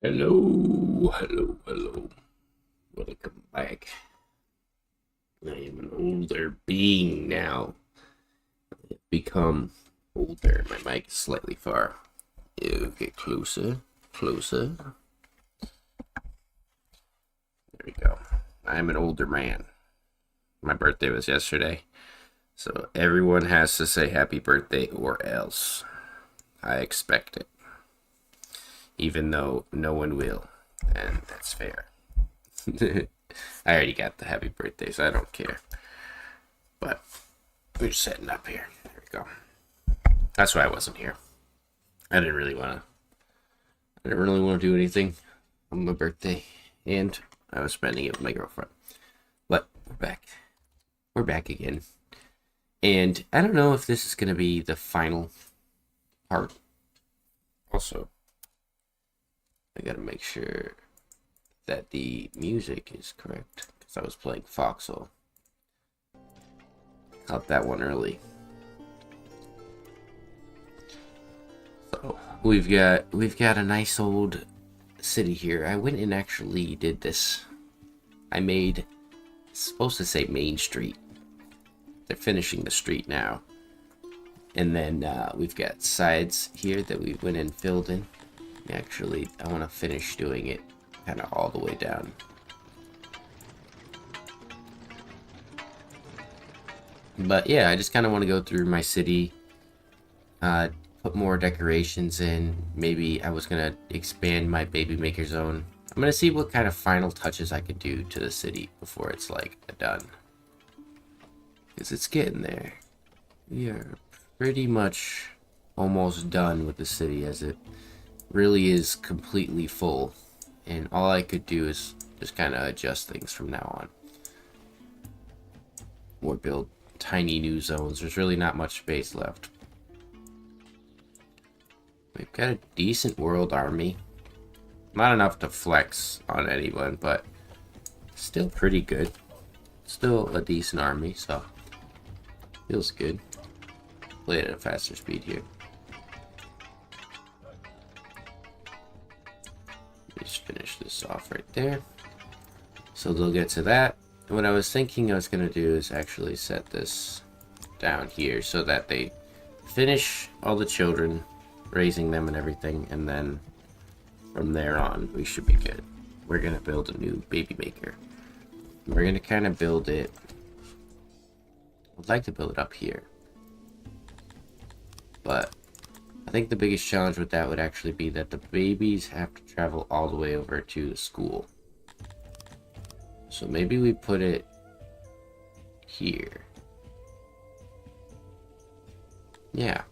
Hello, hello, hello. Welcome back. I am an older being now. I've become older. My mic is slightly far. You get closer, closer. There we go. I am an older man. My birthday was yesterday, so everyone has to say happy birthday or else. I expect it, even though no one will, and that's fair. I already got the happy birthday, so I don't care. But we're just setting up here. There we go. That's why I wasn't here. I didn't really want to. I didn't really want to do anything on my birthday, and I was spending it with my girlfriend. But we're back. We're back again, and I don't know if this is gonna be the final part. Also, I gotta make sure that the music is correct because I was playing Foxhole. Caught that one early. So we've got a nice old city here. I went and actually did this. I made, it's supposed to say Main Street. They're finishing the street now. And then we've got sides here that we went and filled in. Actually, I want to finish doing it kind of all the way down. But yeah, I just kind of want to go through my city, put more decorations in. Maybe I was going to expand my baby maker zone. I'm going to see what kind of final touches I could do to the city before it's like done. Because it's getting there. We are pretty much almost done with the city, as it really is completely full. And all I could do is just kind of adjust things from now on. Or build tiny new zones. There's really not much space left. We've got a decent world army. Not enough to flex on anyone, but still pretty good. Still a decent army, so feels good. Play it at a faster speed here. Just finish this off right there. So they'll get to that. And what I was thinking I was going to do is actually set this down here so that they finish all the children, raising them and everything, and then from there on we should be good. We're going to build a new baby maker. We're going to kind of build it. I'd like to build it up here, but I think the biggest challenge with that would actually be that the babies have to travel all the way over to the school. So maybe we put it here. Yeah,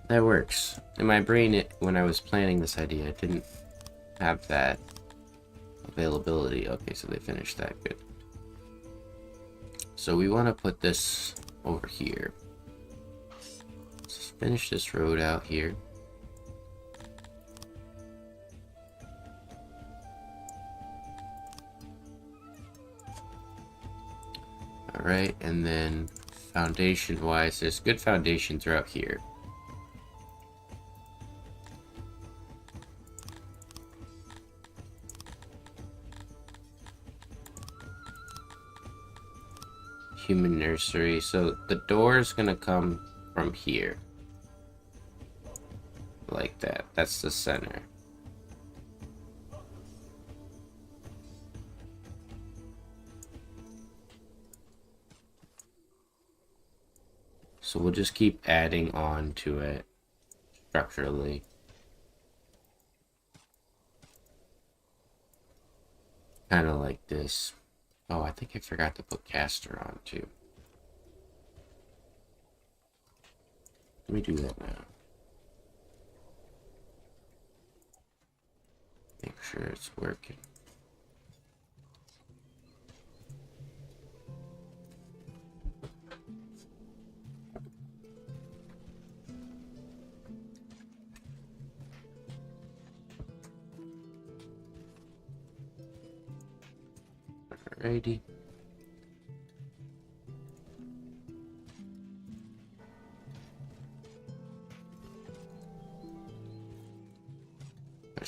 that works. In my brain, when I was planning this idea, it didn't have that availability. Okay, so they finished that. Good. So we want to put this over here. Let's finish this road out here. Alright, and then foundation wise, there's good foundation throughout here. Human nursery, so the door is gonna come from here. Like that. That's the center. So we'll just keep adding on to it structurally. Kind of like this. Oh, I think I forgot to put caster on too. Let me do that now. Make sure it's working. Alrighty.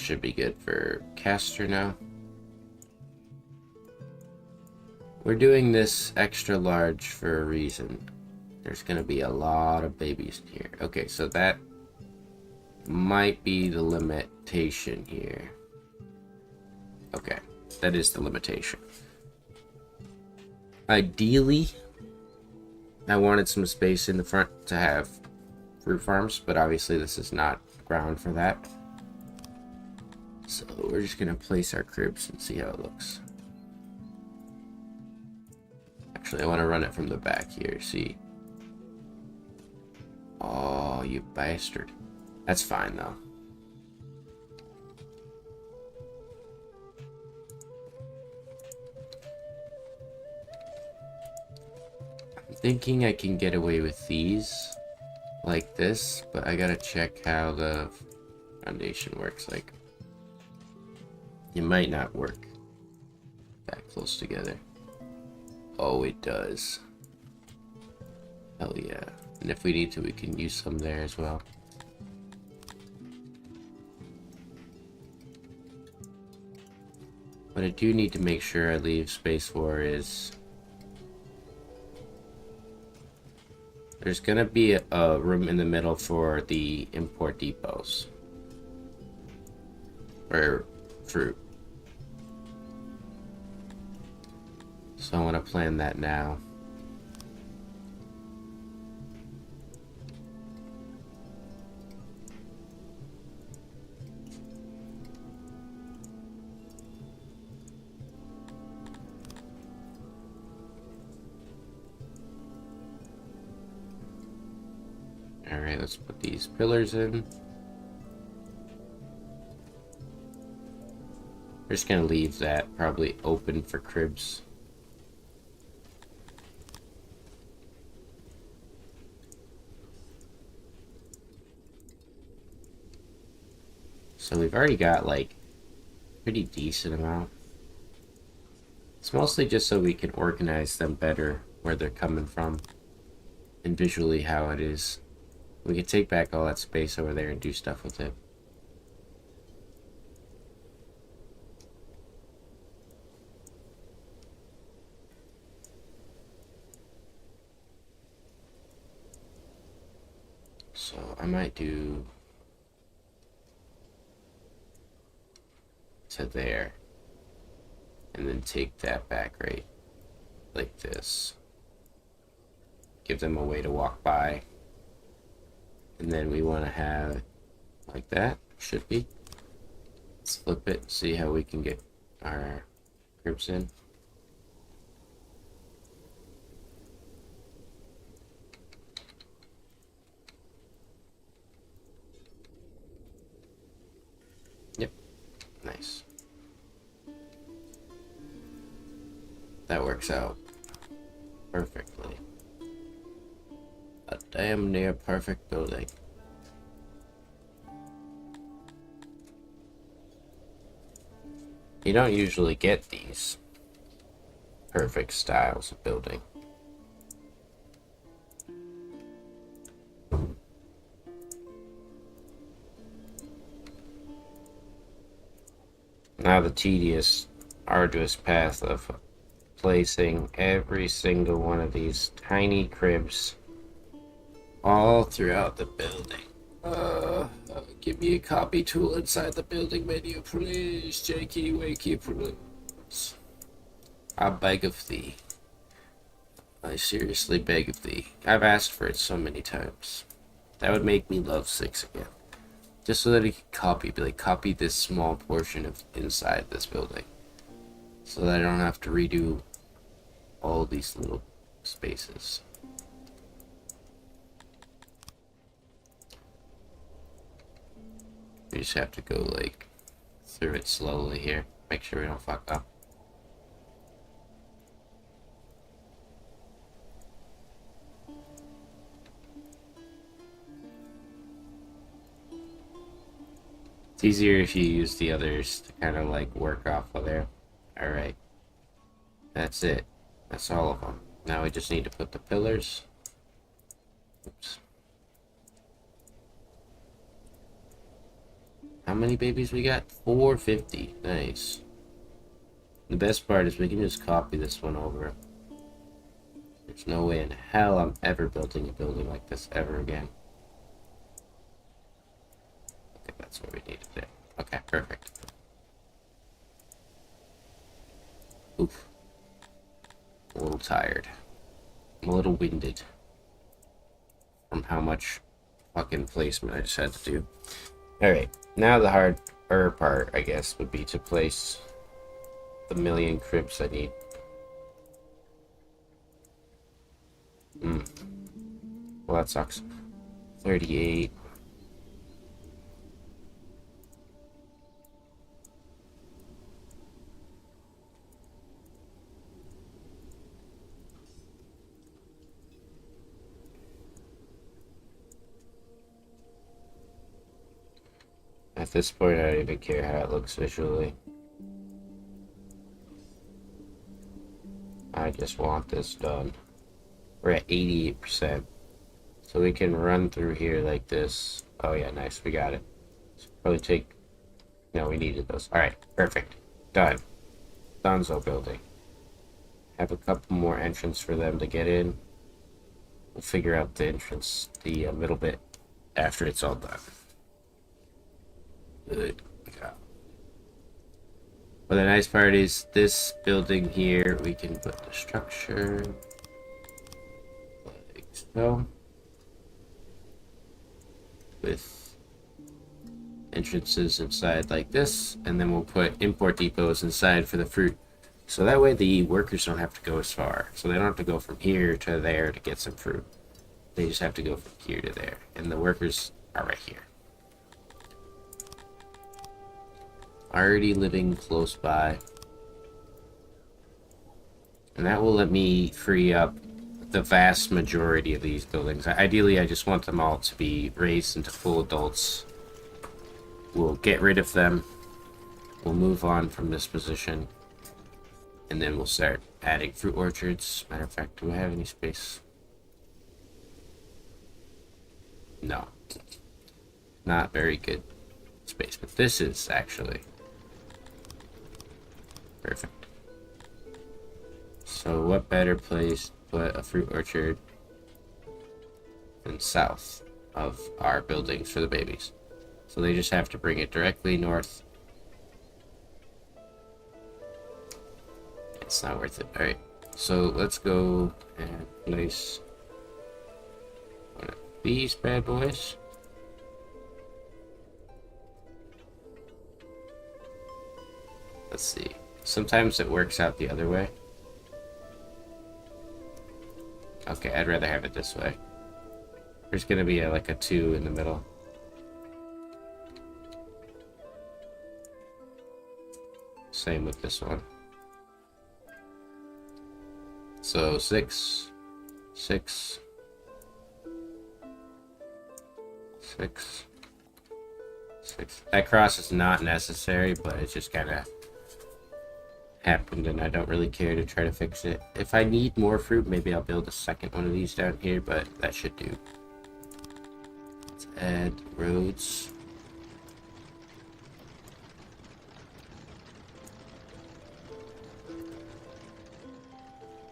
Should be good for caster now. We're doing this extra large for a reason. There's gonna be a lot of babies here. Okay, so that might be the limitation here. Okay, that is the limitation. Ideally, I wanted some space in the front to have fruit farms, but obviously this is not ground for that. So we're just gonna place our cribs and see how it looks. Actually, I want to run it from the back here, see. Oh, you bastard. That's fine, though. I'm thinking I can get away with these like this, but I gotta check how the foundation works. Like, it might not work that close together. Oh, it does. Hell yeah. And if we need to, we can use some there as well. What I do need to make sure I leave space for is there's gonna be a room in the middle for the import depots. Or fruit. So I want to plan that now. Alright, let's put these pillars in. We're just gonna leave that probably open for cribs. So we've already got like pretty decent amount. It's mostly just so we can organize them better where they're coming from and visually how it is. We can take back all that space over there and do stuff with it. So I might do to there and then take that back right like this. Give them a way to walk by. And then we want to have it like that. Should be. Let's flip it, see how we can get our cribs in. Yep. Nice. That works out perfectly. A damn near perfect building. You don't usually get these perfect styles of building. Now the tedious, arduous path of placing every single one of these tiny cribs all throughout the building. Give me a copy tool inside the building menu, please. Jakey, wakey, please. I beg of thee. I seriously beg of thee. I've asked for it so many times. That would make me love 6 again. Just so that he could copy, be like, copy this small portion of inside this building. So that I don't have to redo all these little spaces. We just have to go like through it slowly here. Make sure we don't fuck up. It's easier if you use the others to kind of like work off of there. Alright. That's it. That's all of them. Now we just need to put the pillars. Oops. How many babies we got? 450. Nice. The best part is we can just copy this one over. There's no way in hell I'm ever building a building like this ever again. Okay, that's what we needed there. Okay, perfect. Oof. A little tired. I'm a little winded from how much fucking placement I just had to do. Alright, now the harder part, I guess, would be to place the million cribs I need. Well, that sucks. 38. At this point, I don't even care how it looks visually. I just want this done. We're at 88%. So we can run through here like this. Oh yeah, nice, we got it. So probably take... No, we needed those. Alright, perfect. Done. Donzo building. Have a couple more entrances for them to get in. We'll figure out the entrance, the middle bit, after it's all done. Good. But the nice part is this building here, we can put the structure like so, with entrances inside like this, and then we'll put import depots inside for the fruit. So that way the workers don't have to go as far. So they don't have to go from here to there to get some fruit. They just have to go from here to there. And the workers are right here. Already living close by. And that will let me free up the vast majority of these buildings. Ideally, I just want them all to be raised into full adults. We'll get rid of them. We'll move on from this position. And then we'll start adding fruit orchards. Matter of fact, do I have any space? No. Not very good space, but this is actually perfect. So what better place to put a fruit orchard than south of our buildings for the babies? So they just have to bring it directly north. It's not worth it. Alright, so let's go and place one of these bad boys. Let's see. Sometimes it works out the other way. Okay, I'd rather have it this way. There's gonna be like a 2 in the middle. Same with this one. So 6, 6, 6, 6. That cross is not necessary, but it's just kind of happened, and I don't really care to try to fix it. If I need more fruit, maybe I'll build a second one of these down here, but that should do. Let's add roads.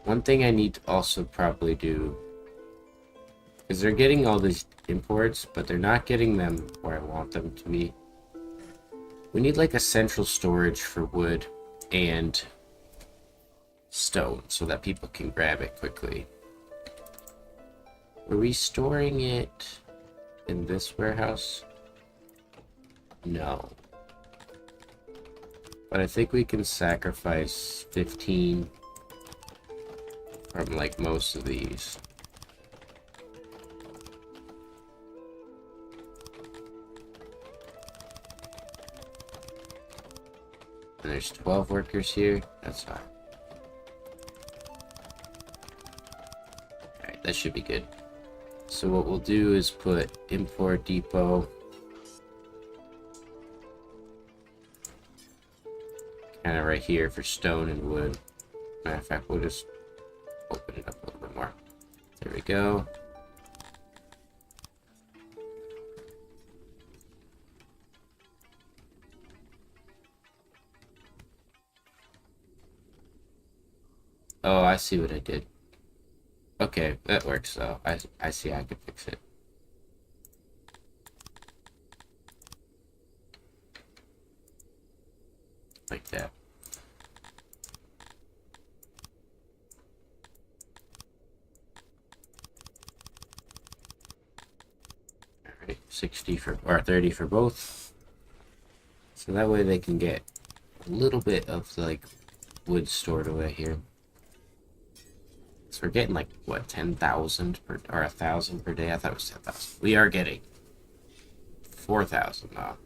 One thing I need to also probably do is they're getting all these imports, but they're not getting them where I want them to be. We need like a central storage for wood and stone so that people can grab it quickly. Were we storing it in this warehouse? No. But I think we can sacrifice 15 from like most of these. And there's 12 workers here. That's fine. Alright, that should be good. So what we'll do is put import depot kind of right here for stone and wood. Matter of fact, we'll just open it up a little bit more. There we go. Oh, I see what I did. Okay, that works though. I see I could fix it. Like that. Alright, 60 for, or 30 for both. So that way they can get a little bit of like wood stored away here. So we're getting like what, 10,000 per, or 1,000 per day? I thought it was 10,000. We are getting 4,000 now.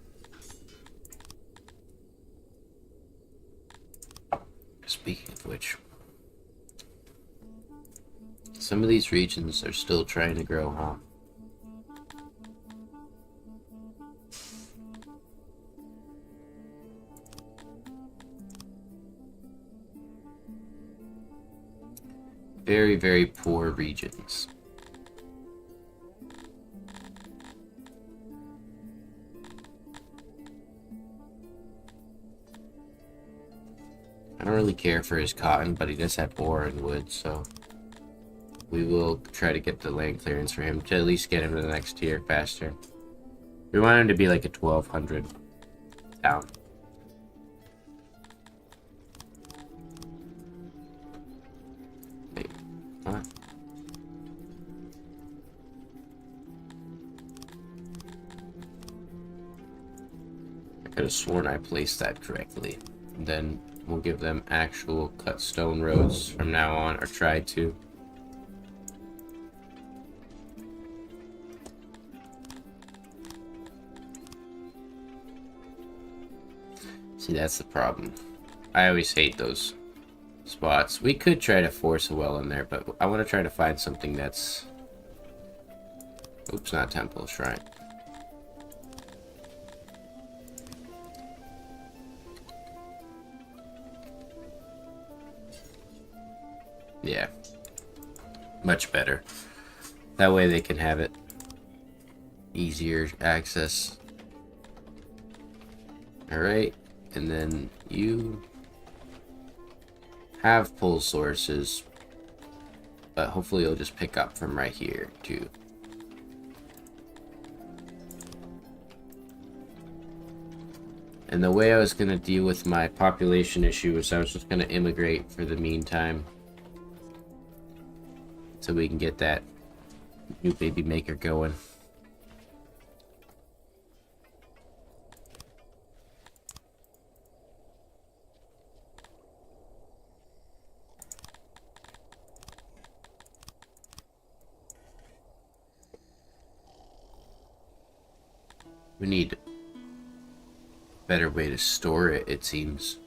Speaking of which, some of these regions are still trying to grow, huh? Very, very poor regions. I don't really care for his cotton, but he does have ore and wood, so we will try to get the land clearance for him to at least get him to the next tier faster. We want him to be like a 1,200 town. Wait, what? I could have sworn I placed that correctly. And then we'll give them actual cut stone roads from now on, or try to. See, that's the problem. I always hate those spots. We could try to force a well in there, but I want to try to find something that's... Oops, not temple, shrine. Yeah. Much better. That way they can have it easier access. Alright, and then you have pull sources, but hopefully you'll just pick up from right here too. And the way I was gonna deal with my population issue was I was just gonna immigrate for the meantime, so we can get that new baby maker going. We need a better way to store it, it seems.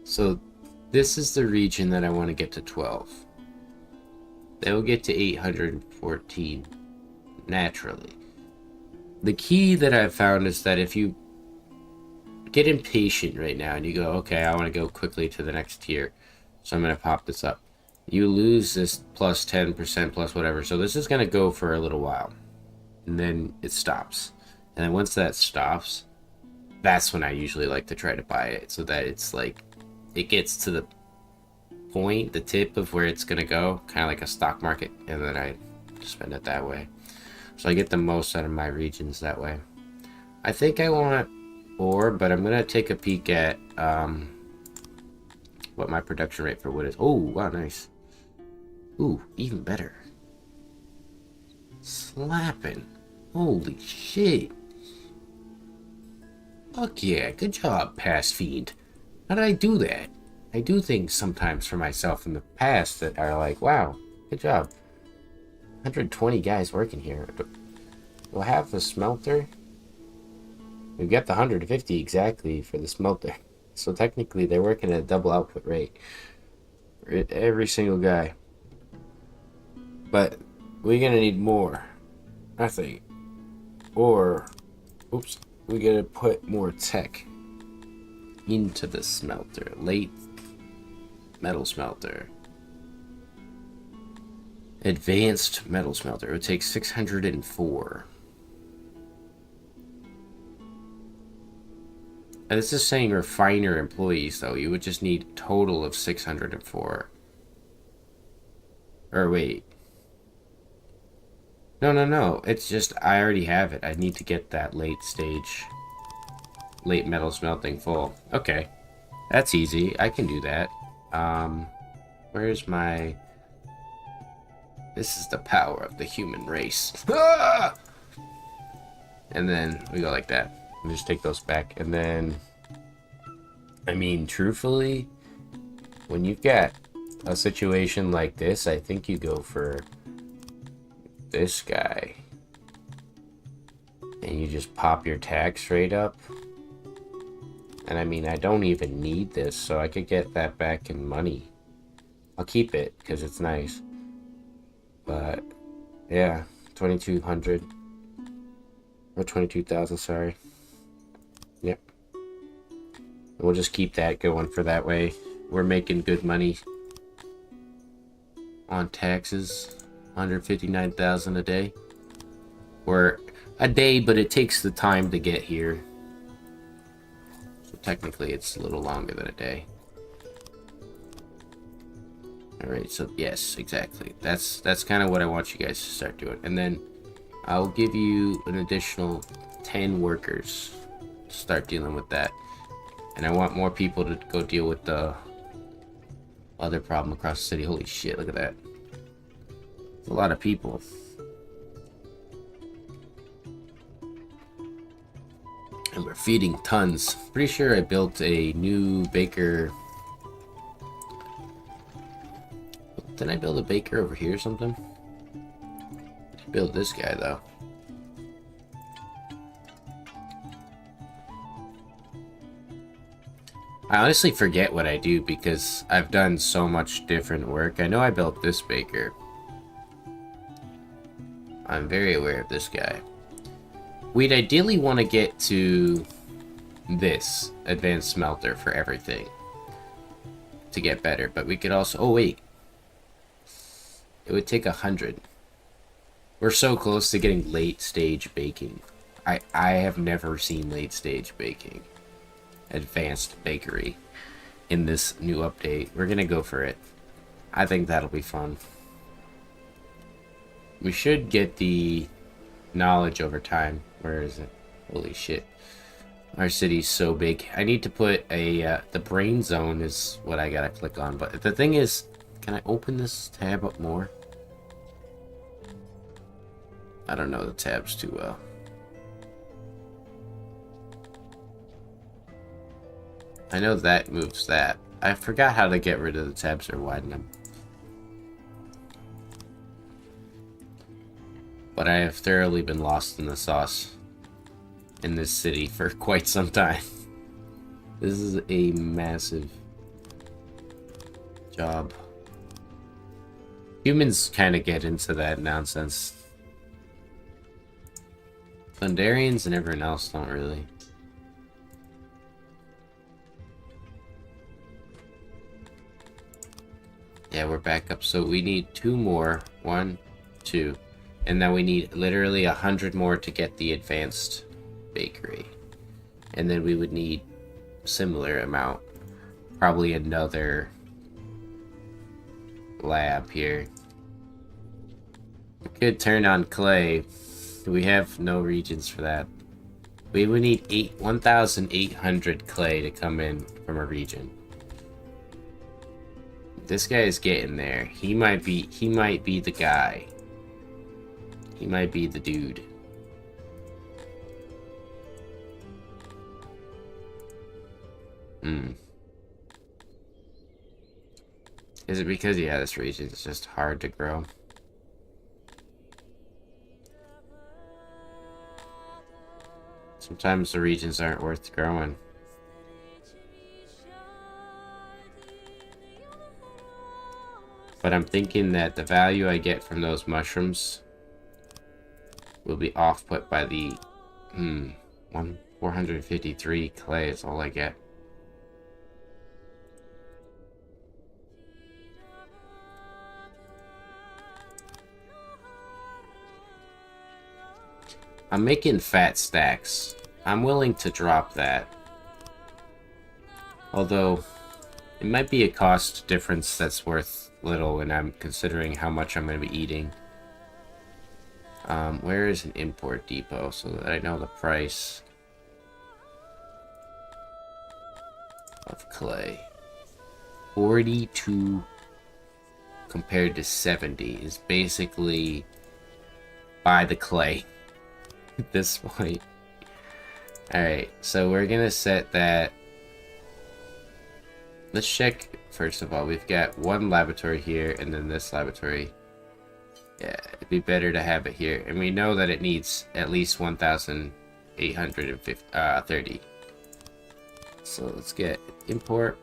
So this is the region that I want to get to 12. They will get to 814 naturally. The key that I've found is that if you get impatient right now and you go, okay, I want to go quickly to the next tier, so I'm going to pop this up. You lose this plus 10% plus whatever, so this is going to go for a little while. And then it stops. And then once that stops, that's when I usually like to try to buy it, so that it's like, it gets to the point, the tip of where it's gonna go, kind of like a stock market, and then I spend it that way. So I get the most out of my regions that way. I think I want ore, but I'm gonna take a peek at what my production rate for wood is. Oh, wow, nice. Ooh, even better. Slapping. Holy shit. Fuck yeah, good job, past Fiend. How did I do that? I do things sometimes for myself in the past that are like, wow, good job. 120 guys working here. We'll have the smelter. We've got the 150 exactly for the smelter. So technically they're working at a double output rate for every single guy. But we're gonna need more, I think. Or, oops, we gotta put more tech into the smelter. Late metal smelter. Advanced metal smelter. It would take 604. This is saying refiner employees, though. You would just need a total of 604. Or wait. No, no, no. It's just, I already have it. I need to get that late stage, late metal smelting full. Okay. That's easy. I can do that. Where's my... This is the power of the human race. Ah! And then we go like that. We just take those back. And then... I mean, truthfully, when you've got a situation like this, I think you go for this guy. And you just pop your tax rate up. And I mean, I don't even need this, so I could get that back in money. I'll keep it, because it's nice. But, yeah, 2,200. Or 22,000, sorry. Yep. We'll just keep that going for that way. We're making good money on taxes. 159,000 a day. Or a day, but it takes the time to get here. So technically it's a little longer than a day. Alright, so yes, exactly. That's kind of what I want you guys to start doing. And then I'll give you an additional 10 workers to start dealing with that. And I want more people to go deal with the other problem across the city. Holy shit, look at that. It's a lot of people. And we're feeding tons. Pretty sure I built a new baker. Didn't I build a baker over here or something? Build this guy though. I honestly forget what I do because I've done so much different work. I know I built this baker. I'm very aware of this guy. We'd ideally want to get to this advanced smelter for everything to get better, but we could also... Oh wait, it would take 100. We're so close to getting late stage baking. I have never seen late stage baking. Advanced bakery in this new update. We're gonna go for it. I think that'll be fun. We should get the knowledge over time. Where is it? Holy shit. Our city's so big. I need to put a, the brain zone is what I gotta click on. But the thing is, can I open this tab up more? I don't know the tabs too well. I know that moves that. I forgot how to get rid of the tabs or widen them. But I have thoroughly been lost in the sauce in this city for quite some time. This is a massive job. Humans kind of get into that nonsense. Thundarians and everyone else don't really. Yeah, we're back up. So we need 2 more. 1, 2. And then we need literally 100 more to get the advanced bakery. And then we would need similar amount. Probably another lab here. We could turn on clay. We have no regions for that. We would need 1,800 clay to come in from a region. This guy is getting there. He might be the guy. He might be the dude. Is it because, yeah, this region is just hard to grow? Sometimes the regions aren't worth growing. But I'm thinking that the value I get from those mushrooms will be off-put by the 453 clay is all I get. I'm making fat stacks. I'm willing to drop that Although, it might be a cost difference that's worth little when I'm considering how much I'm going to be eating. Where is an import depot so that I know the price of clay? 42 compared to 70 is basically buy the clay at this point. Alright, so we're gonna set that. Let's check, first of all, we've got one laboratory here and then this laboratory. Yeah, it'd be better to have it here. And we know that it needs at least 1,830. So let's get import.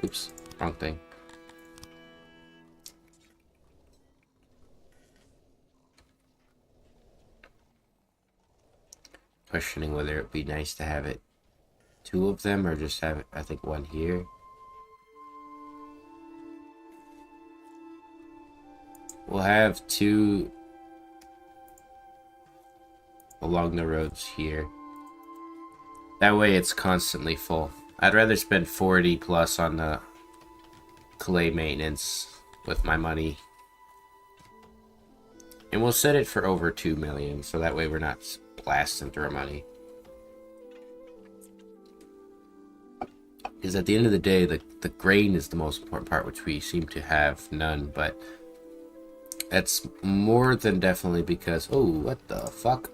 Oops, wrong thing. Questioning whether it'd be nice to have it two of them or just have, I think, one here. We'll have two along the roads here. That way it's constantly full. I'd rather spend 40 plus on the clay maintenance with my money. And we'll set it for over 2 million, so that way we're not blasting through our money. Because at the end of the day, the grain is the most important part, which we seem to have none, but that's more than definitely because... Oh, what the fuck?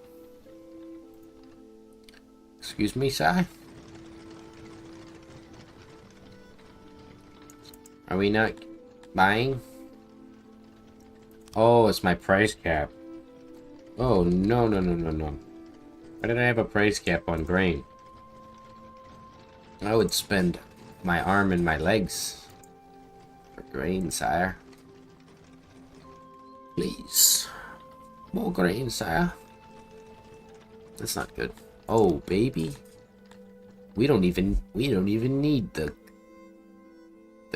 Excuse me, Si? Are we not buying? Oh, it's my price cap. Oh, no, no, no, no, no. Why did I have a price cap on grain? I would spend my arm and my legs for grain, sire. Please. More grain, sire. That's not good. Oh, baby. We don't even need the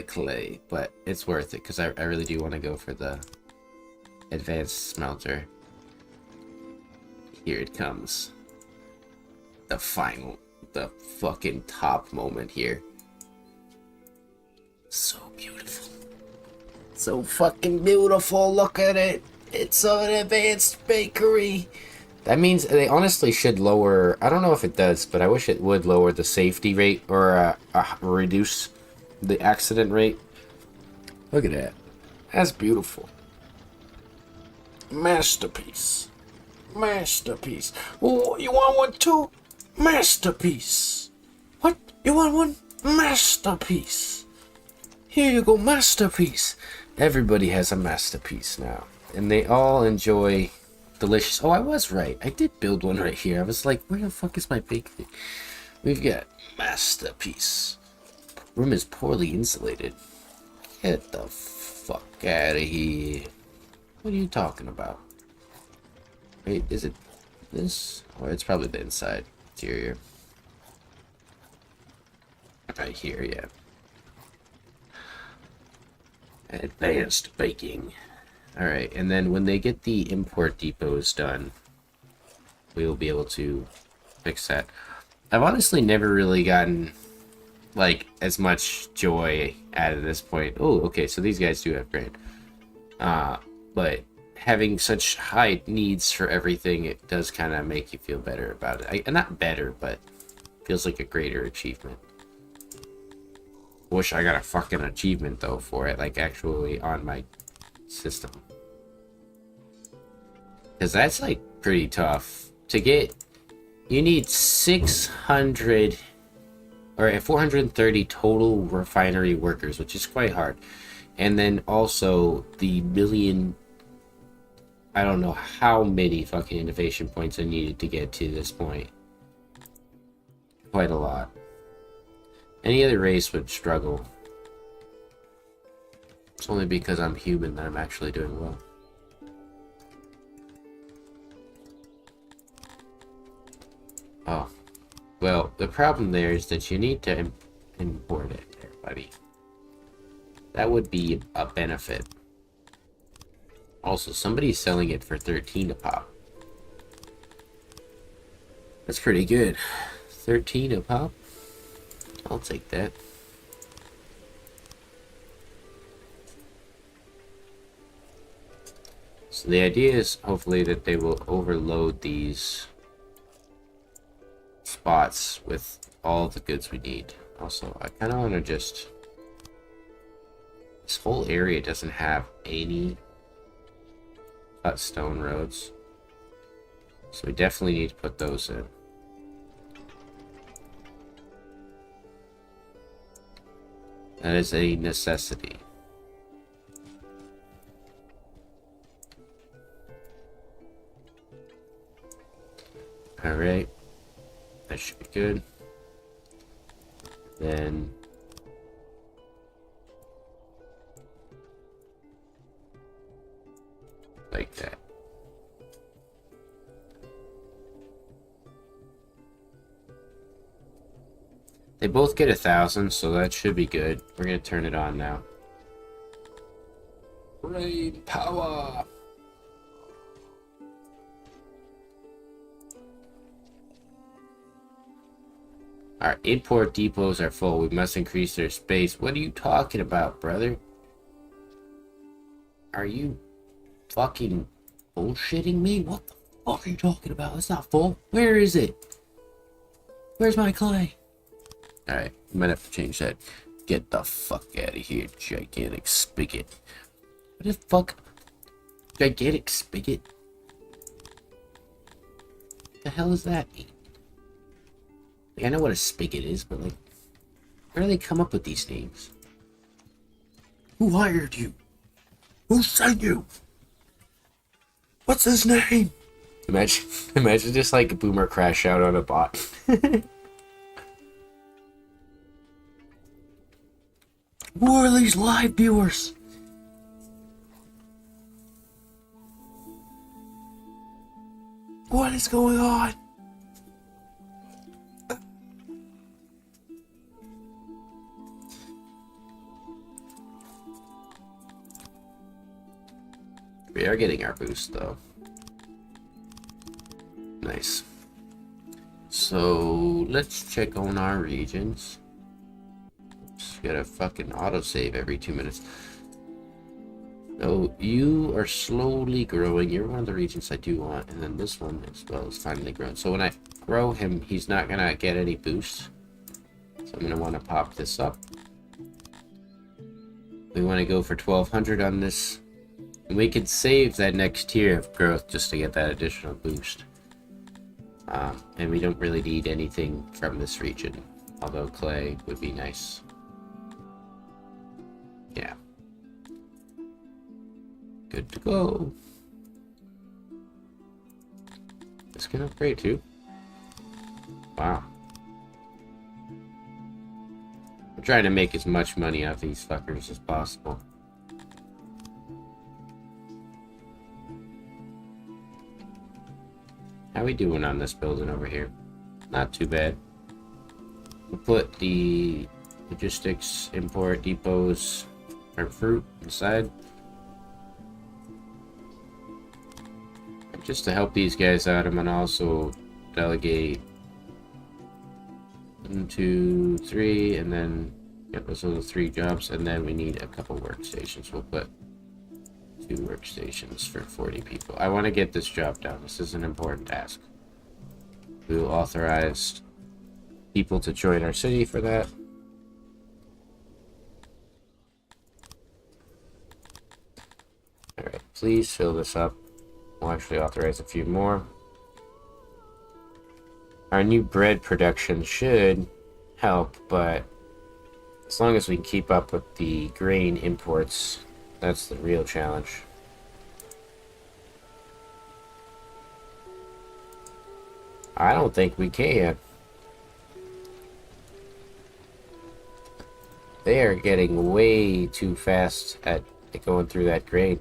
clay, but it's worth it because I really do want to go for the advanced smelter. Here it comes. The fucking top moment here. So beautiful. So fucking beautiful. Look at it. It's an advanced bakery. That means they honestly should lower... I don't know if it does, but I wish it would lower the safety rate or reduce the accident rate. Look at that. That's beautiful. Masterpiece. Masterpiece. Oh, you want one too? Masterpiece. What? You want one? Masterpiece. Here you go, masterpiece. Everybody has a masterpiece now. And they all enjoy delicious... Oh, I was right. I did build one right here. I was like, where the fuck is my bakery? We've got masterpiece. Room is poorly insulated. Get the fuck out of here. What are you talking about? Wait, is it this? Or it's probably the inside interior. Right here, yeah. Advanced baking. Alright, and then when they get the import depots done, we will be able to fix that. I've honestly never really gotten, like, as much joy out of this point. Oh, okay, so these guys do have grain. But having such high needs for everything, it does kind of make you feel better about it. Not better, but feels like a greater achievement. Wish I got a fucking achievement, though, for it, like, actually on my system. Because that's, like, pretty tough. To get... You need 600... or 430 total refinery workers, which is quite hard. And then also the million... I don't know how many fucking innovation points I needed to get to this point. Quite a lot. Any other race would struggle. It's only because I'm human that I'm actually doing well. Oh. Well, the problem there is that you need to import it there, buddy. That would be a benefit. Also, somebody's selling it for 13 a pop. That's pretty good. 13 a pop? I'll take that. So the idea is hopefully that they will overload these spots with all the goods we need. Also, I kind of want to just... This whole area doesn't have any cut stone roads. So we definitely need to put those in. That is a necessity. Alright. That should be good. Then... like that. They both get 1,000, so that should be good. We're gonna turn it on now. Rain power! Our import depots are full. We must increase their space. What are you talking about, brother? Are you fucking bullshitting me? What the fuck are you talking about? It's not full. Where is it? Where's my clay? Alright, might have to change that. Get the fuck out of here, gigantic spigot. What the fuck? Gigantic spigot? What the hell does that mean? Like, I know what a spigot is, but like, where do they come up with these names? Who hired you? Who sent you? What's his name? Imagine just like a boomer crash out on a bot. Who are these live viewers? What is going on? We are getting our boost though. Nice. So let's check on our regions. Just gotta fucking autosave every 2 minutes. So you are slowly growing. You're one of the regions I do want, and then this one as well is finally grown. So when I grow him, he's not gonna get any boost. So I'm gonna want to pop this up. We want to go for 1200 on this. And we could save that next tier of growth just to get that additional boost. And we don't really need anything from this region, although clay would be nice. Yeah. Good to go. This can upgrade too. Wow. I'm trying to make as much money off these fuckers as possible. How we doing on this building over here? Not too bad. We'll put the logistics, import, depots, or fruit inside. And just to help these guys out, I'm gonna also delegate 1, 2, 3, and then yep, those are the 3 jobs, and then we need a couple workstations. We'll put 2 workstations for 40 people. I want to get this job done. This is an important task. We will authorize people to join our city for that. Alright, please fill this up. We'll actually authorize a few more. Our new bread production should help, but as long as we can keep up with the grain imports, that's the real challenge. I don't think we can. They are getting way too fast at going through that grain.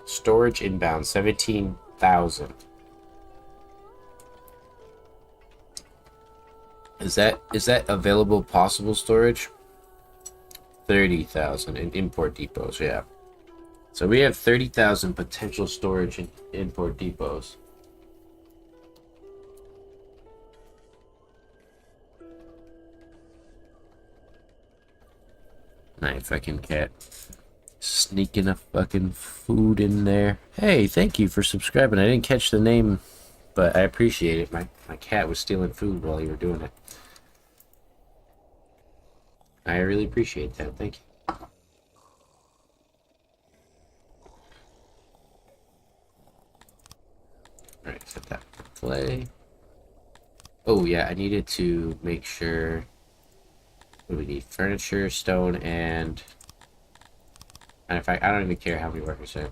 Storage inbound, 17,000. Is that available possible storage? 30,000 in import depots, yeah. So we have 30,000 potential storage in import depots. Nice fucking cat. Sneaking a fucking food in there. Hey, thank you for subscribing. I didn't catch the name, but I appreciate it. My cat was stealing food while you were doing it. I really appreciate that. Thank you. Alright, set that for play. Oh yeah, I needed to make sure. What do we need? Furniture, stone, and in fact, I don't even care how many workers there.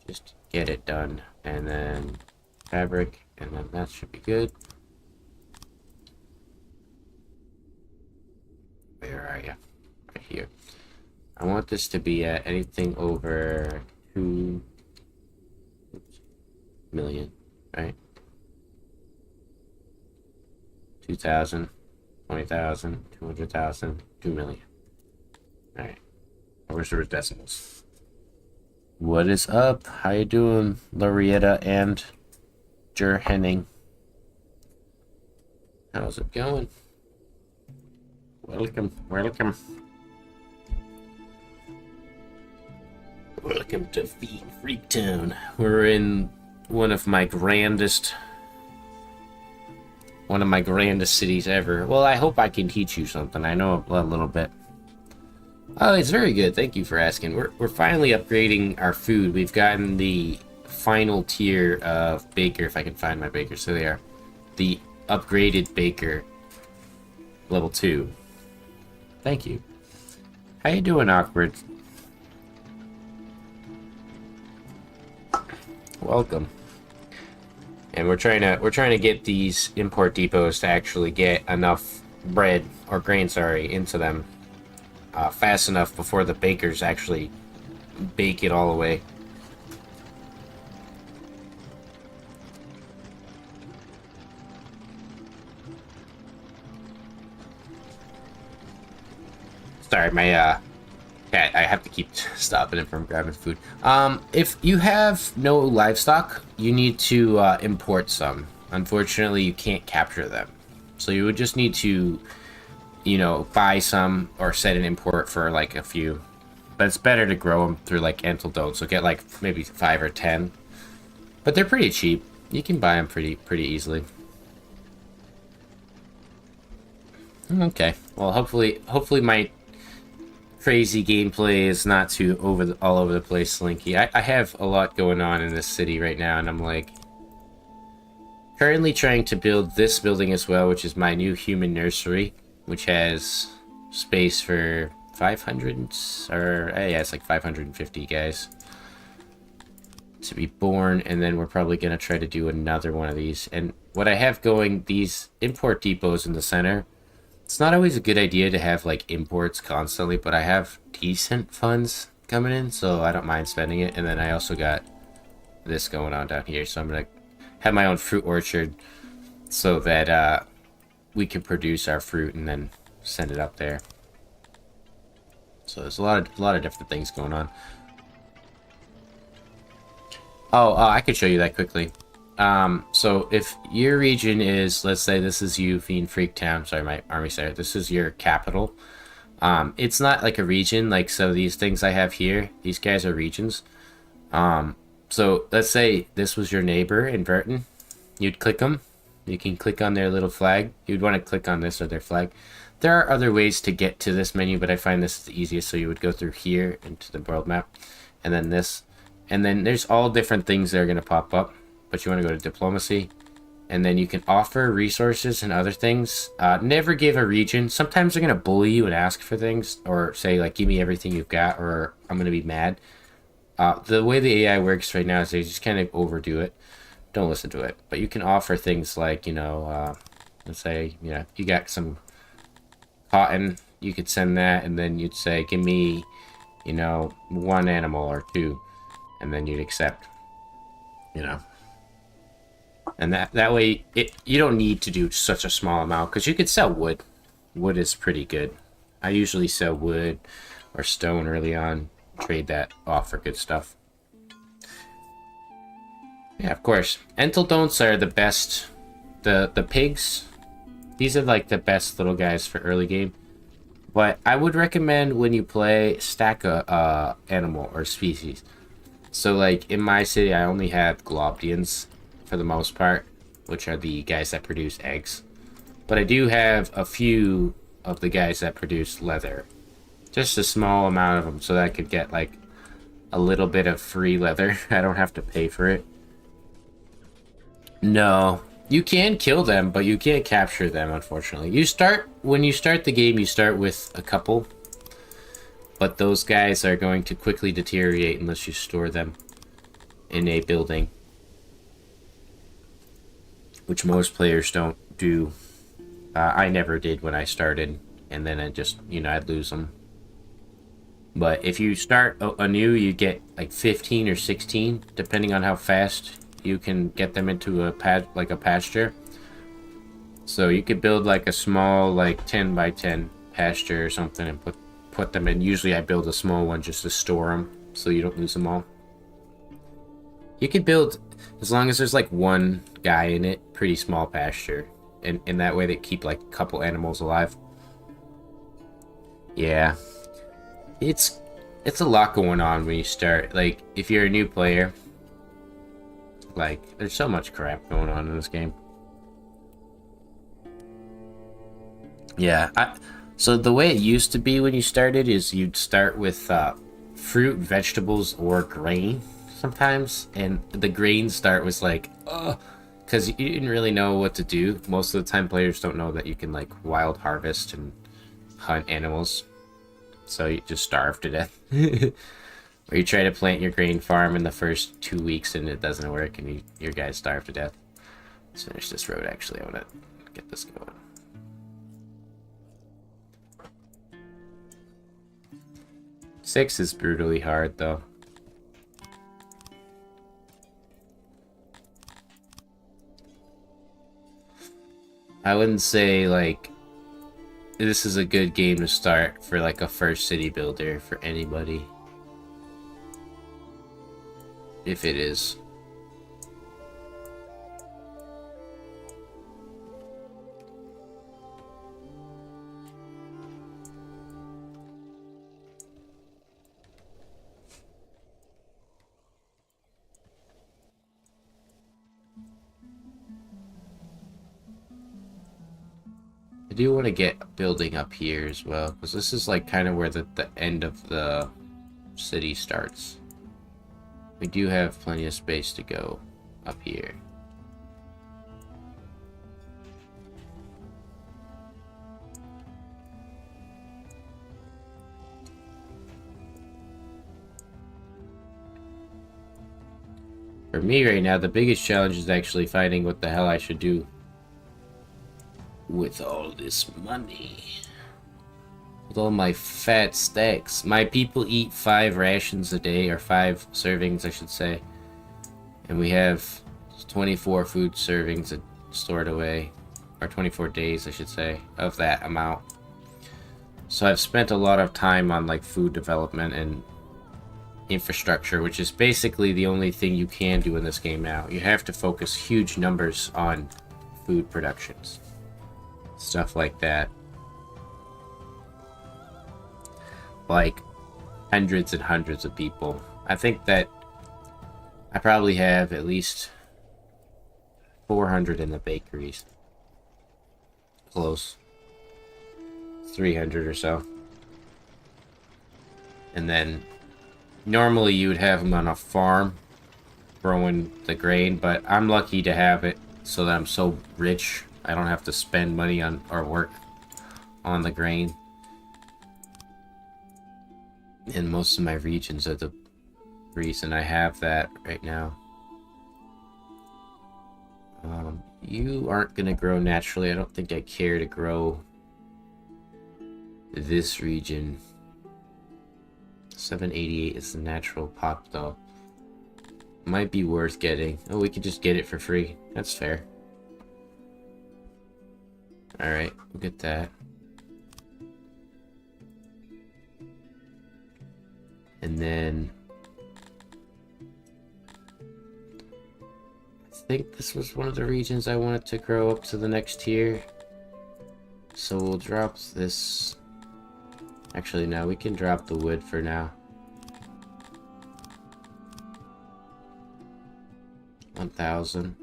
Just get it done. And then fabric, and then that should be good. Where are you? Right here. I want this to be at anything over 2 million, right? 2,000, 20,000, 200,000, 2 million. Alright. Where's the decimals? What is up? How you doing, Loretta and Jer Henning? How's it going? Welcome, welcome. Welcome to Fiend Freaktown. We're in one of my grandest cities ever. Well, I hope I can teach you something. I know a little bit. Oh, it's very good. Thank you for asking. We're finally upgrading our food. We've gotten the final tier of baker, if I can find my baker. So they are the upgraded baker level 2. Thank you. How you doing, Awkward? Welcome. And we're trying to get these import depots to actually get enough bread or grain, sorry, into them fast enough before the bakers actually bake it all away. Sorry, my cat, I have to keep stopping it from grabbing food. If you have no livestock, you need to import some. Unfortunately, you can't capture them. So you would just need to, you know, buy some or set an import for like a few. But it's better to grow them through like Antidote. So get like maybe 5 or 10. But they're pretty cheap. You can buy them pretty easily. Okay. Well, hopefully my crazy gameplay is not too all over the place, Slinky. I have a lot going on in this city right now, and I'm like currently trying to build this building as well, which is my new human nursery, which has space for 500 or yeah, it's like 550 guys to be born. And then we're probably gonna try to do another one of these. And what I have going, these import depots in the center, it's not always a good idea to have like imports constantly, but I have decent funds coming in, so I don't mind spending it. And then I also got this going on down here, so I'm gonna have my own fruit orchard so that we can produce our fruit and then send it up there. So there's a lot of different things going on. Oh, I could show you that quickly. So if your region is, let's say this is you, Fiend Freaktown, sorry, my army center, this is your capital. It's not like a region, like, so these things I have here, these guys are regions. So let's say this was your neighbor in Burton. You'd click them. You can click on their little flag. You'd want to click on this or their flag. There are other ways to get to this menu, but I find this is the easiest. So you would go through here into the world map, and then this, and then there's all different things that are going to pop up. But you want to go to diplomacy, and then you can offer resources and other things. Never give a region. Sometimes they're going to bully you and ask for things, or say like, give me everything you've got, or I'm going to be mad. The way the AI works right now is they just kind of overdo it. Don't listen to it. But you can offer things like, you know, let's say, you know, you got some cotton, you could send that, and then you'd say, give me, you know, 1 animal or 2, and then you'd accept, you know. And that way, you don't need to do such a small amount, because you could sell wood. Wood is pretty good. I usually sell wood. or stone early on. Trade that off for good stuff. Yeah, of course. Entledonts are the best. The pigs, these are like the best little guys for early game. But I would recommend when you play, stack a animal or species. So like in my city, I only have Globdians for the most part, which are the guys that produce eggs. But I do have a few of the guys that produce leather. Just a small amount of them so that I could get like a little bit of free leather. I don't have to pay for it. No. You can kill them, but you can't capture them, unfortunately. When you start the game, you start with a couple. But those guys are going to quickly deteriorate unless you store them in a building. Which most players don't do. I never did when I started. And then I just, I'd lose them. But if you start anew, you get like 15 or 16, depending on how fast you can get them into a pasture. So you could build like a small, like 10 by 10 pasture or something and put them in. Usually I build a small one just to store them so you don't lose them all. You could build, as long as there's like one guy in it, pretty small pasture. And in that way they keep like a couple animals alive. Yeah. It's a lot going on when you start. Like, if you're a new player, like, there's so much crap going on in this game. Yeah, so the way it used to be when you started is you'd start with fruit, vegetables, or grain sometimes. And the grain start was like, because you didn't really know what to do. Most of the time players don't know that you can, like, wild harvest and hunt animals. So you just starve to death. Or you try to plant your grain farm in the first 2 weeks and it doesn't work and your guys starve to death. Let's finish this road, actually. I want to get this going. Six is brutally hard, though. I wouldn't say, like, this is a good game to start for, like, a first city builder for anybody. If it is. I do want to get building up here as well, because this is like kind of where the end of the city starts. We do have plenty of space to go up here. For me right now, the biggest challenge is actually finding what the hell I should do with all this money. With all my fat stacks. My people eat 5 rations a day, or 5 servings, I should say. And we have 24 food servings stored away. Or 24 days, I should say, of that amount. So I've spent a lot of time on, like, food development and infrastructure, which is basically the only thing you can do in this game now. You have to focus huge numbers on food productions. Stuff like that. Like hundreds and hundreds of people. I think that I probably have at least 400 in the bakeries. Close. 300 or so. And then normally you would have them on a farm growing the grain, but I'm lucky to have it so that I'm so rich I don't have to spend money on or work on the grain. And most of my regions are the reason I have that right now. You aren't going to grow naturally. I don't think I care to grow this region. 788 is the natural pop, though. Might be worth getting. Oh, we could just get it for free. That's fair. Alright, we'll get that. And then I think this was one of the regions I wanted to grow up to the next tier. So we'll drop this. Actually, no, we can drop the wood for now. 1,000.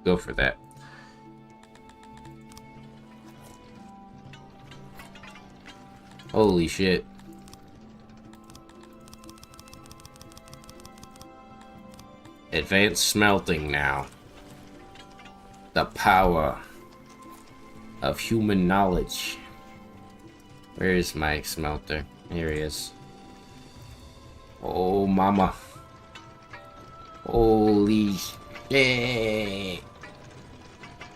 Go for that. Holy shit. Advanced smelting now. The power of human knowledge. Where is my smelter? Here he is. Oh, mama. Holy shit.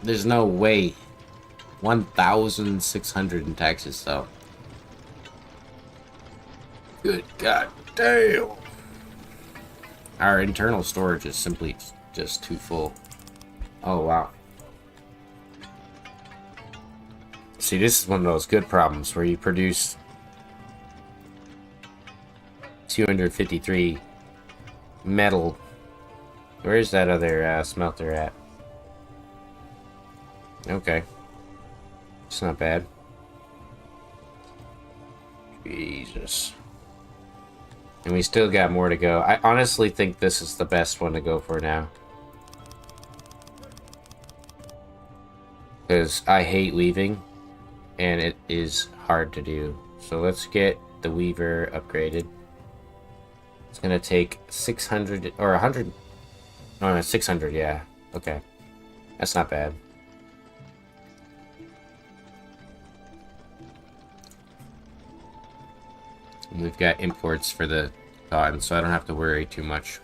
There's no way. 1,600 in taxes, though. Good god damn. Our internal storage is simply just too full. Oh, wow. See, this is one of those good problems where you produce 253 metal. Where's that other smelter at? Okay. It's not bad. Jesus. And we still got more to go. I honestly think this is the best one to go for now. Because I hate weaving. And it is hard to do. So let's get the weaver upgraded. It's going to take 600 or 100. Oh, no, 600, yeah. Okay. That's not bad. And we've got imports for the cotton, so I don't have to worry too much.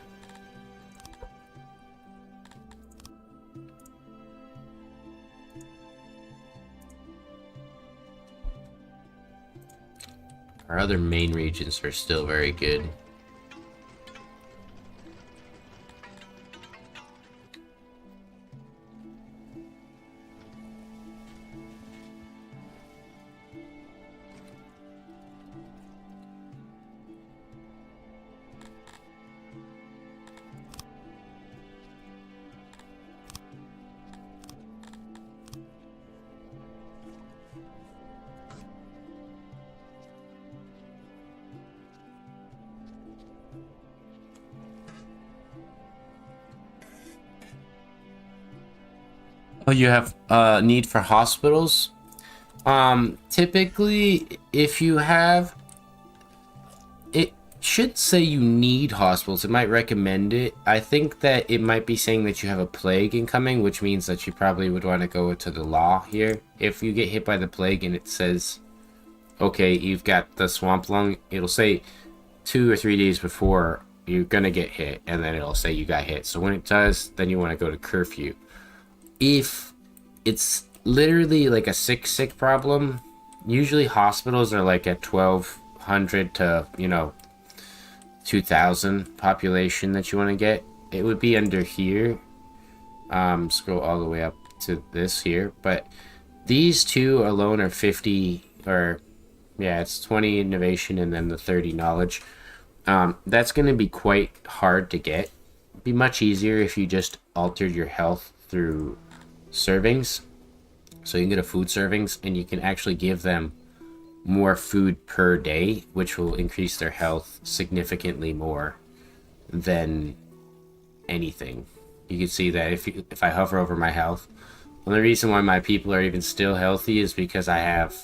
Our other main regions are still very good. Oh, you have need for hospitals? Typically, if you have... It should say you need hospitals. It might recommend it. I think that it might be saying that you have a plague incoming, which means that you probably would want to go to the law here. If you get hit by the plague and it says, okay, you've got the swamp lung, it'll say 2 or 3 days before you're going to get hit, and then it'll say you got hit. So when it does, then you want to go to curfew. If it's literally like a sick problem, usually hospitals are like at 1,200 to, 2,000 population that you want to get. It would be under here. Scroll all the way up to this here. But these two alone are 50, or yeah, it's 20 innovation and then the 30 knowledge. That's going to be quite hard to get. It'd be much easier if you just altered your health through servings. So you can get a food servings and you can actually give them more food per day, which will increase their health significantly more than anything. You can see that if I hover over my health, well, the reason why my people are even still healthy is because I have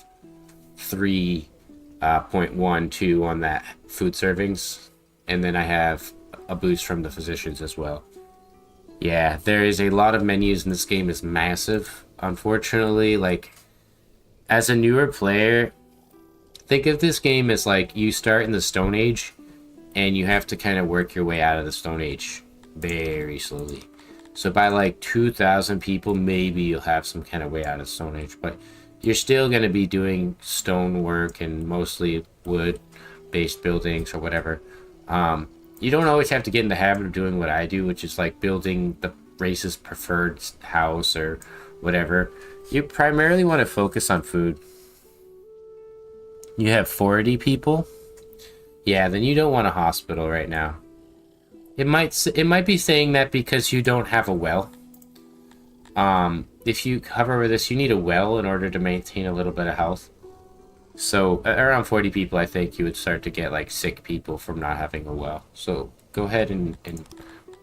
3.12 on that food servings, and then I have a boost from the physicians as well. Yeah, there is a lot of menus, and this game is massive. Unfortunately, like, as a newer player, think of this game as like you start in the Stone Age, and you have to kind of work your way out of the Stone Age very slowly. So by like 2,000 people, maybe you'll have some kind of way out of Stone Age, but you're still going to be doing stone work and mostly wood-based buildings or whatever You don't always have to get in the habit of doing what I do, which is like building the race's preferred house or whatever. You primarily want to focus on food. You have 40 people? Yeah, then you don't want a hospital right now. It might be saying that because you don't have a well. If you hover over this, you need a well in order to maintain a little bit of health. So around 40 people, I think you would start to get like sick people from not having a well. So go ahead and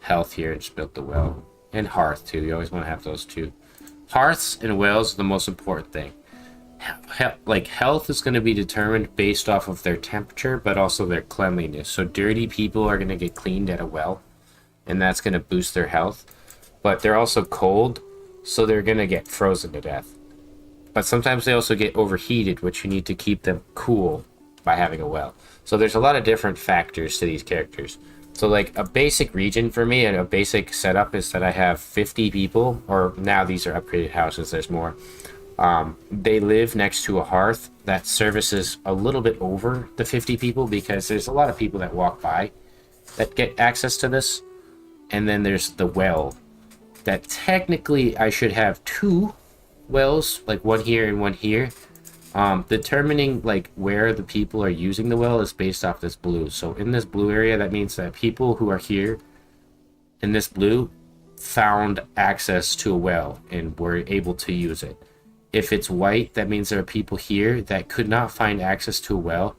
health here and just build the well. And hearth too. You always want to have those two. Hearths and wells are the most important thing. Like health is going to be determined based off of their temperature, but also their cleanliness. So dirty people are going to get cleaned at a well, and that's going to boost their health. But they're also cold, so they're going to get frozen to death. But sometimes they also get overheated, which you need to keep them cool by having a well. So there's a lot of different factors to these characters. So like a basic region for me and a basic setup is that I have 50 people, or now these are upgraded houses, there's more. They live next to a hearth that services a little bit over the 50 people because there's a lot of people that walk by that get access to this. And then there's the well that technically I should have two wells, like one here and one here. Determining like where the people are using the well is based off this blue. So in this blue area, that means that people who are here in this blue found access to a well and were able to use it. If it's white, that means there are people here that could not find access to a well,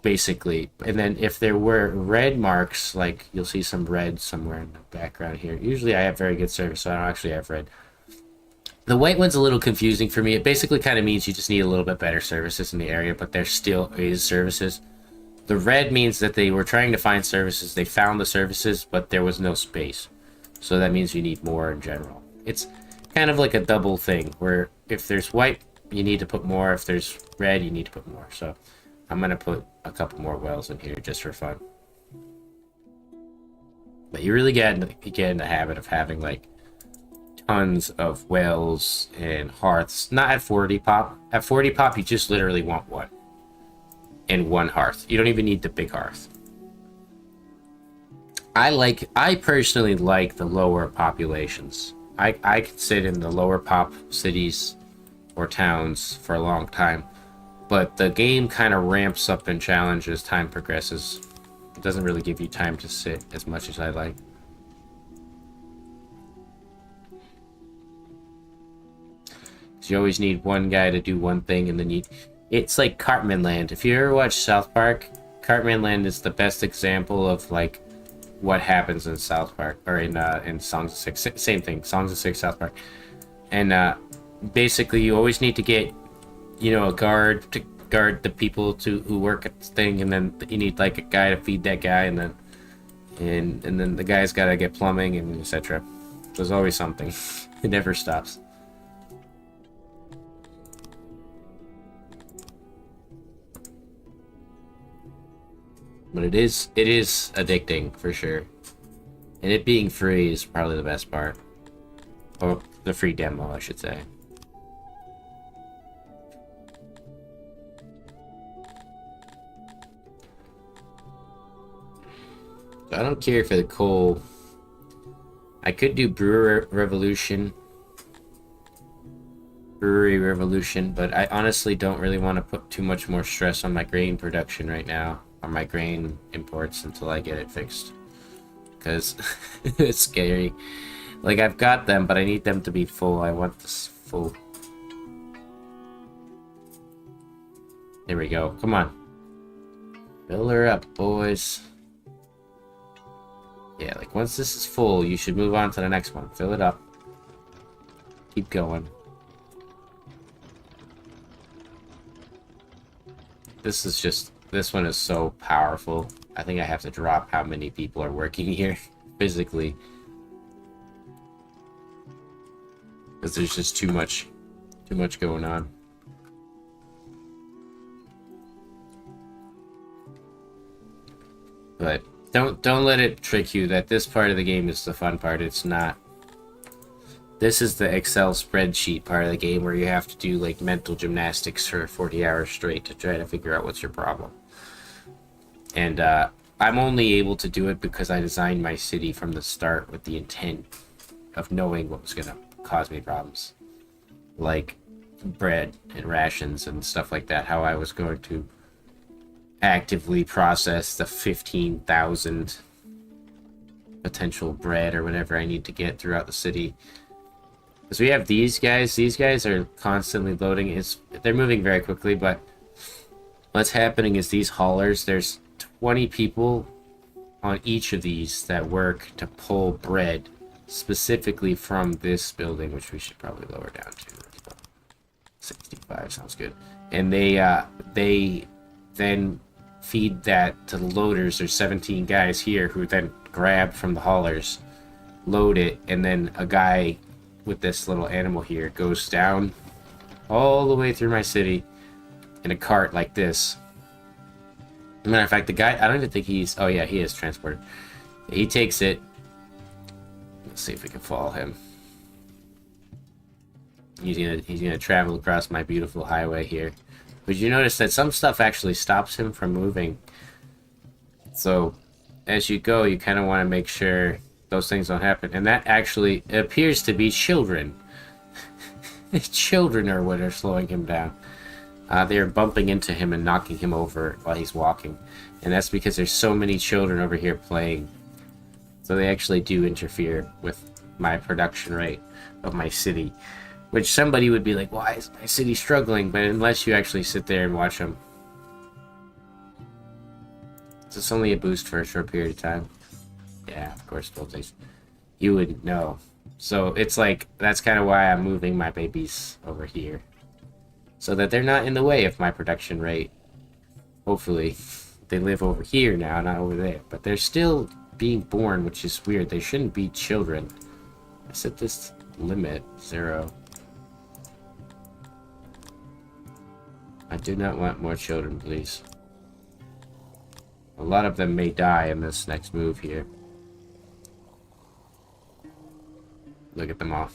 basically. And then if there were red marks, like you'll see some red somewhere in the background here. Usually I have very good service, so I don't actually have red. The white one's a little confusing for me. It basically kind of means you just need a little bit better services in the area, but there still is services. The red means that they were trying to find services. They found the services, but there was no space. So that means you need more in general. It's kind of like a double thing, where if there's white, you need to put more. If there's red, you need to put more. So I'm going to put a couple more wells in here just for fun. But you really get in the habit of having like tons of wells and hearths. Not at 40 pop. At 40 pop, you just literally want one. And one hearth. You don't even need the big hearth. I personally like the lower populations. I could sit in the lower pop cities or towns for a long time. But the game kind of ramps up in challenge as time progresses. It doesn't really give you time to sit as much as I like. You always need one guy to do one thing, and then it's like Cartman Land. If you ever watch South Park, Cartman Land is the best example of like what happens in South Park, or in Songs of Six. Same thing, Songs of Six, South Park. And basically you always need to get, a guard to guard the people who work at the thing, and then you need like a guy to feed that guy, and then the guy's got to get plumbing, and etc. There's always something. It never stops. But it is addicting for sure. And it being free is probably the best part. Or the free demo, I should say. So I don't care for the coal. I could do Brewery Revolution, but I honestly don't really want to put too much more stress on my grain production right now. On my grain imports until I get it fixed, because it's scary. Like, I've got them, but I need them to be full. I want this full. There we go. Come on, fill her up, boys. Yeah, like once this is full, you should move on to the next one. Fill it up. Keep going. This one is so powerful. I think I have to drop how many people are working here physically, because there's just too much going on. But don't let it trick you that this part of the game is the fun part. It's not. This is the Excel spreadsheet part of the game where you have to do like mental gymnastics for 40 hours straight to try to figure out what's your problem. And I'm only able to do it because I designed my city from the start with the intent of knowing what was going to cause me problems. Like bread and rations and stuff like that. How I was going to actively process the 15,000 potential bread or whatever I need to get throughout the city. Because we have these guys. These guys are constantly loading. They're moving very quickly, but what's happening is these haulers, there's 20 people on each of these that work to pull bread specifically from this building, which we should probably lower down to 65. Sounds good. And they then feed that to the loaders. There's 17 guys here who then grab from the haulers, load it, and then a guy with this little animal here goes down all the way through my city in a cart like this. As a matter of fact, the guy, I don't even think he's, oh yeah, he is transported. He takes it. Let's see if we can follow him. He's gonna travel across my beautiful highway here. But you notice that some stuff actually stops him from moving. So as you go, you kind of want to make sure those things don't happen. And that actually appears to be children. Children are what are slowing him down. They're bumping into him and knocking him over while he's walking. And that's because there's so many children over here playing. So they actually do interfere with my production rate of my city. Which somebody would be like, why is my city struggling? But unless you actually sit there and watch them. So it's only a boost for a short period of time. Yeah, of course, 12 days. You wouldn't know. So it's like, that's kind of why I'm moving my babies over here. So that they're not in the way of my production rate. Hopefully. They live over here now, not over there. But they're still being born, which is weird. They shouldn't be children. I set this limit, 0. I do not want more children, please. A lot of them may die in this next move here. Look at them all.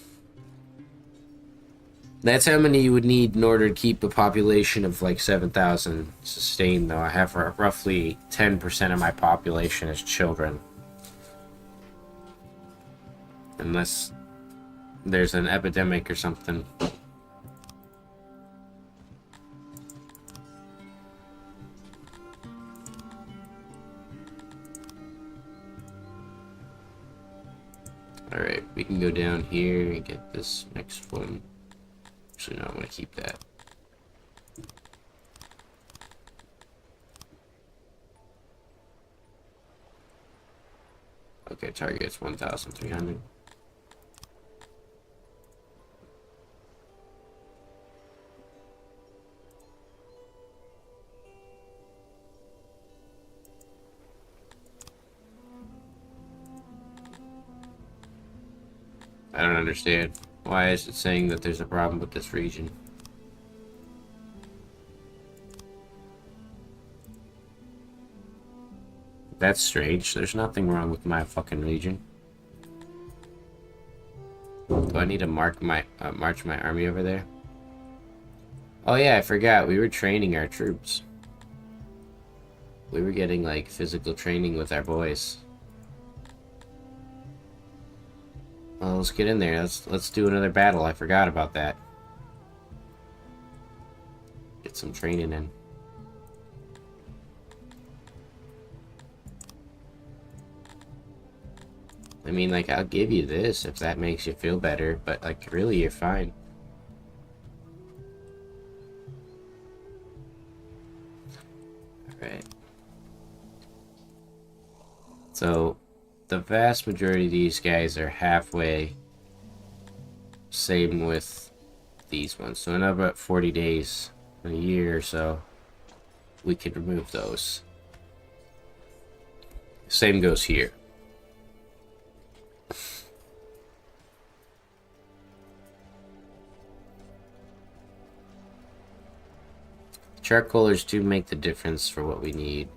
That's how many you would need in order to keep a population of like 7,000 sustained, though. I have roughly 10% of my population as children. Unless there's an epidemic or something. Alright, we can go down here and get this next one. Actually, no, I'm going to keep that. Okay, target's 1,300. I don't understand. Why is it saying that there's a problem with this region? That's strange. There's nothing wrong with my fucking region. Do I need to march my army over there? Oh yeah, I forgot. We were training our troops. We were getting like physical training with our boys. Well, let's get in there. Let's do another battle. I forgot about that. Get some training in. I mean, like, I'll give you this if that makes you feel better, but, like, really, you're fine. Alright. So, the vast majority of these guys are halfway. Same with these ones. So in about 40 days, in a year or so, we could remove those. Same goes here. Charcoalers do make the difference for what we need.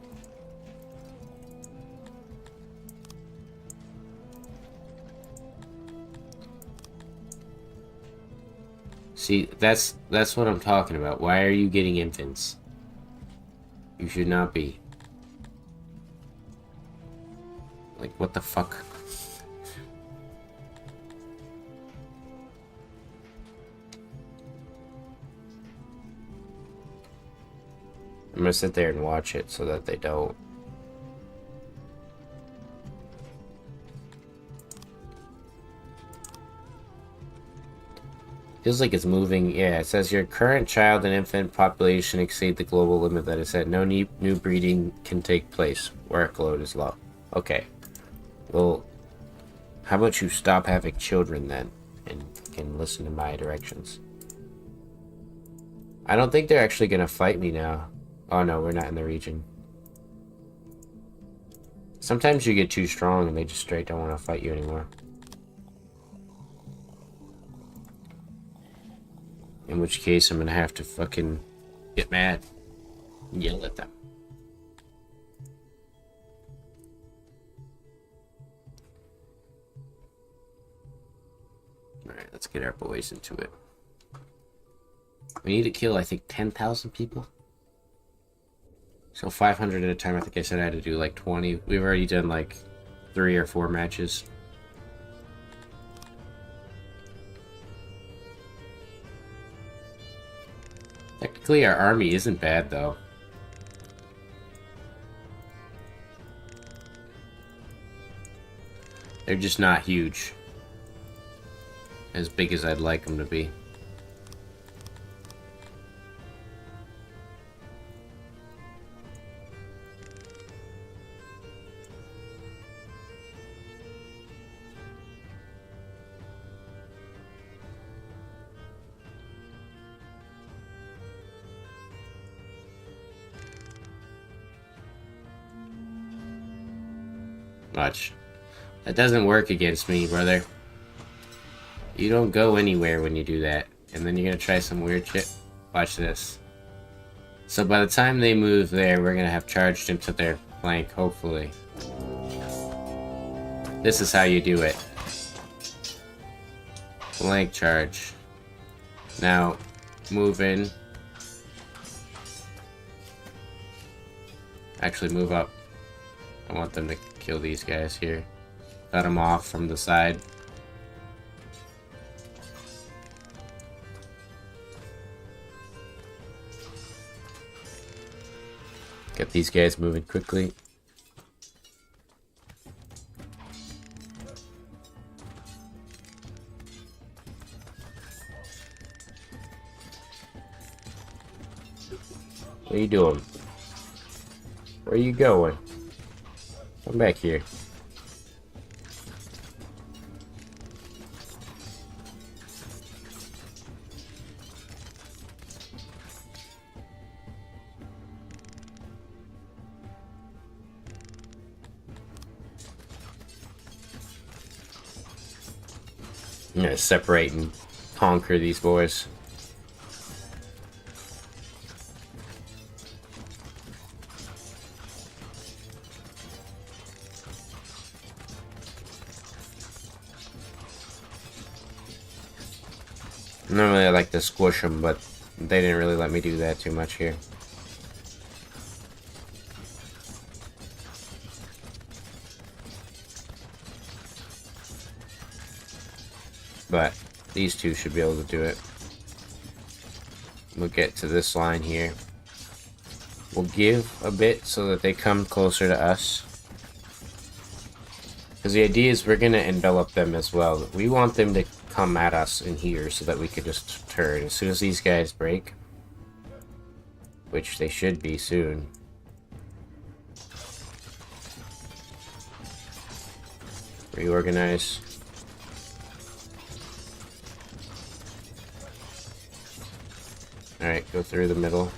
See, that's what I'm talking about. Why are you getting infants? You should not be. Like, what the fuck? I'm gonna sit there and watch it so that they don't. Feels like it's moving. Yeah, it says your current child and infant population exceed the global limit that is set. No new breeding can take place. Workload is low. Okay. Well, how about you stop having children then and can listen to my directions? I don't think they're actually gonna fight me now. Oh no, we're not in the region. Sometimes you get too strong and they just straight don't want to fight you anymore. In which case, I'm gonna have to fucking get mad and yell at them. Alright, let's get our boys into it. We need to kill, I think, 10,000 people. So 500 at a time. I think I said I had to do like 20. We've already done like 3 or 4 matches. Technically, our army isn't bad, though. They're just not huge. As big as I'd like them to be. Much. That doesn't work against me, brother. You don't go anywhere when you do that. And then you're gonna try some weird shit. Watch this. So by the time they move there, we're gonna have charged into their flank, hopefully. This is how you do it. Flank charge. Now, move in. Actually, move up. I want them to kill these guys here. Cut them off from the side. Get these guys moving quickly. What are you doing? Where are you going? Come back here. I'm gonna separate and conquer these boys. Normally I like to squish them, but they didn't really let me do that too much here. But these two should be able to do it. We'll get to this line here. We'll give a bit so that they come closer to us. Because the idea is we're going to envelop them as well. We want them to come at us in here so that we could just turn. As soon as these guys break, which they should be soon. Reorganize. Alright, go through the middle.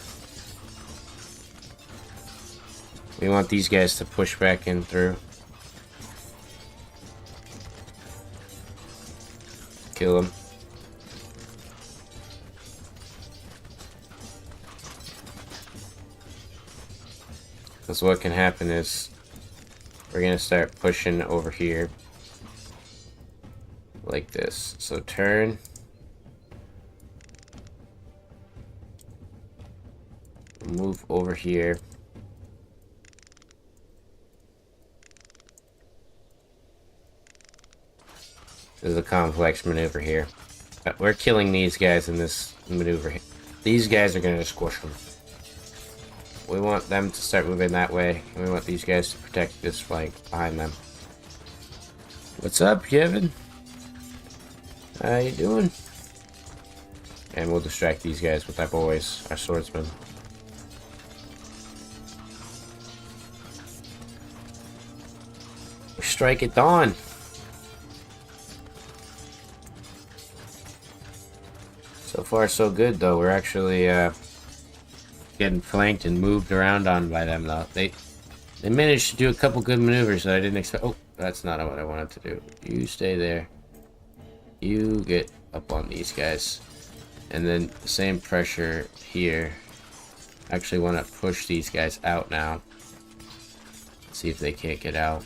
We want these guys to push back in through. Kill them. Because what can happen is we're going to start pushing over here like this. So turn. Move over here. This is a complex maneuver here. But we're killing these guys in this maneuver. These guys are going to squish them. We want them to start moving that way. And we want these guys to protect this flank behind them. What's up, Kevin? How you doing? And we'll distract these guys with our boys, our swordsmen. Strike at dawn. So far, so good, though. We're actually getting flanked and moved around on by them, though. They managed to do a couple good maneuvers that I didn't expect. Oh, that's not what I wanted to do. You stay there. You get up on these guys. And then the same pressure here. I actually want to push these guys out now. See if they can't get out.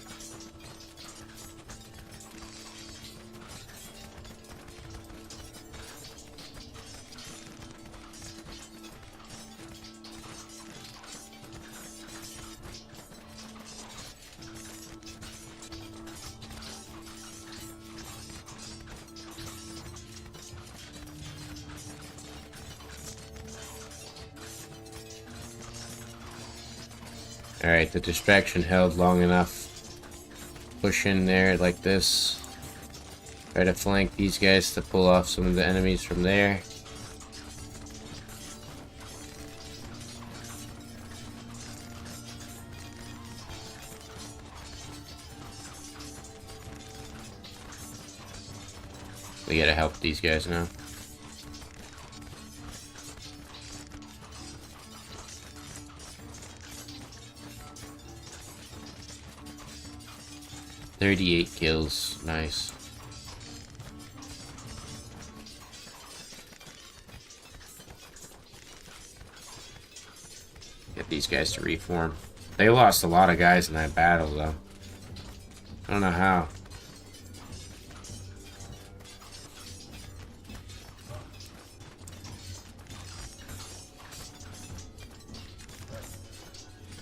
Alright, the distraction held long enough. Push in there like this. Try to flank these guys to pull off some of the enemies from there. We gotta help these guys now. "38 kills, nice." Get these guys to reform. They lost a lot of guys in that battle, though. I don't know how.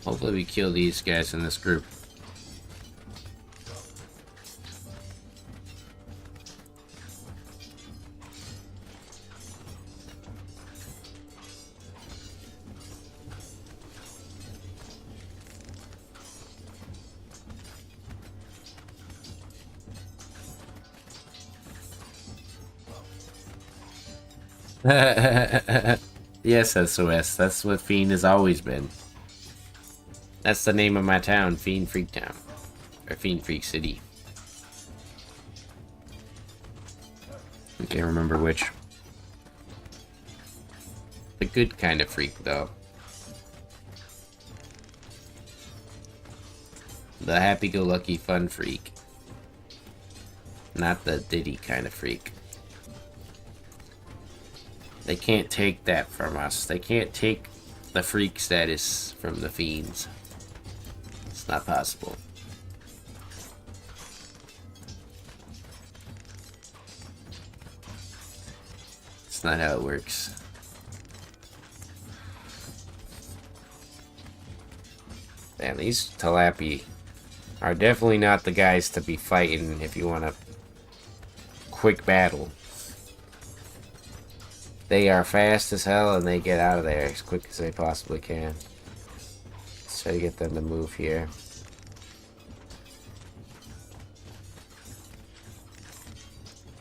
Hopefully we kill these guys in this group. Yes, SOS. That's what Fiend has always been. That's the name of my town, Fiend Freak Town. Or Fiend Freak City. I can't remember which. The good kind of freak, though. The happy-go-lucky fun freak. Not the Diddy kind of freak. They can't take that from us. They can't take the freak status from the Fiends. It's not possible. It's not how it works. Man, these Talapi are definitely not the guys to be fighting if you want a quick battle. They are fast as hell and they get out of there as quick as they possibly can. Let's try to get them to move here.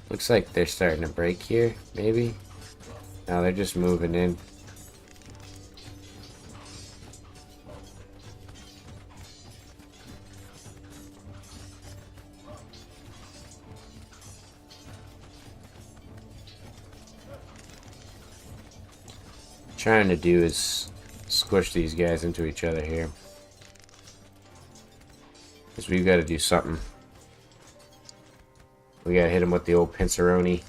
Looks like they're starting to break here, maybe? No, they're just moving in. Trying to do is squish these guys into each other here, because we've got to do something. We gotta hit them with the old pinceroni.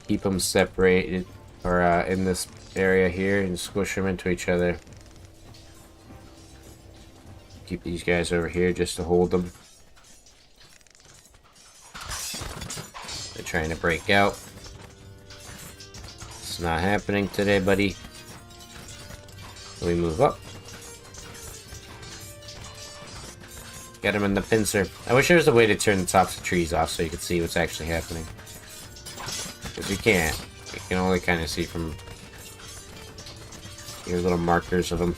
Keep them separated, or in this area here, and squish them into each other. Keep these guys over here just to hold them. They're trying to break out. It's not happening today, buddy. We move up. Get him in the pincer. I wish there was a way to turn the tops of trees off so you could see what's actually happening. Because you can't. You can only kind of see from your little markers of them.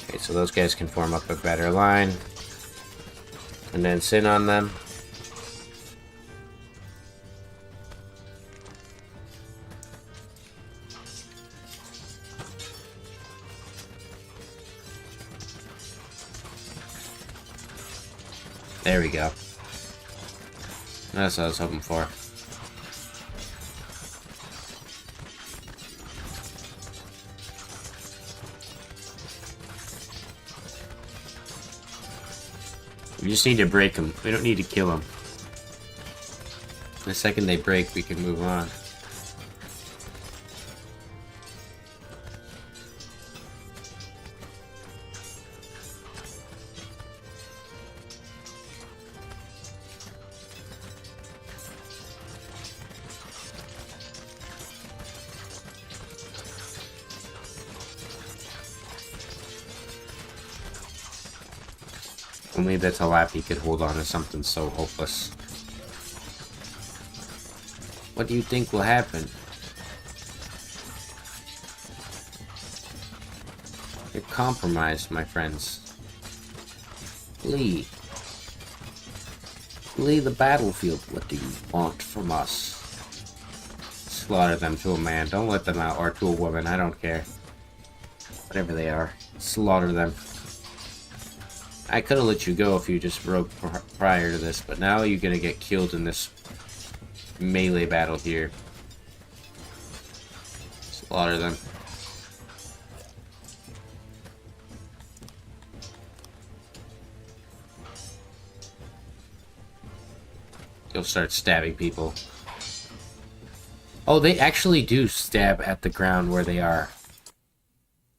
Okay, so those guys can form up a better line. And then sit on them. There we go. That's what I was hoping for. We just need to break them. We don't need to kill them. The second they break, we can move on. Only the Talapi could hold on to something so hopeless. What do you think will happen? You're compromised, my friends. Flee. Flee the battlefield. What do you want from us? Slaughter them to a man. Don't let them out. Or to a woman. I don't care. Whatever they are. Slaughter them. I could have let you go if you just broke prior to this, but now you're gonna get killed in this melee battle here. Slaughter them. You'll start stabbing people. Oh, they actually do stab at the ground where they are.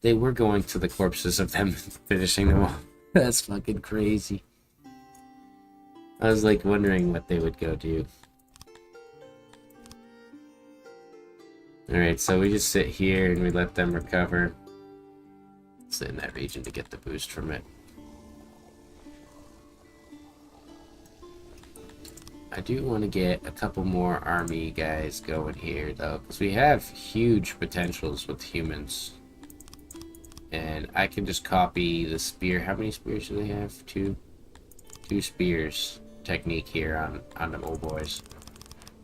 They were going to the corpses of them, finishing them off. That's fucking crazy. I was like wondering what they would go do. Alright, so we just sit here and we let them recover. Sit in that region to get the boost from it. I do want to get a couple more army guys going here though, because we have huge potentials with humans. And I can just copy the spear. How many spears do they have? Two spears technique here on them old boys.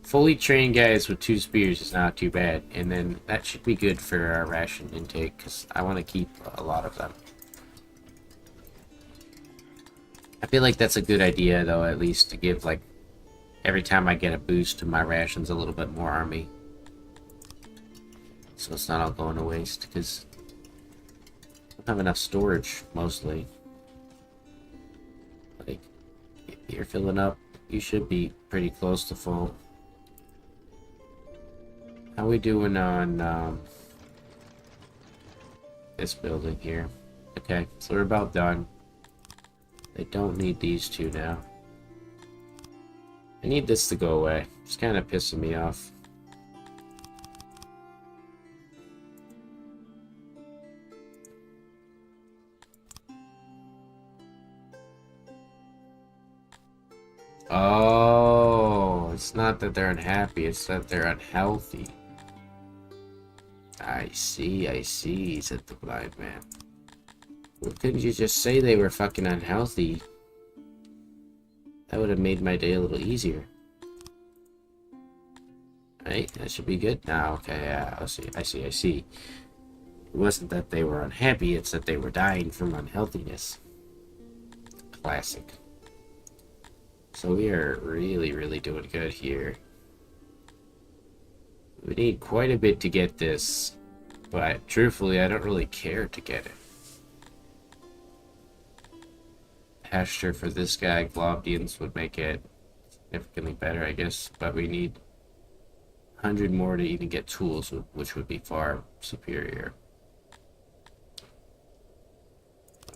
Fully trained guys with 2 spears is not too bad. And then that should be good for our ration intake, because I want to keep a lot of them. I feel like that's a good idea though, at least to give like every time I get a boost to my rations a little bit more army. So it's not all going to waste, because have enough storage mostly. Like, if you're filling up, you should be pretty close to full. How we doing on this building here? Okay, so we're about done. They don't need these two now. I need this to go away. It's kind of pissing me off. Oh, it's not that they're unhappy, it's that they're unhealthy. I see, said the blind man. Well, couldn't you just say they were fucking unhealthy? That would have made my day a little easier. Right, that should be good now. Okay, yeah, I see. It wasn't that they were unhappy, it's that they were dying from unhealthiness. Classic. So we are really doing good here. We need quite a bit to get this, but truthfully, I don't really care to get it. Pasture for this guy, Globdians would make it significantly better, I guess, but we need 100 more to even get tools, which would be far superior.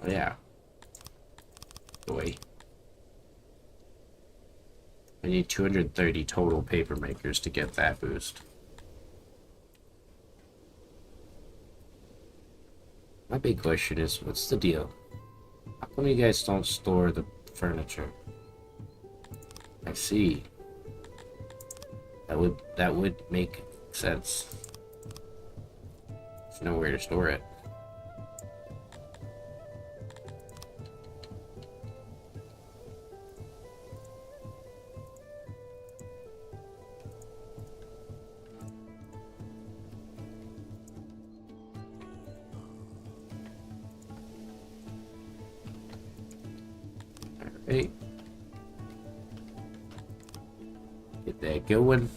Oh yeah. Boy. I need 230 total paper makers to get that boost. My big question is, what's the deal? How come you guys don't store the furniture? I see. That would make sense. There's nowhere to store it. Alright. Get that going.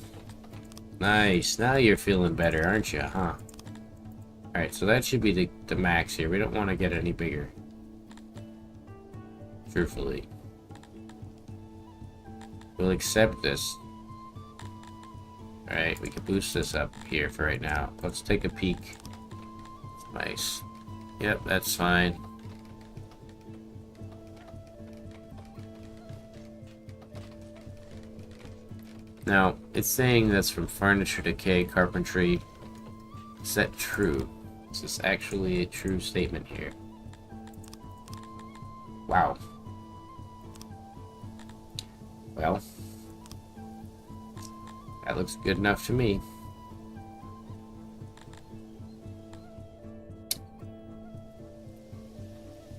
Nice. Now you're feeling better, aren't you, huh? Alright, so that should be the max here. We don't want to get any bigger. Truthfully. We'll accept this. Alright, we can boost this up here for right now. Let's take a peek. Nice. Yep, that's fine. Now, it's saying that's from furniture decay, carpentry. Is that true? Is this actually a true statement here? Wow. Well, that looks good enough to me.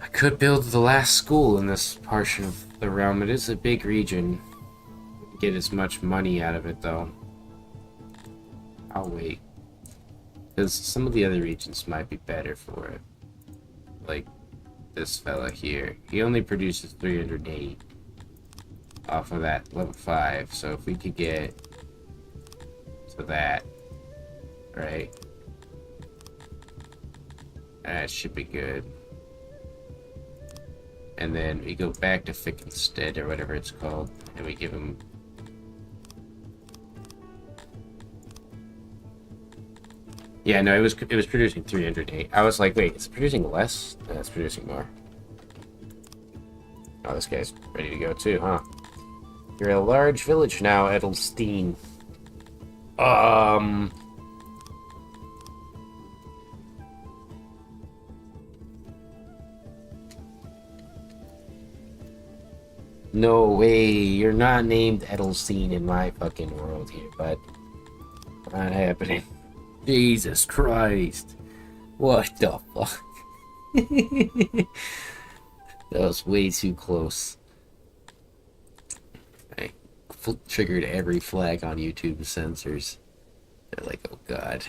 I could build the last school in this portion of the realm. It is a big region. Get as much money out of it though. I'll wait, because some of the other regions might be better for it. Like this fella here, he only produces 308 off of that level 5. So if we could get to that, right, that should be good. And then we go back to Fickenstead or whatever it's called, and we give him. Yeah, no, it was producing 308. I was like, wait, it's producing less? No, it's producing more. Oh, this guy's ready to go too, huh? You're a large village now, Edelstein. No way, you're not named Edelstein in my fucking world here, but not happening. Jesus Christ. What the fuck? That was way too close. I triggered every flag on YouTube censors. They're like, oh god.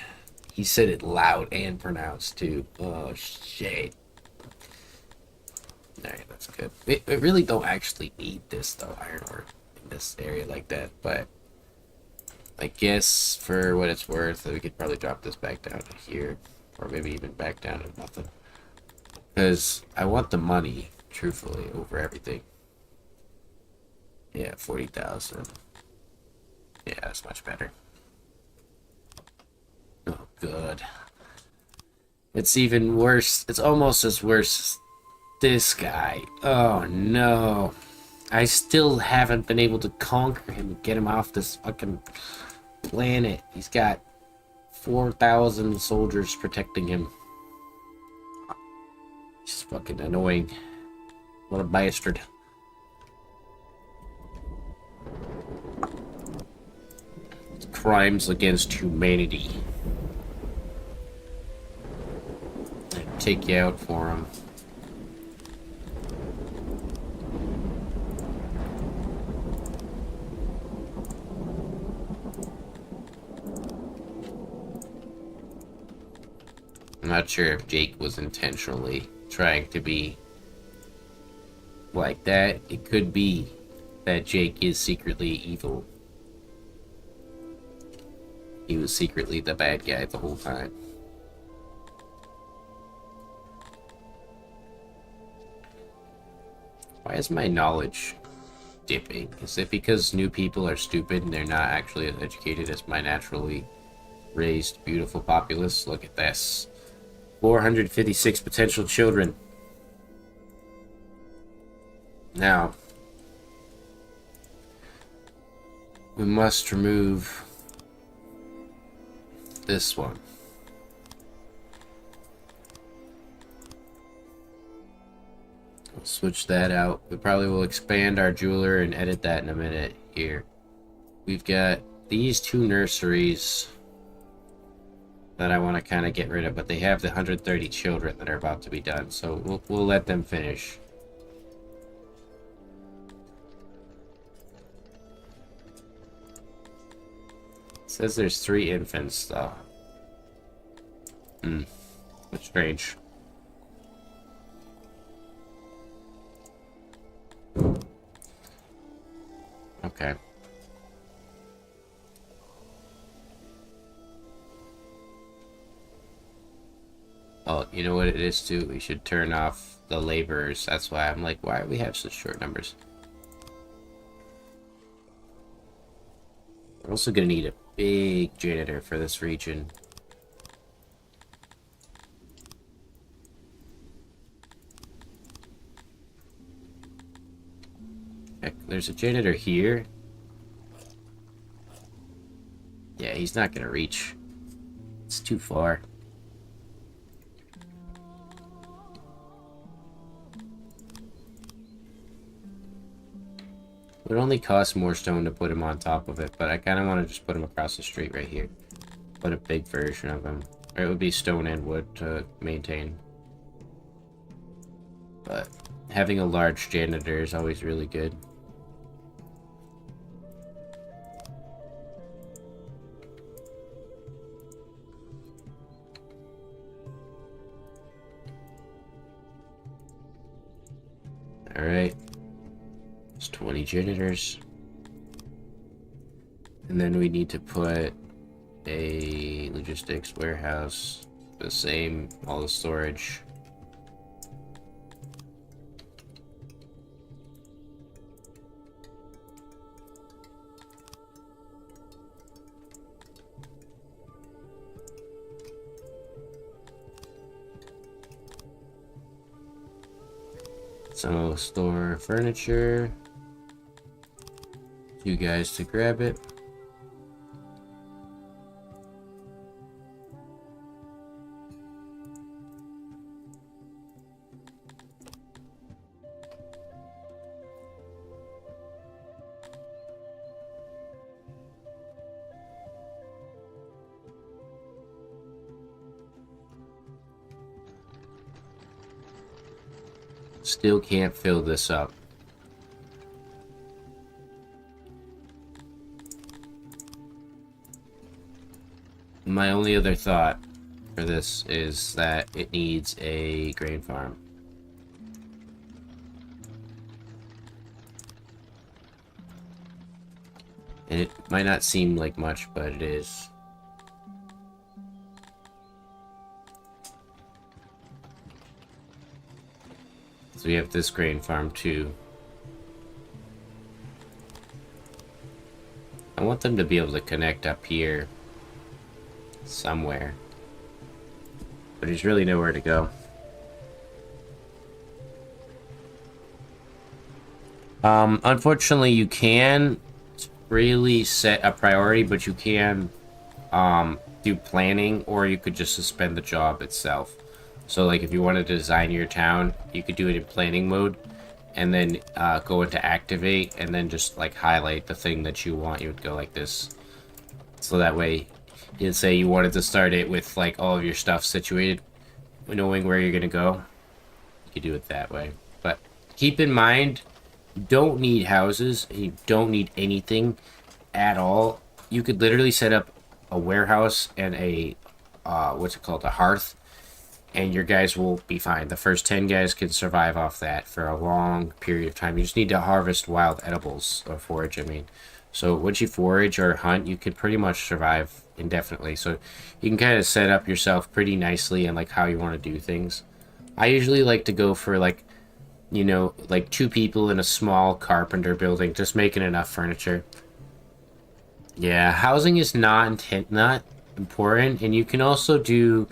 He said it loud and pronounced too. Oh shit. Alright, that's good. We really don't actually need this though, iron ore in this area like that, but I guess for what it's worth, we could probably drop this back down to here, or maybe even back down to nothing. Because I want the money, truthfully, over everything. Yeah, 40,000. Yeah, that's much better. Oh, good. It's even worse. It's almost as worse as this guy. Oh, no. I still haven't been able to conquer him and get him off this fucking planet. He's got 4,000 soldiers protecting him. He's fucking annoying. What a bastard. Crimes against humanity. Take you out for him. I'm not sure if Jake was intentionally trying to be like that. It could be that Jake is secretly evil. He was secretly the bad guy the whole time. Why is my knowledge dipping? Is it because new people are stupid and they're not actually as educated as my naturally raised beautiful populace? Look at this. 456 potential children. Now, we must remove this one. Switch that out. We probably will expand our jeweler and edit that in a minute here. We've got these two nurseries that I want to kind of get rid of, but they have the 130 children that are about to be done, so we'll let them finish. It says there's 3 infants, though. That's strange. Okay. Oh, you know what it is too? We should turn off the laborers. That's why I'm like, why do we have such short numbers? We're also gonna need a big janitor for this region. Heck, there's a janitor here. Yeah, he's not gonna reach. It's too far. It would only cost more stone to put him on top of it, but I kind of want to just put him across the street right here. Put a big version of him. Or it would be stone and wood to maintain. But having a large janitor is always really good. Alright. 20 janitors, and then we need to put a logistics warehouse, the same, all the storage. So store furniture. You guys to grab it. Still can't fill this up. My only other thought for this is that it needs a grain farm. And it might not seem like much, but it is. So we have this grain farm too. I want them to be able to connect up here somewhere, but there's really nowhere to go. Unfortunately, you can really set a priority, but you can do planning, or you could just suspend the job itself. So like if you wanted to design your town, you could do it in planning mode, and then go into activate, and then just like highlight the thing that you want. You would go like this, so that way you'd say you wanted to start it with like all of your stuff situated, knowing where you're gonna go. You could do it that way, but keep in mind, you don't need houses, and you don't need anything at all. You could literally set up a warehouse and a what's it called, a hearth, and your guys will be fine. The first 10 guys can survive off that for a long period of time. You just need to harvest wild edibles, or forage, I mean. So once you forage or hunt, you can pretty much survive indefinitely. So you can kind of set up yourself pretty nicely and like how you want to do things. I usually like to go for like, you know, like 2 people in a small carpenter building, just making enough furniture. Yeah, housing is not important, and you can also do.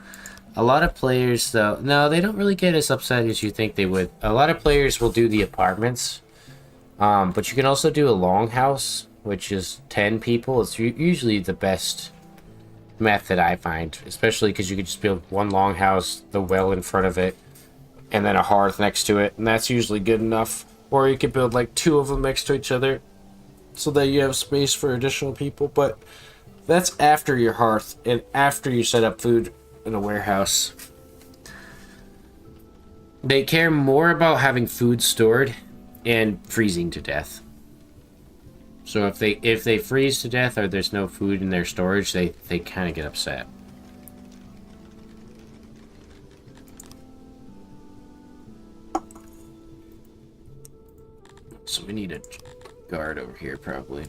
A lot of players, though, no, they don't really get as upset as you think they would. A lot of players will do the apartments, but you can also do a longhouse, which is 10 people. It's usually the best method I find, especially because you could just build one longhouse, the well in front of it, and then a hearth next to it, and that's usually good enough. Or you could build like 2 of them next to each other so that you have space for additional people, but that's after your hearth and after you set up food in a warehouse. They care more about having food stored and freezing to death. So if they freeze to death or there's no food in their storage, they kind of get upset. So we need a guard over here, probably.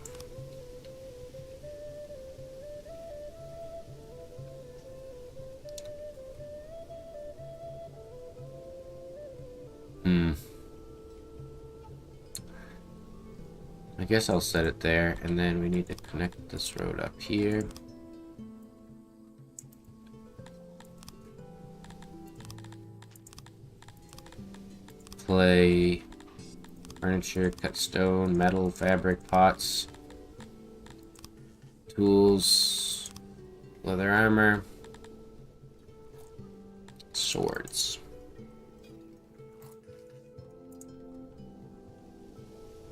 I guess I'll set it there, and then we need to connect this road up here. Clay, furniture, cut stone, metal, fabric, pots, tools, leather armor, swords.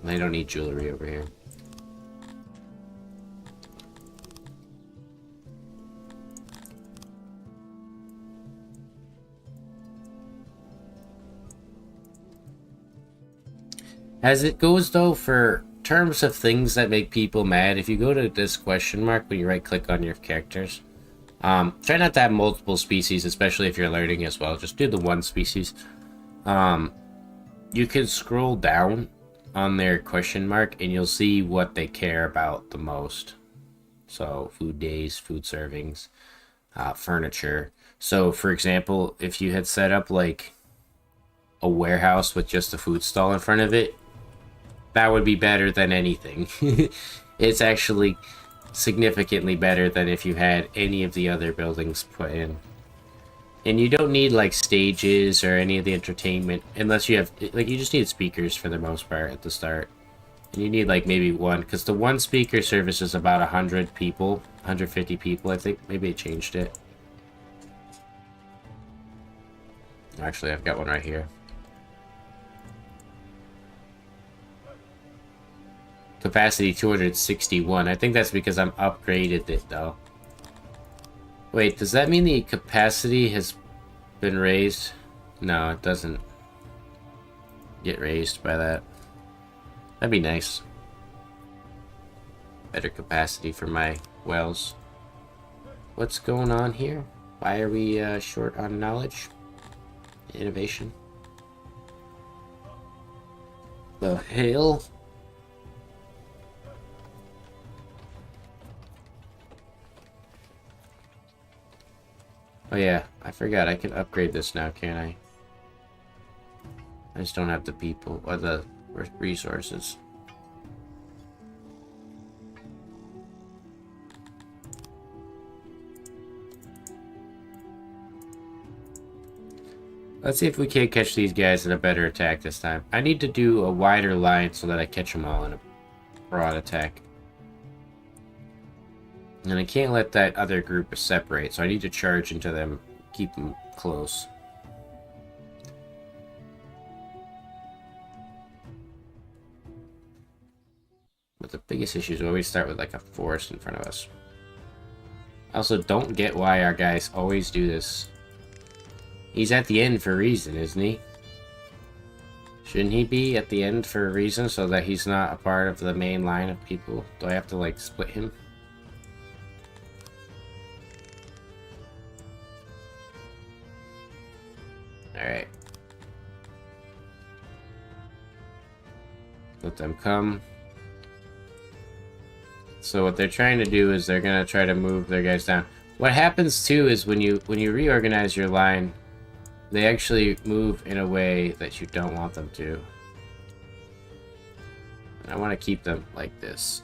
I don't need jewelry over here. As it goes though, for terms of things that make people mad, if you go to this question mark when you right click on your characters, try not to have multiple species, especially if you're learning as well. Just do the one species. You can scroll down on their question mark and you'll see what they care about the most. So food days, food servings, furniture. So for example, if you had set up like a warehouse with just a food stall in front of it, that would be better than anything. It's actually significantly better than if you had any of the other buildings put in. And you don't need like stages or any of the entertainment unless you have, like, you just need speakers for the most part at the start. And you need like maybe one, because the one speaker service is about 100 people, 150 people, I think. Maybe they changed it. Actually, I've got one right here. Capacity 261. I think that's because I'm upgraded it though. Wait, does that mean the capacity has been raised? No, it doesn't get raised by that. That'd be nice. Better capacity for my wells. What's going on here? Why are we short on knowledge? Innovation? The hell? Oh yeah, I forgot I can upgrade this now, can't I? I just don't have the people or the resources. Let's see if we can't catch these guys in a better attack this time. I need to do a wider line so that I catch them all in a broad attack. And I can't let that other group separate, so I need to charge into them, keep them close. But the biggest issue is always start with like a forest in front of us. I also don't get why our guys always do this. He's at the end for a reason, isn't he? Shouldn't he be at the end for a reason so that he's not a part of the main line of people? Do I have to like split him? Alright. Let them come. So what they're trying to do is they're gonna try to move their guys down. What happens too is when you reorganize your line, they actually move in a way that you don't want them to. And I want to keep them like this.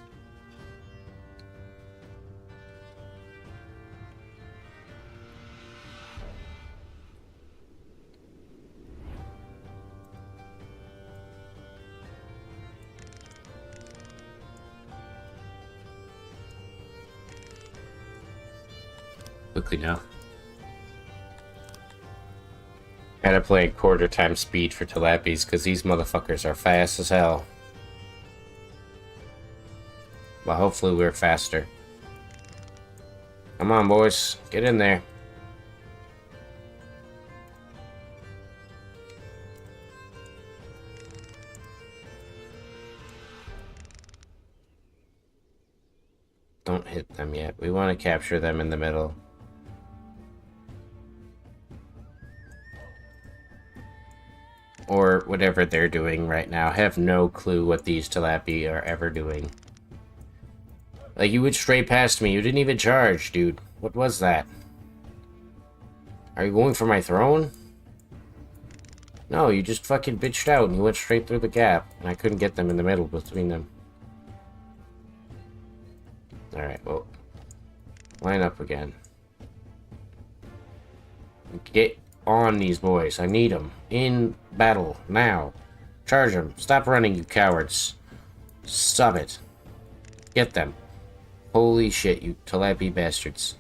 Quickly now. Gotta play quarter time speed for Tilapies, because these motherfuckers are fast as hell. Well, hopefully we're faster. Come on, boys. Get in there. Don't hit them yet. We want to capture them in the middle. Or whatever they're doing right now. I have no clue what these Tilapia are ever doing. Like, you went straight past me. You didn't even charge, dude. What was that? Are you going for my throne? No, you just fucking bitched out and you went straight through the gap. And I couldn't get them in the middle between them. Alright, well, line up again. Get on these boys. I need them. In battle. Now. Charge them. Stop running, you cowards. Stop it. Get them. Holy shit, you Tilapia bastards.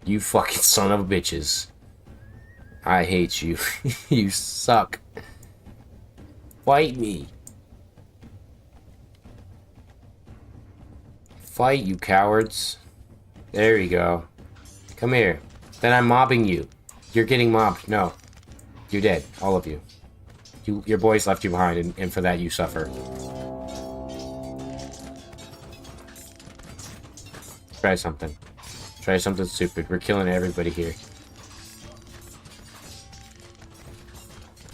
You fucking son of bitches. I hate you. You suck. Fight me. Fight, you cowards. There you go. Come here. Then I'm mobbing you. You're getting mobbed. No. You're dead. All of you. Your boys left you behind, and for that you suffer. Try something. Try something stupid. We're killing everybody here.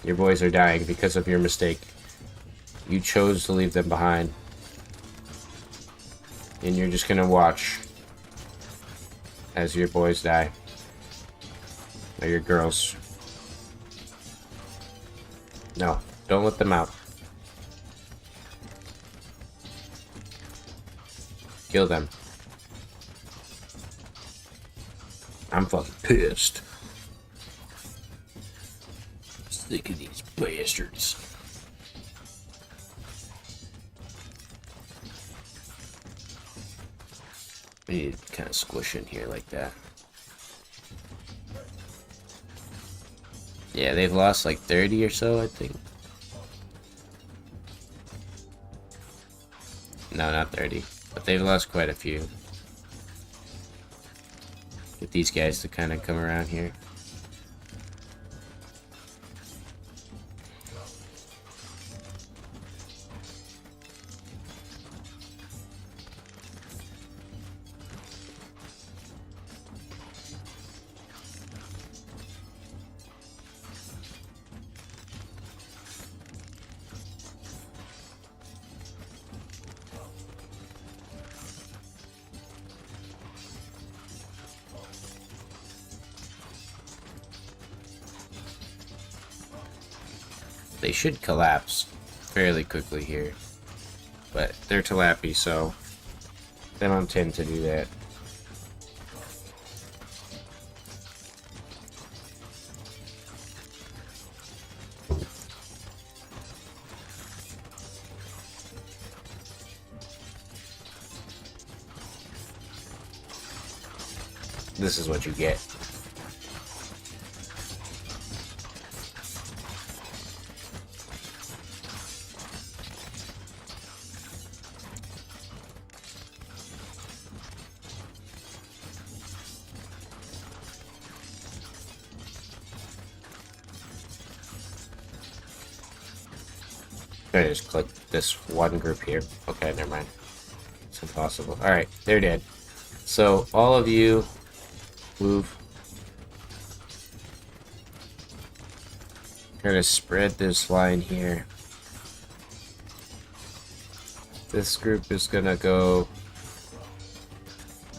Your boys are dying because of your mistake. You chose to leave them behind. And you're just gonna watch as your boys die. Or your girls. No, don't let them out. Kill them. I'm fucking pissed. Sick of these bastards. Maybe kind of squish in here like that. Yeah, they've lost like 30 or so, I think. No, not 30. But they've lost quite a few. Get these guys to kind of come around here. They should collapse fairly quickly here. But they're Tilapia, so they don't tend to do that. This is what you get. I just click this one group here. Okay, never mind. It's impossible. Alright, they're dead. So, all of you move. Try to spread this line here. This group is gonna go...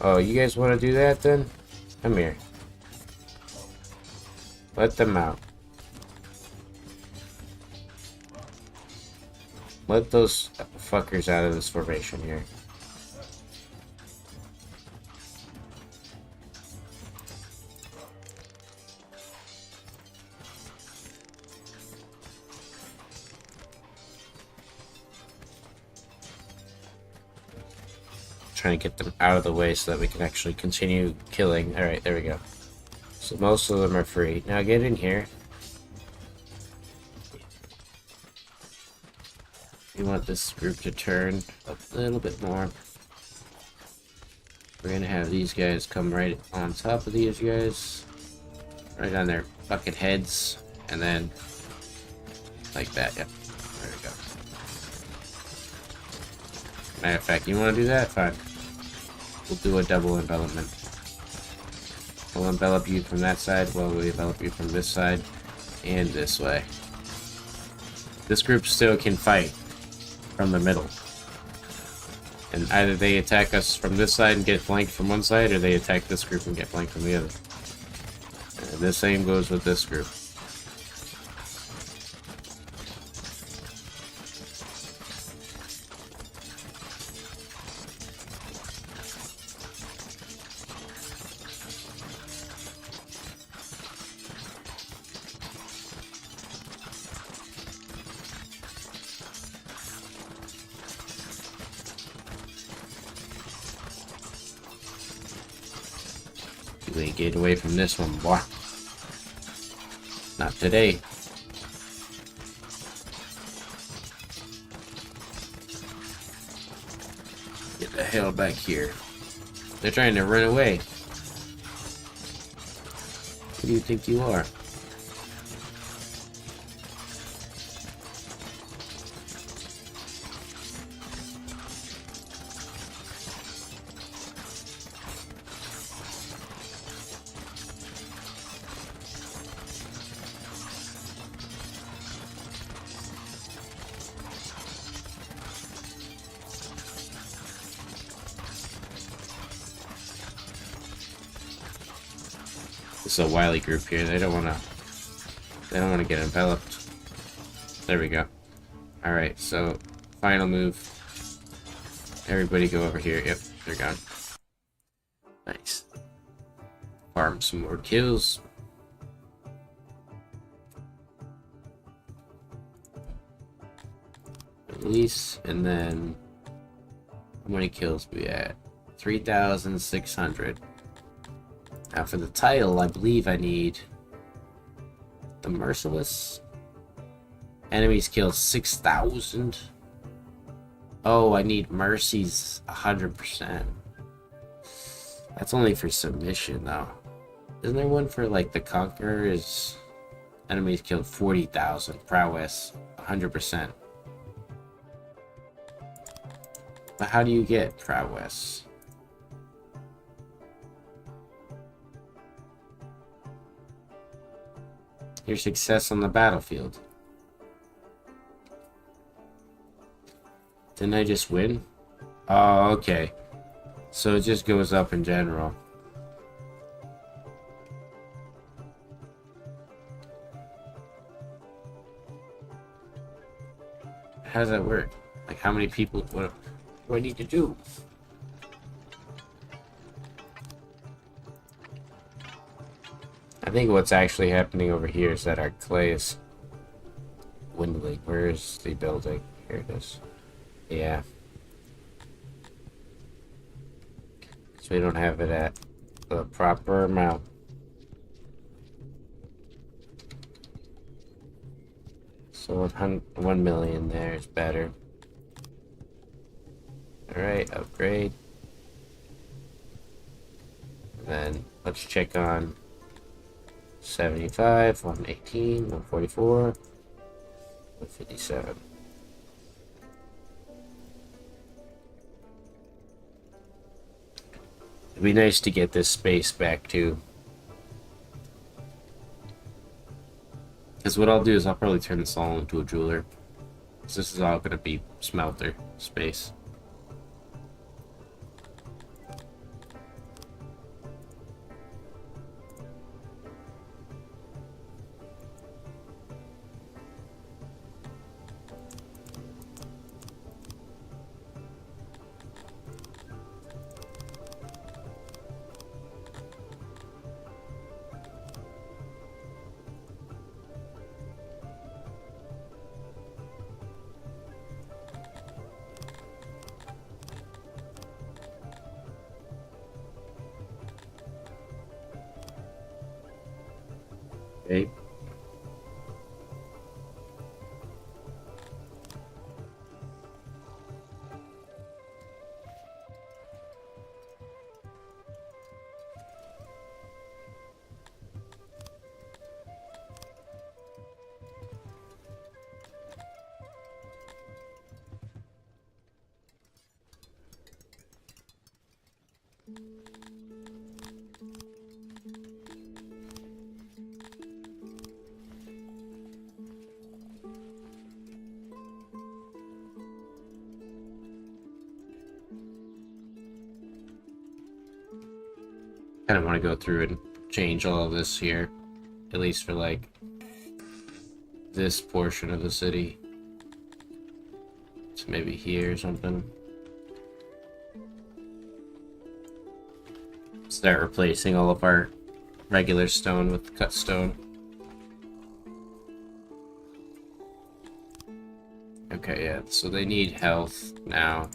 Oh, you guys want to do that then? Come here. Let them out. Let those fuckers out of this formation here. trying to get them out of the way so that we can actually continue killing. Alright, there we go. So most of them are free. Now get in here. We want this group to turn a little bit more. We're gonna have these guys come right on top of these guys. Right on their bucket heads. And then like that, yep. There we go. Matter of fact, you want to do that? Fine. We'll do a double envelopment. We'll envelop you from that side while we envelop you from this side and this way. This group still can fight from the middle. And either they attack us from this side and get flanked from one side, or they attack this group and get flanked from the other. And the same goes with this group. You ain't getting away from this one, boy. Not today. Get the hell back here. They're trying to run away. Who do you think you are? It's a wily group here. They don't want to get enveloped. There we go. All right, so final move. Everybody go over here. Yep, they're gone. Nice. Farm some more kills. Release, and then how many kills we at? 3,600. Now for the title, I believe I need the Merciless. Enemies killed 6,000. Oh, I need Mercy's 100%. That's only for submission, though. Isn't there one for, like, the Conqueror is enemies killed 40,000. Prowess, 100%. But how do you get Prowess? Your success on the battlefield. Didn't I just win? Oh, okay. So it just goes up in general. How does that work? Like, how many people, what do I need to do? I think what's actually happening over here is that our clay is dwindling. Where is the building? Here it is. Yeah. So we don't have it at the proper amount. So 1 million there is better. Alright, upgrade. And then let's check on 75, 118, 144, 157. It'd be nice to get this space back too. Because what I'll do is I'll probably turn this all into a jeweler. Because this is all going to be smelter space. Okay. Kind of want to go through and change all of this here, at least for like this portion of the city. So maybe here or something. Start replacing all of our regular stone with cut stone. Okay, yeah, so they need health now.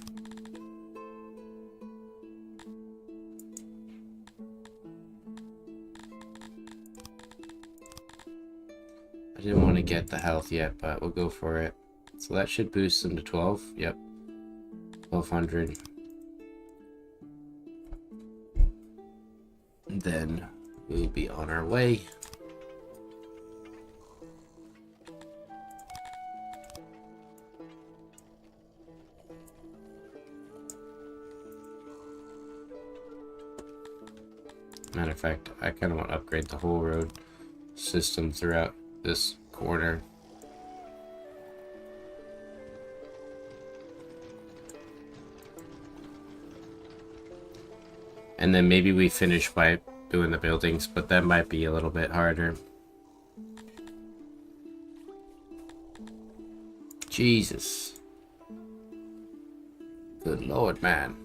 I didn't want to get the health yet, but we'll go for it. So that should boost them to 12. Yep. 1200. And then we'll be on our way. Matter of fact, I kind of want to upgrade the whole road system throughout this corner. And then maybe we finish by doing the buildings, but that might be a little bit harder. Jesus. Good lord, man.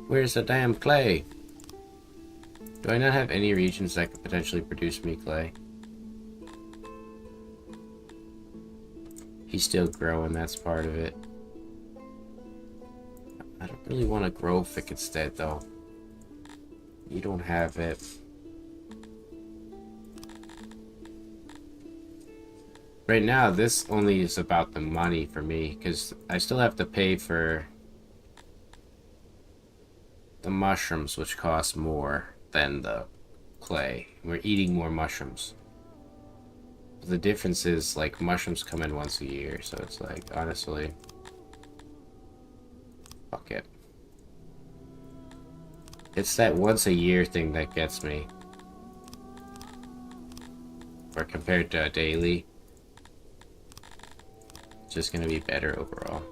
Where's the damn clay? Do I not have any regions that could potentially produce me clay? He's still growing, that's part of it. I don't really want to grow thick instead, though. You don't have it. Right now, this only is about the money for me, because I still have to pay for the mushrooms, which cost more than the clay. We're eating more mushrooms. The difference is, like, mushrooms come in once a year, so it's like, honestly, fuck it. It's that once a year thing that gets me. Or compared to a daily, it's just gonna be better overall.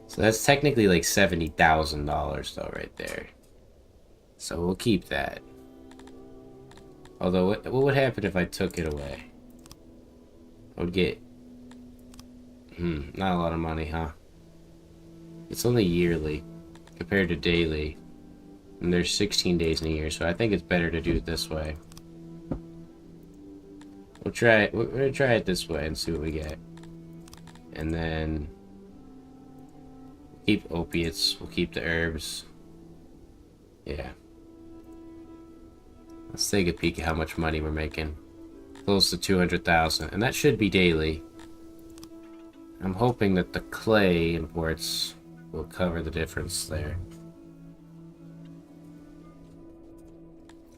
So that's technically like $70,000 though, right there. So we'll keep that. Although, what would happen if I took it away? I would get... not a lot of money, huh? It's only yearly, compared to daily. And there's 16 days in a year, so I think it's better to do it this way. We'll try it. We're gonna try it this way and see what we get. And then... keep opiates, we'll keep the herbs. Yeah. Let's take a peek at how much money we're making. Close to 200,000, and that should be daily. I'm hoping that the clay imports will cover the difference there.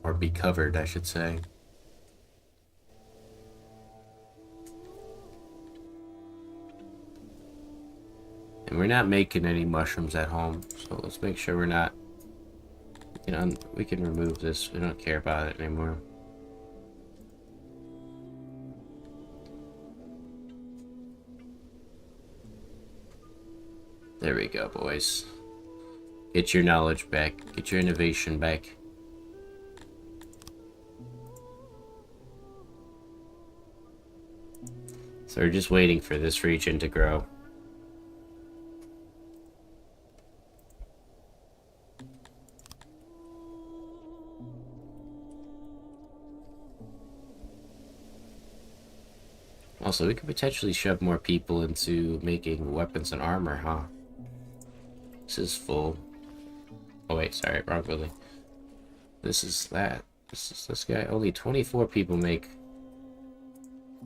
Or be covered, I should say. And we're not making any mushrooms at home, so let's make sure we're not... You know, we can remove this. We don't care about it anymore. There we go, boys. Get your knowledge back. Get your innovation back. So we're just waiting for this region to grow. Also, we could potentially shove more people into making weapons and armor, huh? This is full. Oh wait, sorry, wrong building. This is that. This is this guy. Only 24 people make.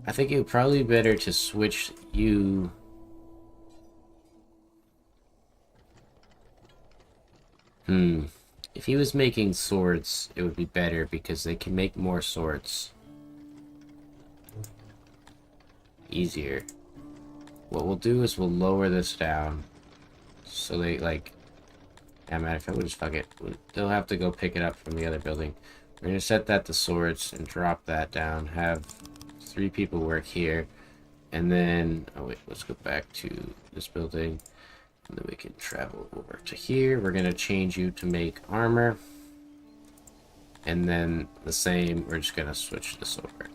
I think it would probably be better to switch you. If he was making swords, it would be better because they can make more swords. Easier. What we'll do is we'll lower this down. So they, like... Yeah, matter of fact, we'll just fuck it. They'll have to go pick it up from the other building. We're gonna set that to swords and drop that down. Have 3 people work here. And then... Oh wait, let's go back to this building. And then we can travel over to here. We're gonna change you to make armor. And then the same, we're just gonna switch this over.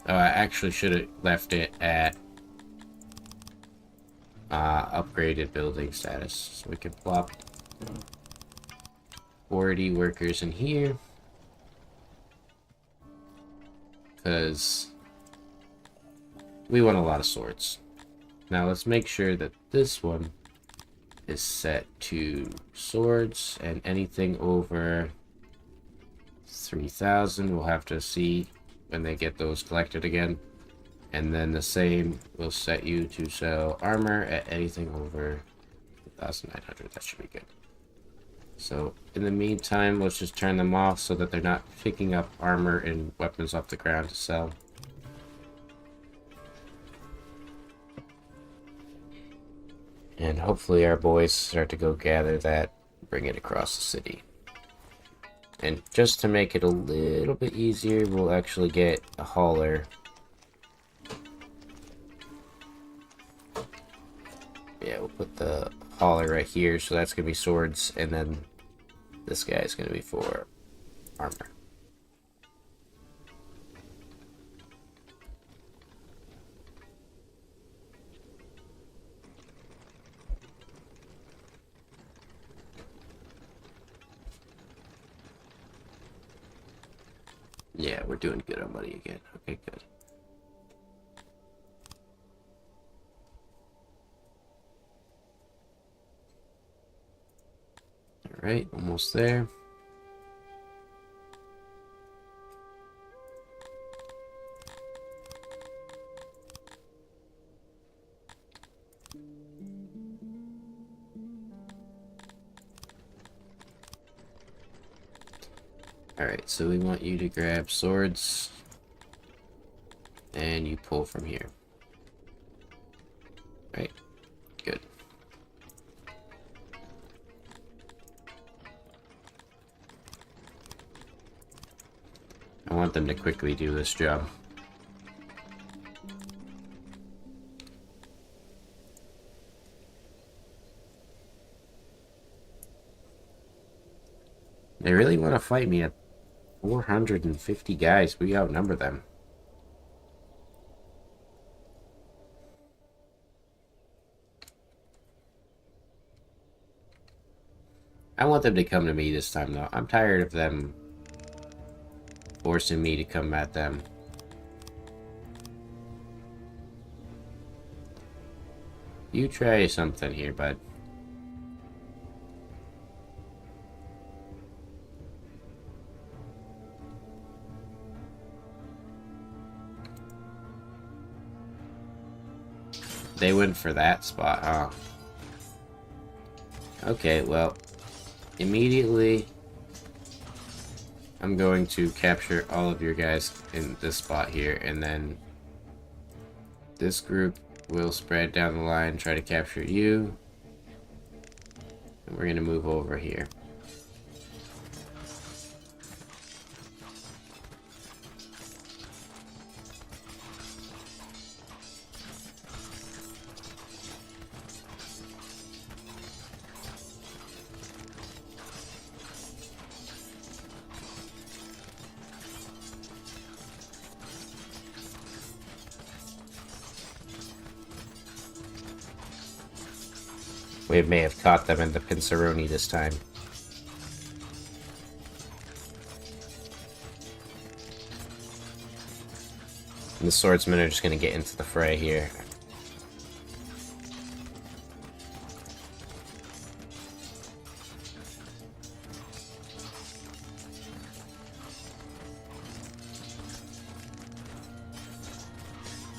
Oh, I actually should have left it at upgraded building status. So we can plop 40 workers in here. Because we want a lot of swords. Now let's make sure that this one is set to swords, and anything over 3,000 we'll have to see when they get those collected again. And then the same will set you to sell armor at anything over 1,900. That should be good. So in the meantime, let's just turn them off so that they're not picking up armor and weapons off the ground to sell. And hopefully our boys start to go gather that, bring it across the city. And just to make it a little bit easier, we'll actually get a hauler. Yeah, we'll put the hauler right here, so that's going to be swords, and then this guy is going to be for armor. Yeah, we're doing good on money again. Okay, good. Alright, almost there. Alright, so we want you to grab swords, and you pull from here. Right, good. I want them to quickly do this job. They really want to fight me at 450 guys. We outnumber them. I want them to come to me this time, though. I'm tired of them forcing me to come at them. You try something here, bud. They went for that spot, huh? Okay, well, immediately I'm going to capture all of your guys in this spot here, and then this group will spread down the line, try to capture you, and we're going to move over here. We may have caught them in the pinceroni this time. And the swordsmen are just going to get into the fray here.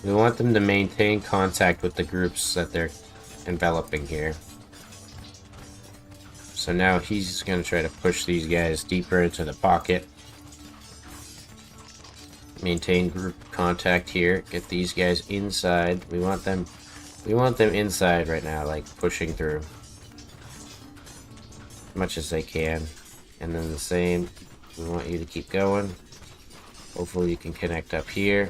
We want them to maintain contact with the groups that they're enveloping here. So now he's going to try to push these guys deeper into the pocket. Maintain group contact here. Get these guys inside. We want them inside right now, like pushing through as much as they can. And then the same, we want you to keep going. Hopefully you can connect up here.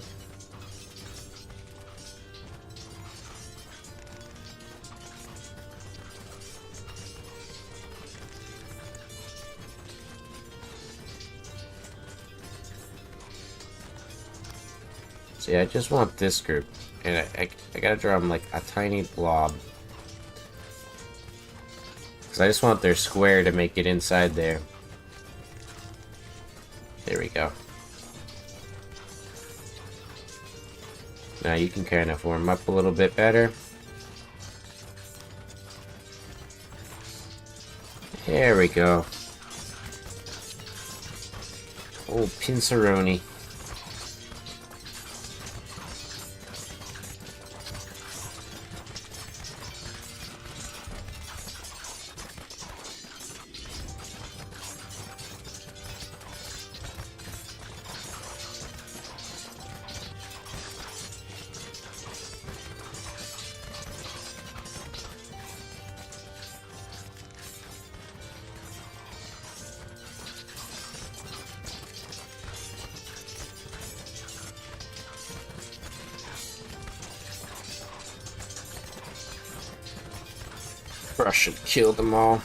See, I just want this group, and I gotta draw them like a tiny blob. Because I just want their square to make it inside there. There we go. Now you can kind of form up a little bit better. There we go. Oh, Pinceroni. I should kill them all.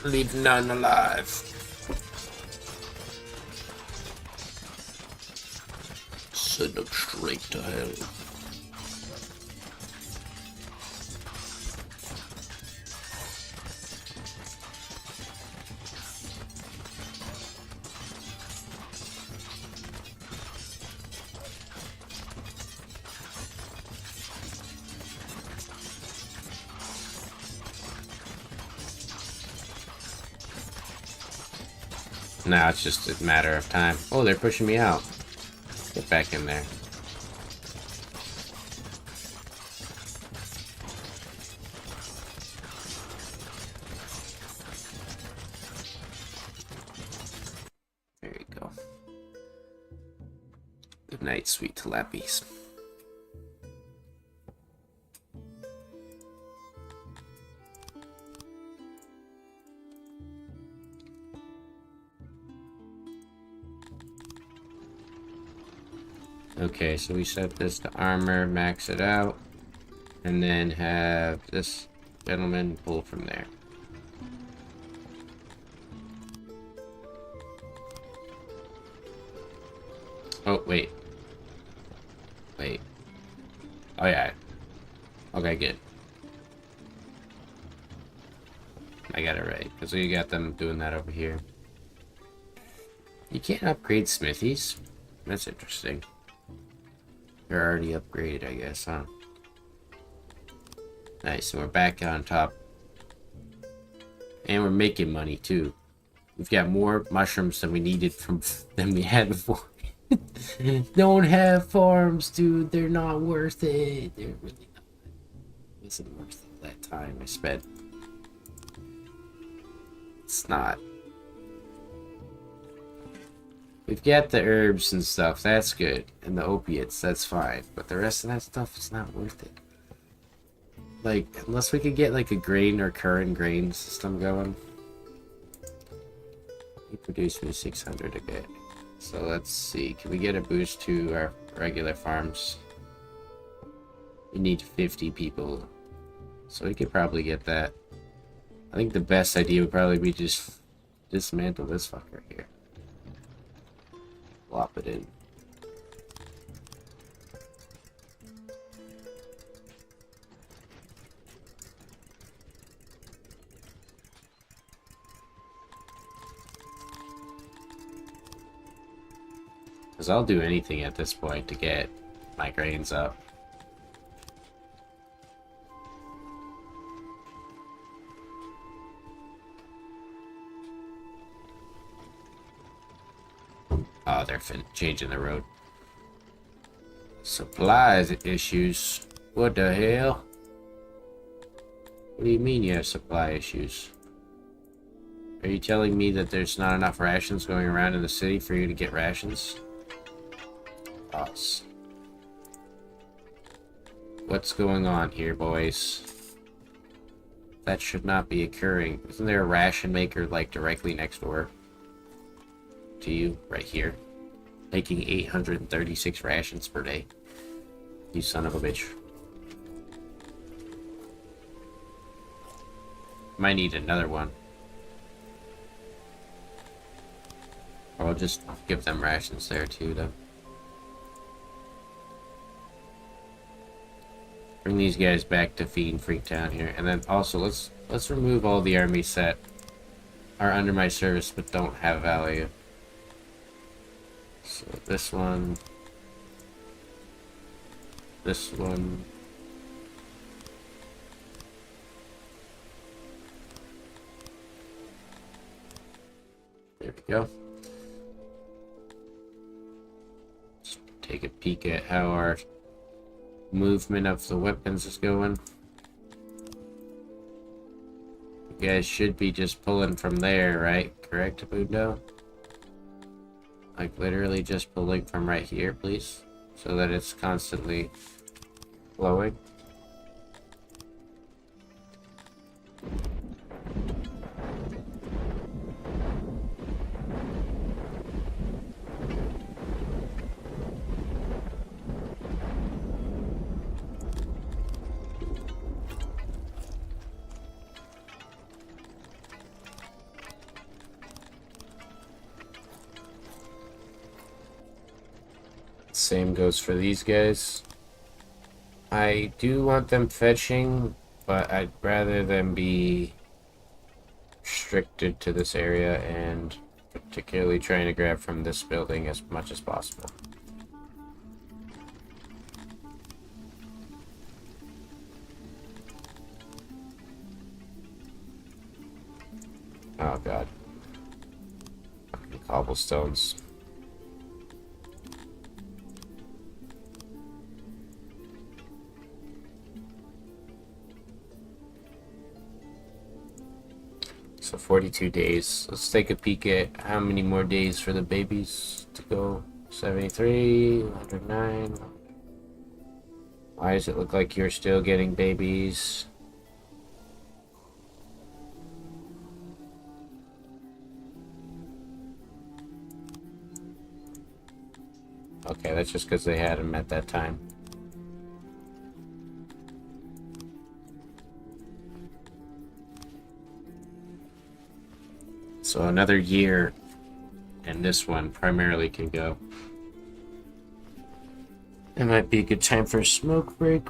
Leave none alive. Send them straight to hell. Now it's just a matter of time. Oh, they're pushing me out. Get back in there. There you go. Good night, sweet tilappies. Okay, so we set this to armor, max it out, and then have this gentleman pull from there. Oh, wait. Wait. Oh, yeah. Okay, good. I got it right, because we got them doing that over here. You can't upgrade smithies. That's interesting. They're already upgraded, I guess, huh? Nice, and we're back on top. And we're making money, too. We've got more mushrooms than we needed than we had before. Don't have farms, dude. They're not worth it. They're really not. It wasn't worth it that time I spent. It's not. We've got the herbs and stuff, that's good. And the opiates, that's fine. But the rest of that stuff is not worth it. Like, unless we could get like a grain or current grain system going. You produce me 600 a bit. So let's see, can we get a boost to our regular farms? We need 50 people. So we could probably get that. I think the best idea would probably be just dismantle this fucker here. Plop it in. Because I'll do anything at this point to get my grains up. Oh, they're changing the road. Supplies issues. What the hell? What do you mean you have supply issues? Are you telling me that there's not enough rations going around in the city for you to get rations? Us. What's going on here, boys? That should not be occurring. Isn't there a ration maker, like, directly next door to you? Right here. Making 836 rations per day. You son of a bitch. Might need another one. Or I'll just give them rations there too, though. Bring these guys back to Fiend Freaktown here, and then also let's remove all the armies that are under my service but don't have value. So this one, this one. There we go. Let's take a peek at how our movement of the weapons is going. You guys should be just pulling from there, right? Correct, Bundo? Like literally just pulling from right here, please, so that it's constantly flowing. Same goes for these guys. I do want them fetching, but I'd rather them be restricted to this area and particularly trying to grab from this building as much as possible. Oh god. Fucking cobblestones. So 42 days. Let's take a peek at how many more days for the babies to go. 73, 109. Why does it look like you're still getting babies? Okay, that's just because they had them at that time. So another year, and this one primarily can go. It might be a good time for a smoke break.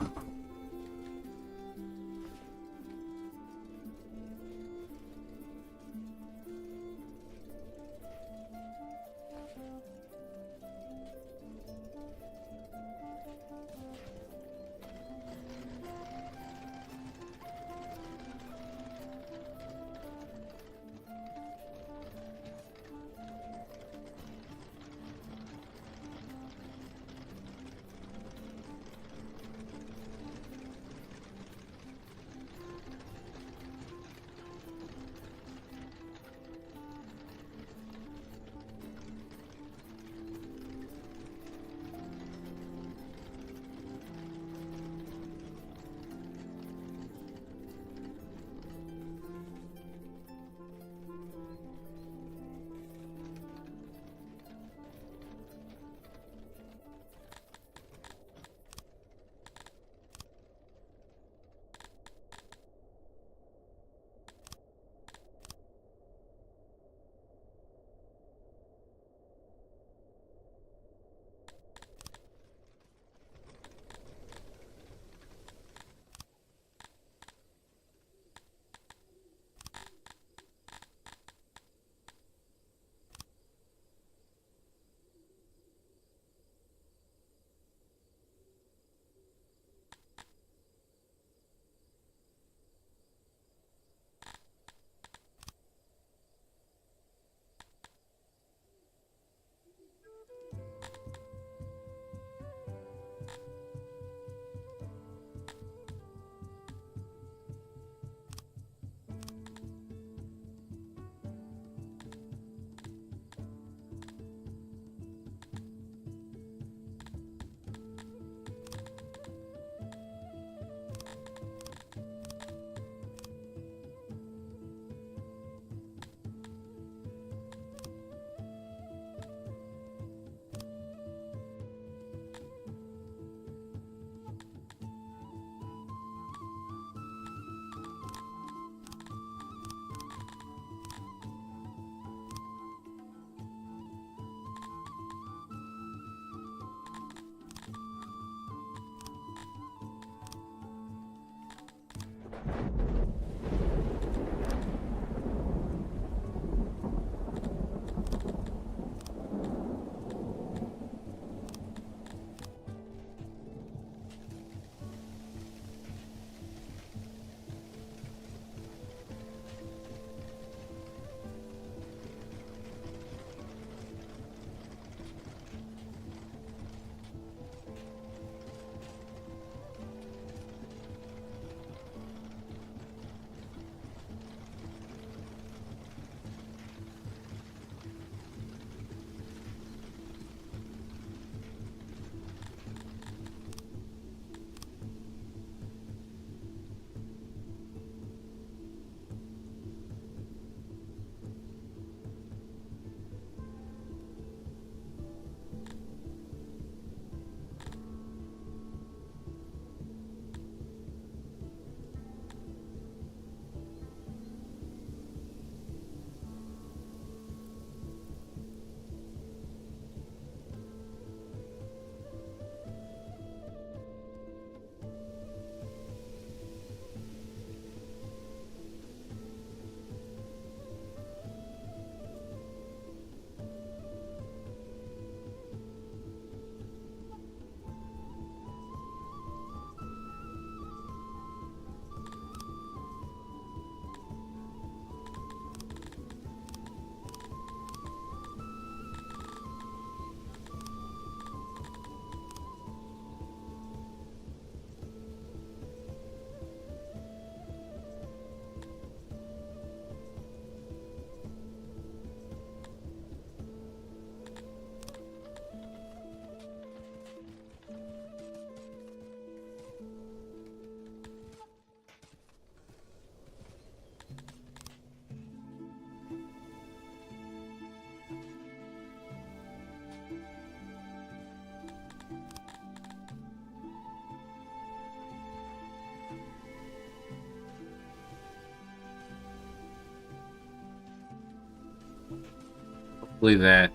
Hopefully that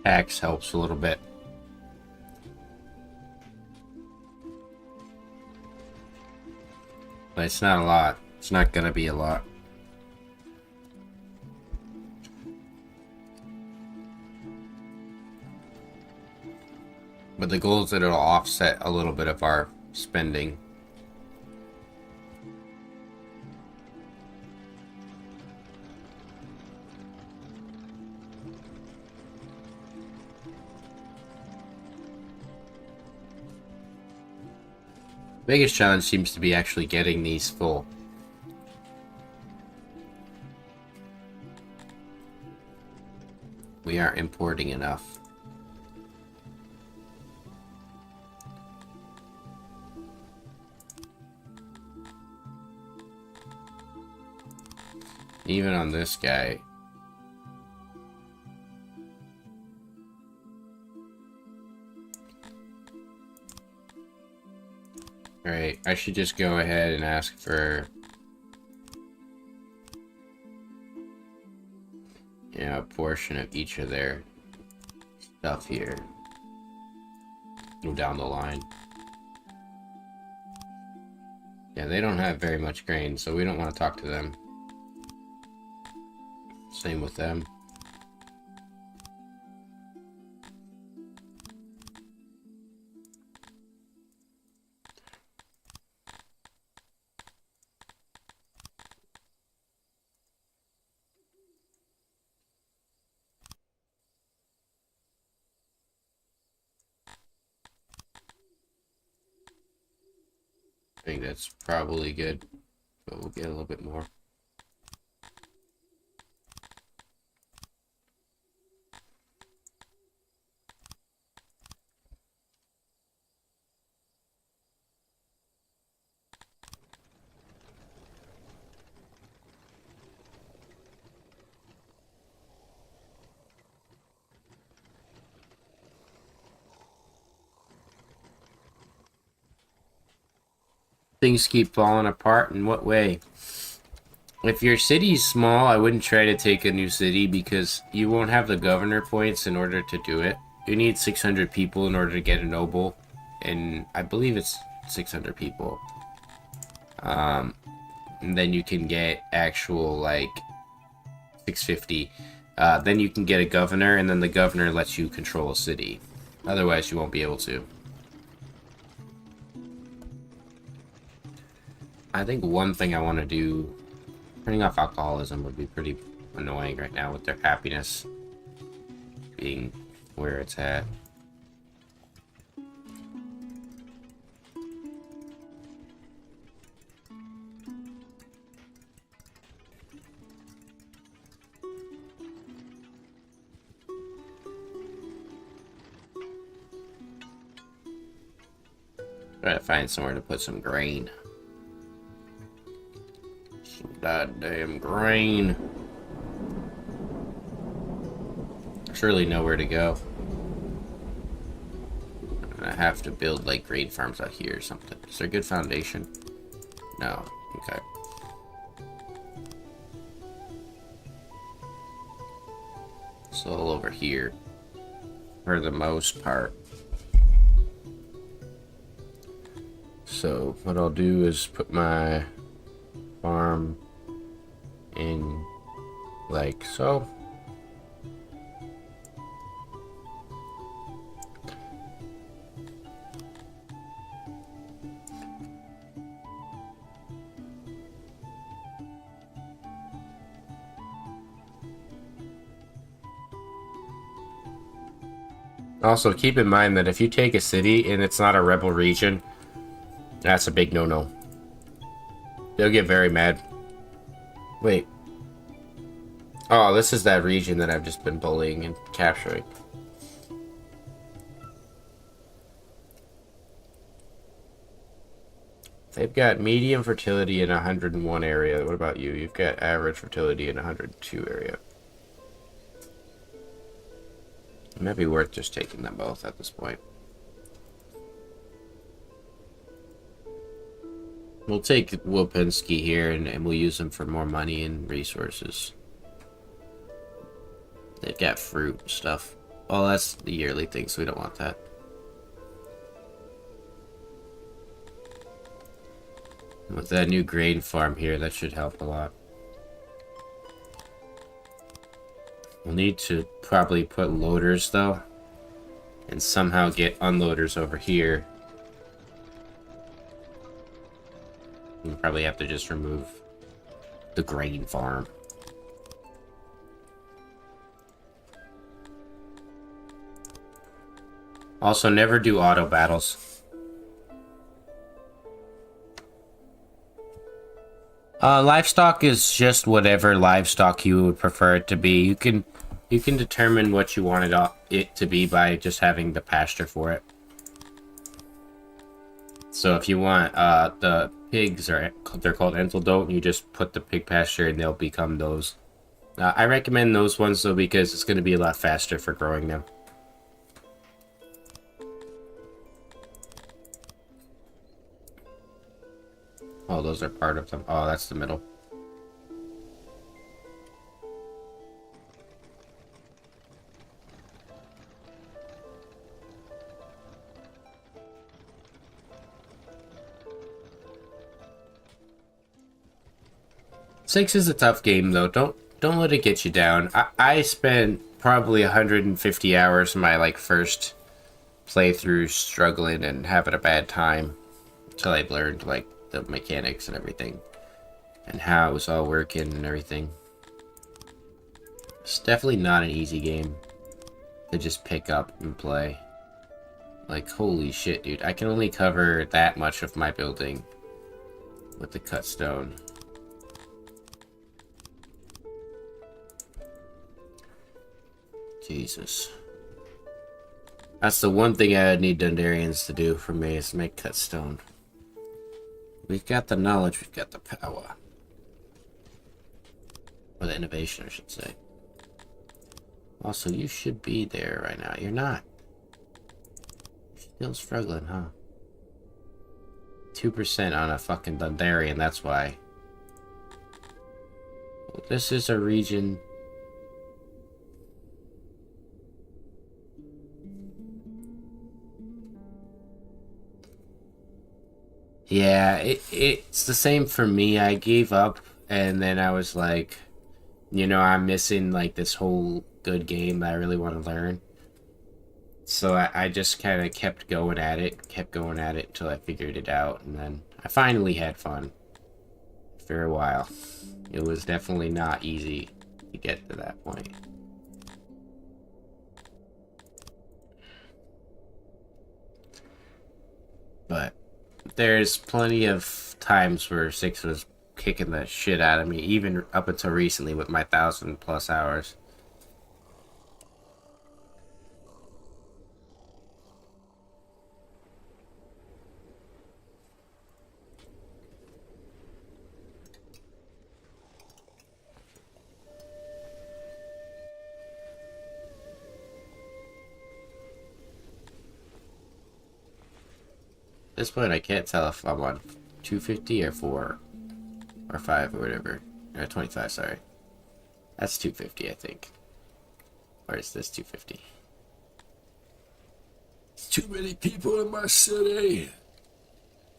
tax helps a little bit. But it's not a lot. It's not gonna be a lot. But the goal is that it'll offset a little bit of our spending. Biggest challenge seems to be actually getting these full. We aren't importing enough. Even on this guy. Alright, I should just go ahead and ask for, you know, a portion of each of their stuff here. Go down the line. Yeah, they don't have very much grain, so we don't want to talk to them. Same with them. I think that's probably good, but we'll get a little bit more. Things keep falling apart. In what way? If your city's small, I wouldn't try to take a new city because you won't have the governor points in order to do it. You need 600 people in order to get a noble, and I believe it's 600 people. And then you can get actual, like, 650. Then you can get a governor, and then the governor lets you control a city. Otherwise, you won't be able to. I think one thing I want to do, turning off alcoholism would be pretty annoying right now with their happiness being where it's at. Try to find somewhere to put some grain. Goddamn grain. There's really nowhere to go. I have to build like grain farms out here or something. Is there a good foundation? No. Okay. It's all over here for the most part. So what I'll do is put my farm in like so. Also, keep in mind that if you take a city and it's not a rebel region, that's a big no-no. They'll get very mad. Wait. Oh, this is that region that I've just been bullying and capturing. They've got medium fertility in 101 area. What about you? You've got average fertility in 102 area. It might be worth just taking them both at this point. We'll take Wopinski here and we'll use them for more money and resources. They've got fruit and stuff. Well, that's the yearly thing, so we don't want that. With that new grain farm here, that should help a lot. We'll need to probably put loaders, though. And somehow get unloaders over here. We'll probably have to just remove the grain farm. Also, never do auto battles. Livestock is just whatever livestock you would prefer it to be. You can determine what you wanted it to be by just having the pasture for it. So if you want the pigs, they're called Enteldote, and you just put the pig pasture and they'll become those. I recommend those ones though because it's going to be a lot faster for growing them. Oh, those are part of them. Oh, that's the middle. Six is a tough game though. Don't let it get you down. I spent probably 150 hours in my first playthrough struggling and having a bad time until I learned the mechanics and everything and how it was all working and everything. It's definitely not an easy game to just pick up and play. Holy shit, dude. I can only cover that much of my building with the cut stone. Jesus. That's the one thing I need Dundarians to do for me is make cut stone. We've got the knowledge, we've got the power. Or the innovation, I should say. Also, you should be there right now. You're not. You're still struggling, huh? 2% on a fucking Dundarian, that's why. Well, this is a region... Yeah, it's the same for me. I gave up, and then I was like, I'm missing this whole good game that I really want to learn. So I just kind of kept going at it until I figured it out, and then I finally had fun for a while. It was definitely not easy to get to that point. But there's plenty of times where 6 was kicking the shit out of me, even up until recently with my 1,000+ hours. At this point, I can't tell if I'm on 250 or 4 or 5 or whatever. Or 25, sorry. That's 250, I think. Or is this 250? It's too many people in my city.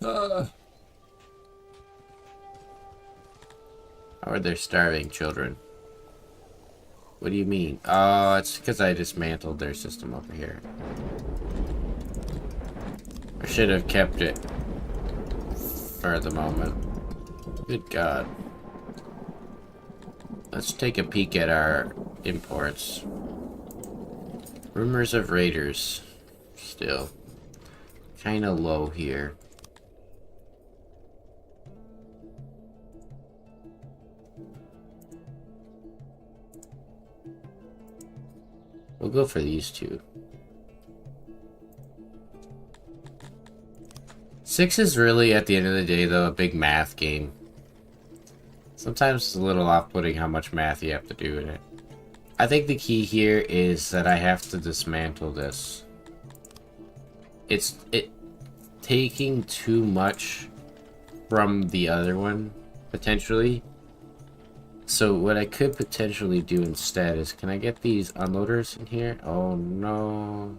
How are there starving children? What do you mean? Oh, it's because I dismantled their system over here. I should have kept it for the moment. Good God. Let's take a peek at our imports. Rumors of raiders. Still. Kinda low here. We'll go for these two. 6 is really, at the end of the day, though, a big math game. Sometimes it's a little off-putting how much math you have to do in it. I think the key here is that I have to dismantle this. It's taking too much from the other one, potentially. So what I could potentially do instead is, can I get these unloaders in here? Oh no.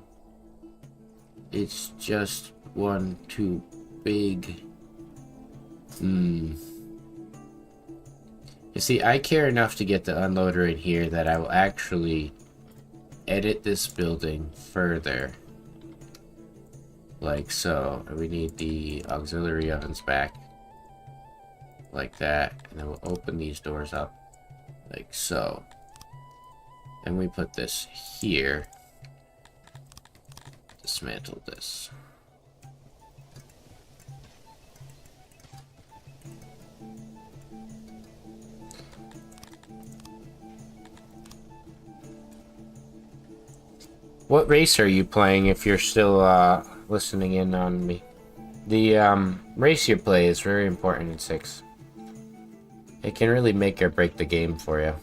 It's just one too big. Hmm. You see, I care enough to get the unloader in here that I will actually edit this building further. Like so. And we need the auxiliary ovens back. Like that. And then we'll open these doors up. Like so. And we put this here. Dismantle this. What race are you playing if you're still listening in on me? The race you play is very important in 6. It can really make or break the game for you.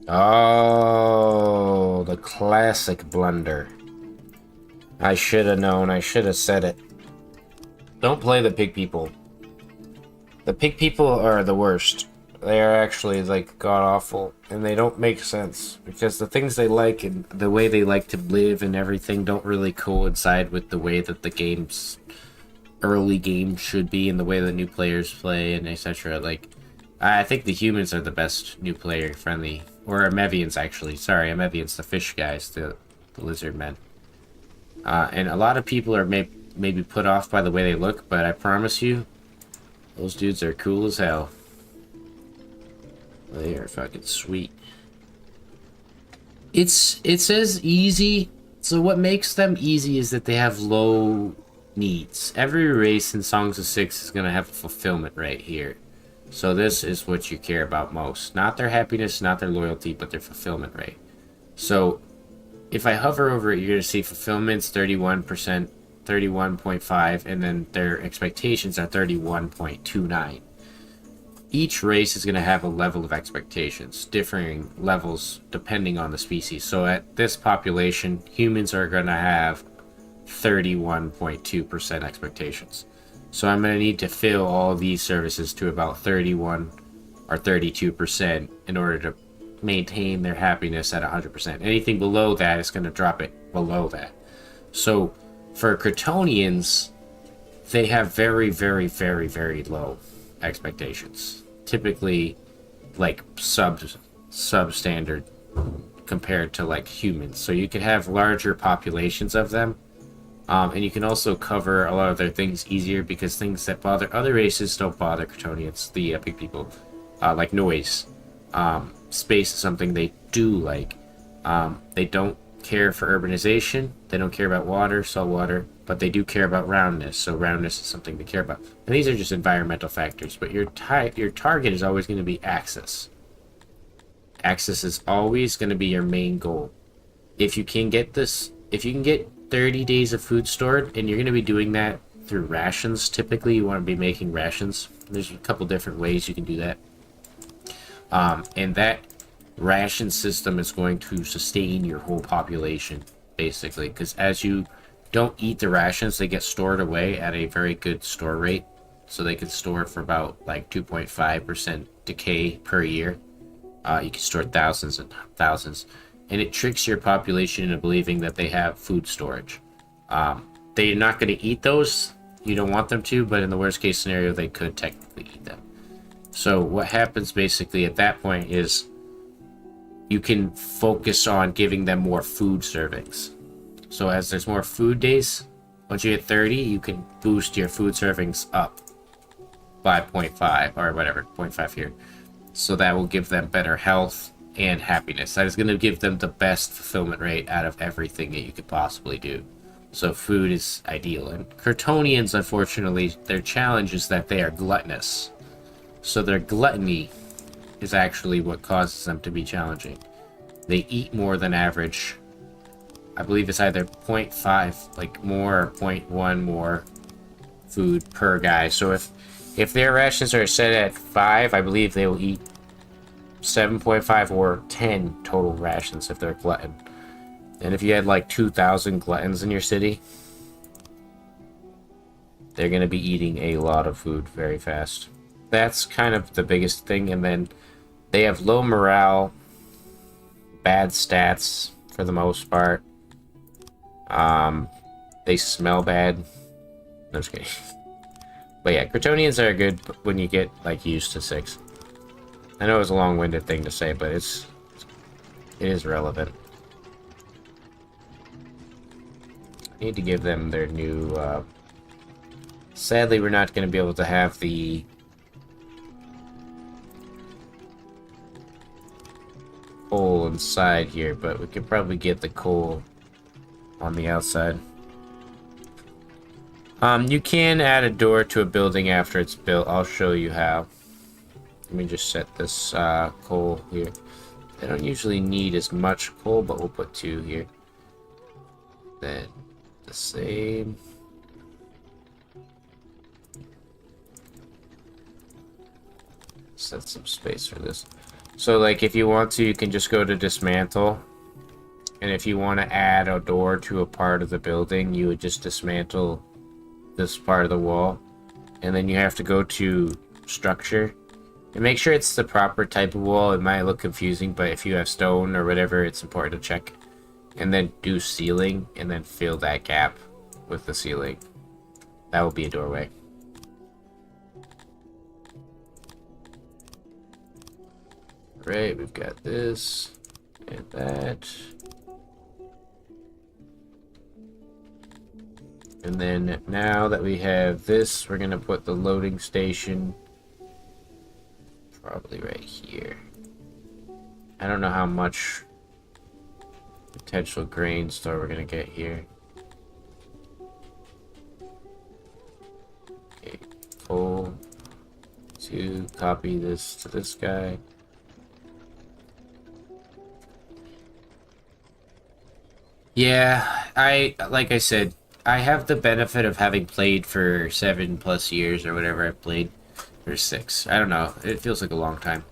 Oh, the classic blunder. I should have known. I should have said it. Don't play the pig people. The pig people are the worst. They are actually, like, god-awful. And they don't make sense. Because the things they like and the way they like to live and everything don't really coincide with the way that the game's early game should be and the way the new players play and etc. Like, I think the humans are the best new player friendly. Or Amevians, actually. Sorry, Amevians, the fish guys, the lizard men. And a lot of people are maybe put off by the way they look, but I promise you, those dudes are cool as hell. They are fucking sweet. It says easy, so what makes them easy is that they have low needs. Every race in Songs of Six is gonna have a fulfillment rate here. So this is what you care about most. Not their happiness, not their loyalty, but their fulfillment rate. So if I hover over it, you're going to see fulfillment's 31%, 31.5, and then their expectations are 31.29. Each race is going to have a level of expectations, differing levels depending on the species. So at this population, humans are going to have 31.2% expectations. So I'm going to need to fill all of these services to about 31 or 32% in order to maintain their happiness at 100%. Anything below that is going to drop it below that. So for Kryptonians, they have very, very, very, very low expectations. Typically, like substandard compared to like humans. So you can have larger populations of them. And you can also cover a lot of their things easier because things that bother other races don't bother Kryptonians, the big people, like noise. Space is something they do like. They don't care for urbanization. They don't care about water, salt water, but they do care about roundness. So roundness is something they care about. And these are just environmental factors. But your target is always going to be access. Access is always going to be your main goal. If you can get 30 days of food stored, and you're going to be doing that through rations. Typically, you want to be making rations. There's a couple different ways you can do that. And that ration system is going to sustain your whole population, basically. Because as you don't eat the rations, they get stored away at a very good store rate. So they can store for about like 2.5% decay per year. You can store thousands and thousands. And it tricks your population into believing that they have food storage. They're not going to eat those. You don't want them to, but in the worst case scenario, they could technically eat them. So what happens basically at that point is you can focus on giving them more food servings. So as there's more food days, once you hit 30, you can boost your food servings up by 0.5 or whatever, 0.5 here. So that will give them better health and happiness. That is going to give them the best fulfillment rate out of everything that you could possibly do. So food is ideal. And Kryptonians, unfortunately, their challenge is that they are gluttonous. So their gluttony is actually what causes them to be challenging. They eat more than average. I believe it's either 0.5 like more or 0.1 more food per guy. So if their rations are set at 5, I believe they will eat 7.5 or 10 total rations if they're glutton. And if you had like 2,000 gluttons in your city, they're going to be eating a lot of food very fast. That's kind of the biggest thing. And then they have low morale, bad stats for the most part. They smell bad. No, just kidding. But yeah, Kryptonians are good when you get like used to 6. I know it was a long-winded thing to say, but it is relevant. I need to give them their new. Sadly, we're not going to be able to have the coal inside here, but we could probably get the coal on the outside. You can add a door to a building after it's built. I'll show you how. Let me just set this coal here. I don't usually need as much coal, but we'll put 2 here. Then the same. Set some space for this. So like if you want to, you can just go to dismantle. And if you want to add a door to a part of the building, you would just dismantle this part of the wall. And then you have to go to structure. And make sure it's the proper type of wall. It might look confusing, but if you have stone or whatever, it's important to check. And then do ceiling, and then fill that gap with the ceiling. That will be a doorway. Right, we've got this and that. And then now that we have this, we're gonna put the loading station probably right here. I don't know how much potential grain store we're gonna get here. Okay, coal. To copy this to this guy. Yeah, like I said, I have the benefit of having played for 7+ years or whatever I've played. Or 6. I don't know. It feels like a long time.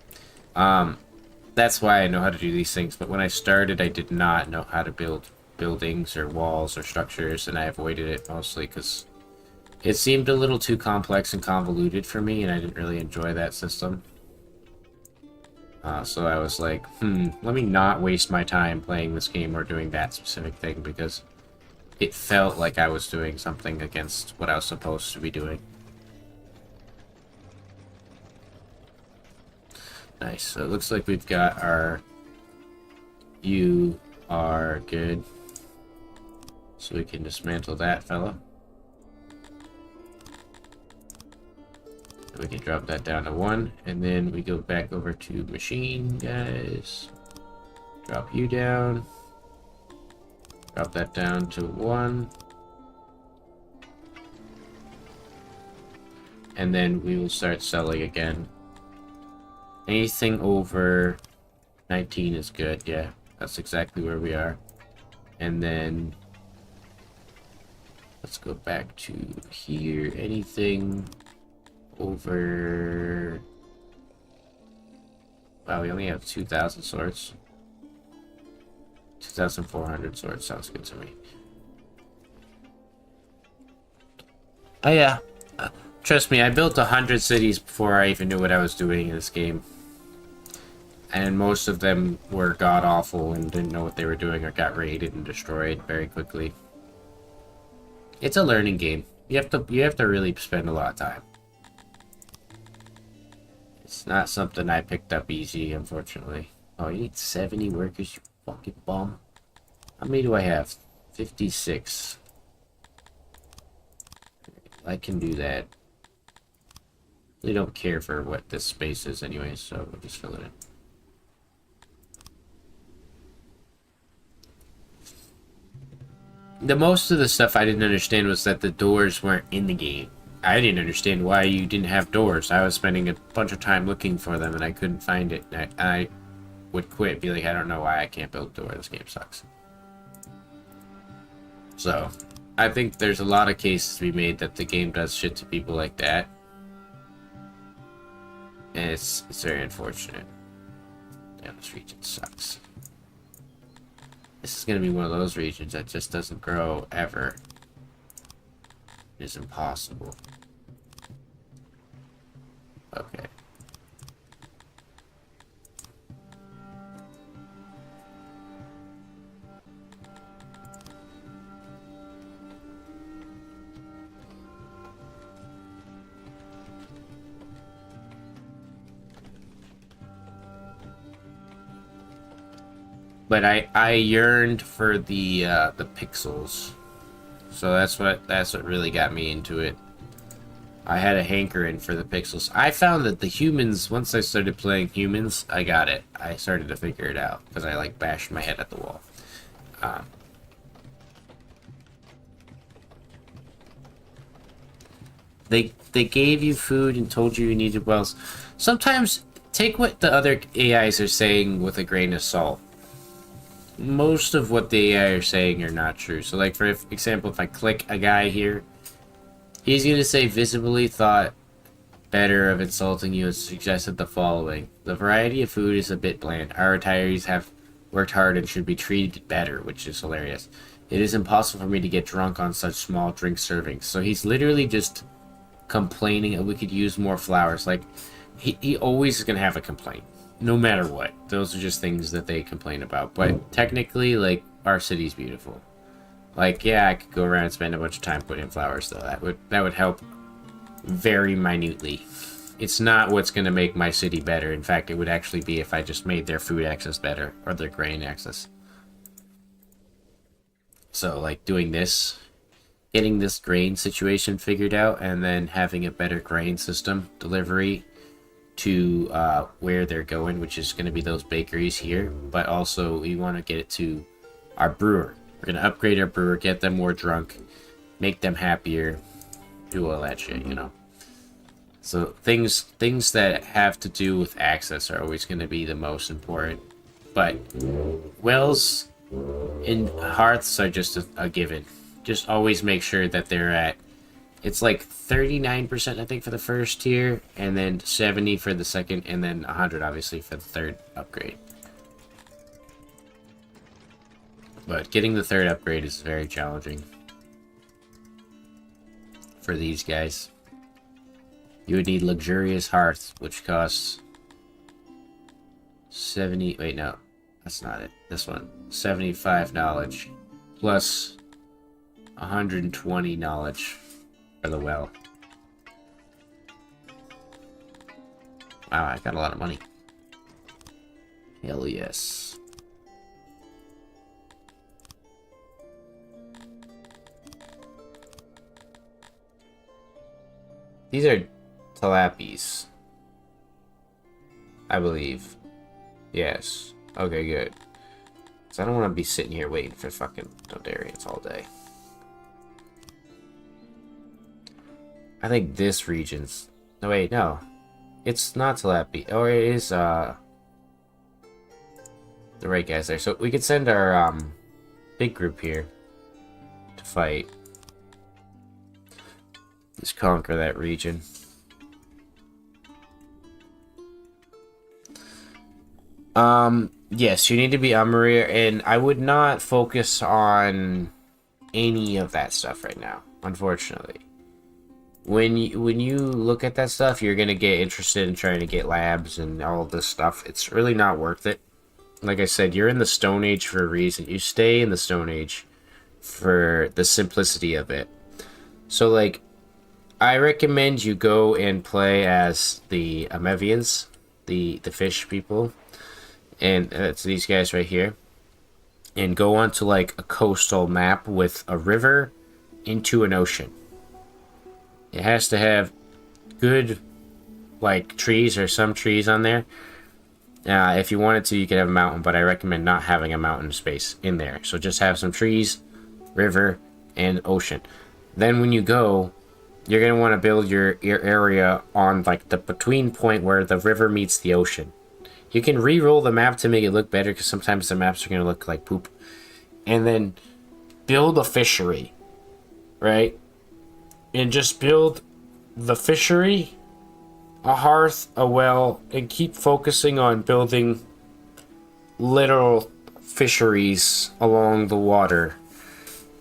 That's why I know how to do these things. But when I started, I did not know how to build buildings or walls or structures, and I avoided it mostly because it seemed a little too complex and convoluted for me, and I didn't really enjoy that system. So I was like, let me not waste my time playing this game or doing that specific thing, because it felt like I was doing something against what I was supposed to be doing. Nice. So it looks like we've got our... You are good. So we can dismantle that fella. We can drop that down to 1, and then we go back over to machine, guys. Drop you down. Drop that down to 1. And then we will start selling again. Anything over 19 is good, yeah. That's exactly where we are. And then let's go back to here. Anything over... Wow, we only have 2,000 swords. 2,400 swords sounds good to me. Oh yeah. Trust me, I built 100 cities before I even knew what I was doing in this game. And most of them were god-awful and didn't know what they were doing or got raided and destroyed very quickly. It's a learning game. You have to really spend a lot of time. It's not something I picked up easy, unfortunately. Oh, you need 70 workers, you fucking bum. How many do I have? 56. I can do that. Really don't care for what this space is anyway, so we'll just fill it in. The most of the stuff I didn't understand was that the doors weren't in the game. I didn't understand why you didn't have doors. I was spending a bunch of time looking for them and I couldn't find it. I would quit, be like, I don't know why I can't build a door. This game sucks. So, I think there's a lot of cases to be made that the game does shit to people like that. And it's very unfortunate. Yeah, this region sucks. This is gonna be one of those regions that just doesn't grow ever. It's impossible. Okay. But I yearned for the pixels, so that's what really got me into it. I had a hankering for the pixels. I found that the humans, once I started playing humans, I got it. I started to figure it out because I like bashed my head at the wall. Um, they gave you food and told you needed wells. Sometimes take what the other AIs are saying with a grain of salt. Most of what the AI are saying are not true. So, like, for example, if I click a guy here, he's going to say visibly thought better of insulting you and suggested the following. The variety of food is a bit bland. Our retirees have worked hard and should be treated better, which is hilarious. It is impossible for me to get drunk on such small drink servings. So he's literally just complaining that we could use more flowers. Like, he always is going to have a complaint. No matter what. Those are just things that they complain about. But technically, like, our city's beautiful. Like, yeah, I could go around and spend a bunch of time putting in flowers, though. That would help very minutely. It's not what's going to make my city better. In fact, it would actually be if I just made their food access better, or their grain access. So, like, doing this, getting this grain situation figured out, and then having a better grain system delivery to where they're going, which is going to be those bakeries here. But also, we want to get it to our brewer. We're going to upgrade our brewer, get them more drunk, make them happier, do all that shit, you know. So things that have to do with access are always going to be the most important. But wells and hearths are just a given. Just always make sure that they're at, it's like 39% I think for the first tier, and then 70 for the second, and then 100 obviously for the third upgrade. But getting the third upgrade is very challenging for these guys. You would need luxurious hearth, which costs 70, wait, no, that's not it. This one, 75 knowledge, plus 120 knowledge for the well. Wow, I got a lot of money. Hell yes. These are tilapies, I believe. Yes. Okay, good. So I don't want to be sitting here waiting for fucking Dodarians all day. I think this region's... No, wait, no. It's not tilapia. Or it is, the right guys there. So we could send our, big group here to fight. Just conquer that region. Yes, you need to be Amaria, and I would not focus on any of that stuff right now, unfortunately. When you look at that stuff, you're gonna get interested in trying to get labs and all of this stuff. It's really not worth it. Like I said, you're in the Stone Age for a reason. You stay in the Stone Age for the simplicity of it. So, like, I recommend you go and play as the Amevians, the fish people, and it's these guys right here, and go onto like a coastal map with a river into an ocean. It has to have good, like, trees or some trees on there. If you wanted to, you could have a mountain, but I recommend not having a mountain space in there. So just have some trees, river, and ocean. Then when you go, you're going to want to build your area on, like, the between point where the river meets the ocean. You can re-roll the map to make it look better, because sometimes the maps are going to look like poop. And then build a fishery, right? And just build the fishery, a hearth, a well, and keep focusing on building literal fisheries along the water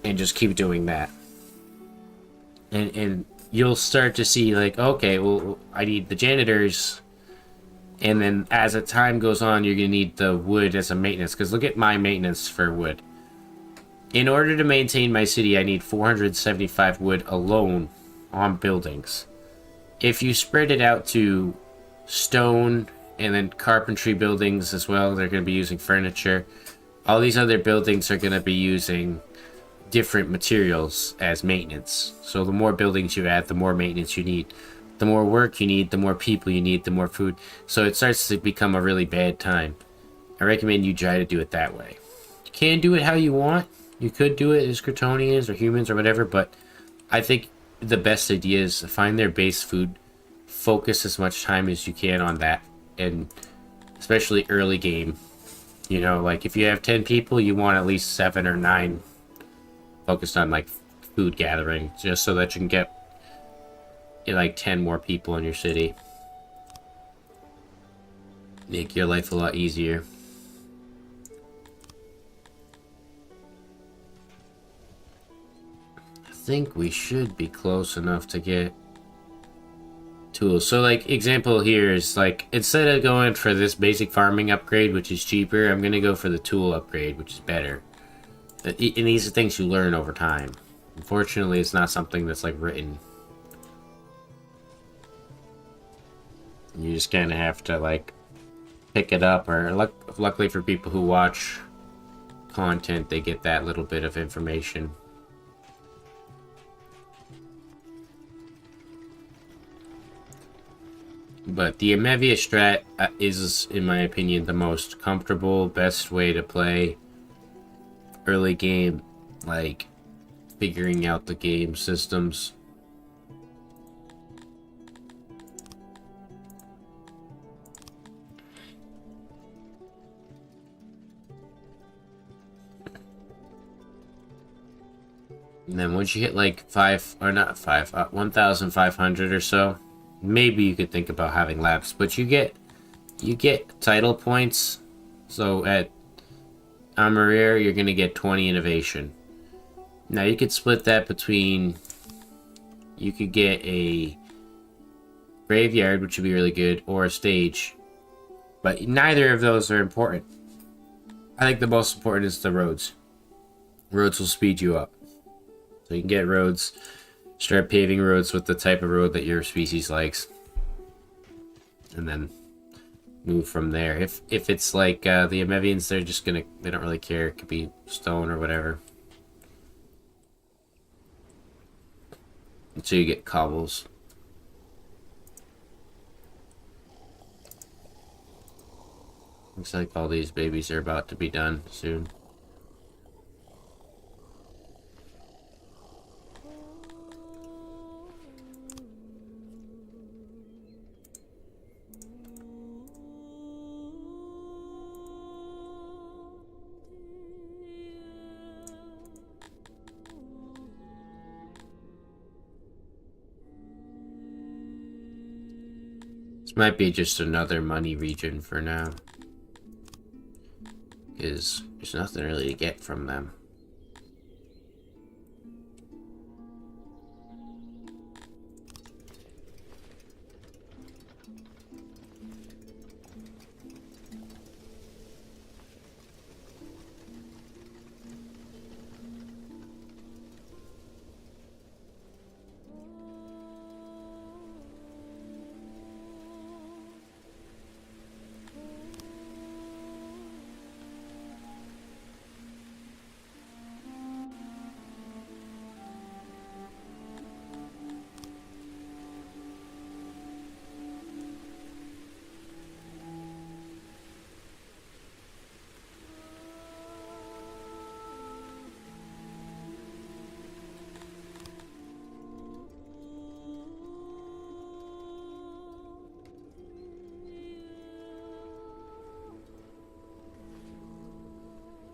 and just keep doing that. And you'll start to see like, okay, well, I need the janitors, and then as the time goes on, you're gonna need the wood as a maintenance. Because look at my maintenance for wood. In order to maintain my city, I need 475 wood alone on buildings. If you spread it out to stone and then carpentry buildings as well, they're going to be using furniture. All these other buildings are going to be using different materials as maintenance. So the more buildings you add, the more maintenance you need. The more work you need, the more people you need, the more food. So it starts to become a really bad time. I recommend you try to do it that way. You can do it how you want. You could do it as Kryptonians or humans or whatever, but I think the best idea is to find their base food, focus as much time as you can on that, and especially early game. You know, like if you have 10 people, you want at least 7 or 9 focused on like food gathering, just so that you can get like 10 more people in your city. Make your life a lot easier. I think we should be close enough to get tools. So like example here is like, instead of going for this basic farming upgrade, which is cheaper, I'm gonna go for the tool upgrade, which is better. And these are things you learn over time. Unfortunately, it's not something that's like written. You just kind of have to like pick it up, or luckily for people who watch content, they get that little bit of information. But the Amevia strat is, in my opinion, the most comfortable, best way to play early game, like figuring out the game systems. And then once you hit like 1,500 or so, maybe you could think about having labs. But you get title points. So at Amarir, you're gonna get 20 innovation. Now you could split that between. You could get a graveyard, which would be really good, or a stage. But neither of those are important. I think the most important is the roads. Roads will speed you up. So you can get roads, start paving roads with the type of road that your species likes, and then move from there. If it's like the Amevians, they don't really care. It could be stone or whatever. Until you get cobbles. Looks like all these babies are about to be done soon. This might be just another money region for now, because there's nothing really to get from them.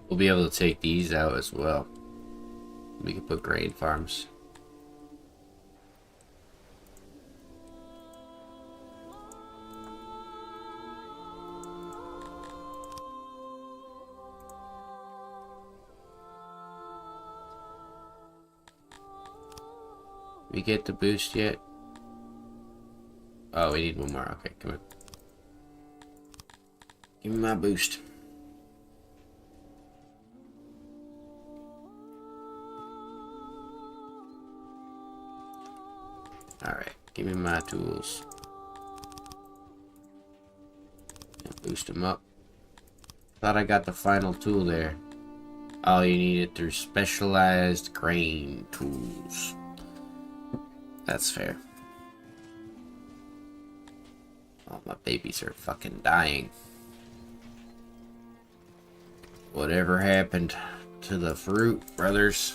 We'll be able to take these out as well. We can put grain farms. We get the boost yet? Oh, we need one more. Okay, come on. Give me my boost. Alright, give me my tools. Boost them up. Thought I got the final tool there. Oh, you need it through specialized grain tools. That's fair. Oh, my babies are fucking dying. Whatever happened to the fruit, brothers?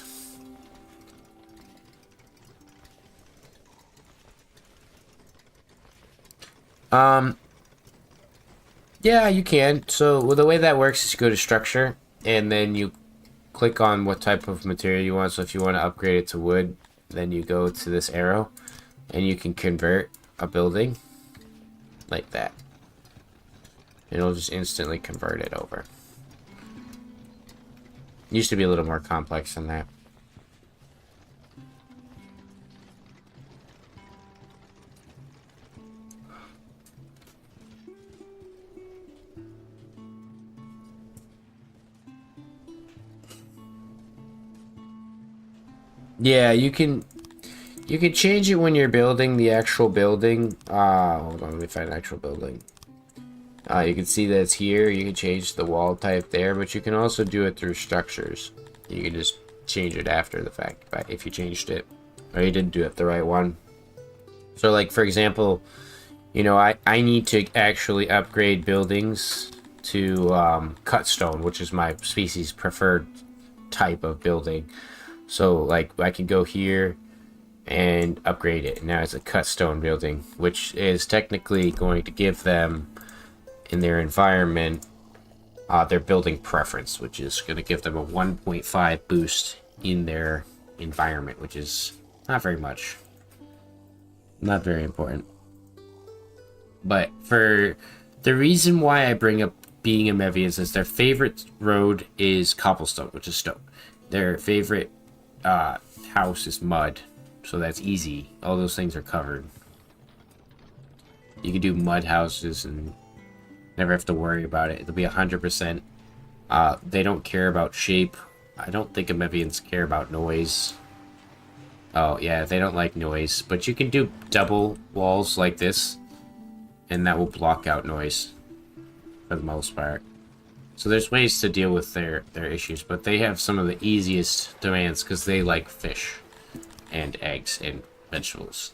Yeah, you can. So well, the way that works is you go to structure, and then you click on what type of material you want. So if you want to upgrade it to wood, then you go to this arrow, and you can convert a building like that. It'll just instantly convert it over. It used to be a little more complex than that. Yeah, you can change it when you're building the actual building. Hold on, let me find an actual building. You can see that it's here. You can change the wall type there, but you can also do it through structures. You can just change it after the fact, if you changed it, or you didn't do it the right one. So, like for example, you know, I need to actually upgrade buildings to cut stone, which is my species preferred type of building. So like I could go here and upgrade it. Now it's a cut stone building, which is technically going to give them in their environment their building preference, which is going to give them a 1.5 boost in their environment, which is not very much. Not very important. But for the reason why I bring up being a Mevians is their favorite road is cobblestone, which is stone. Their favorite house is mud, so that's easy. All those things are covered. You can do mud houses and never have to worry about it. It'll be 100%. They don't care about shape. I don't think Amevians care about noise. Oh yeah, they don't like noise, but you can do double walls like this, and that will block out noise for the most part. So there's ways to deal with their issues, but they have some of the easiest demands because they like fish and eggs and vegetables.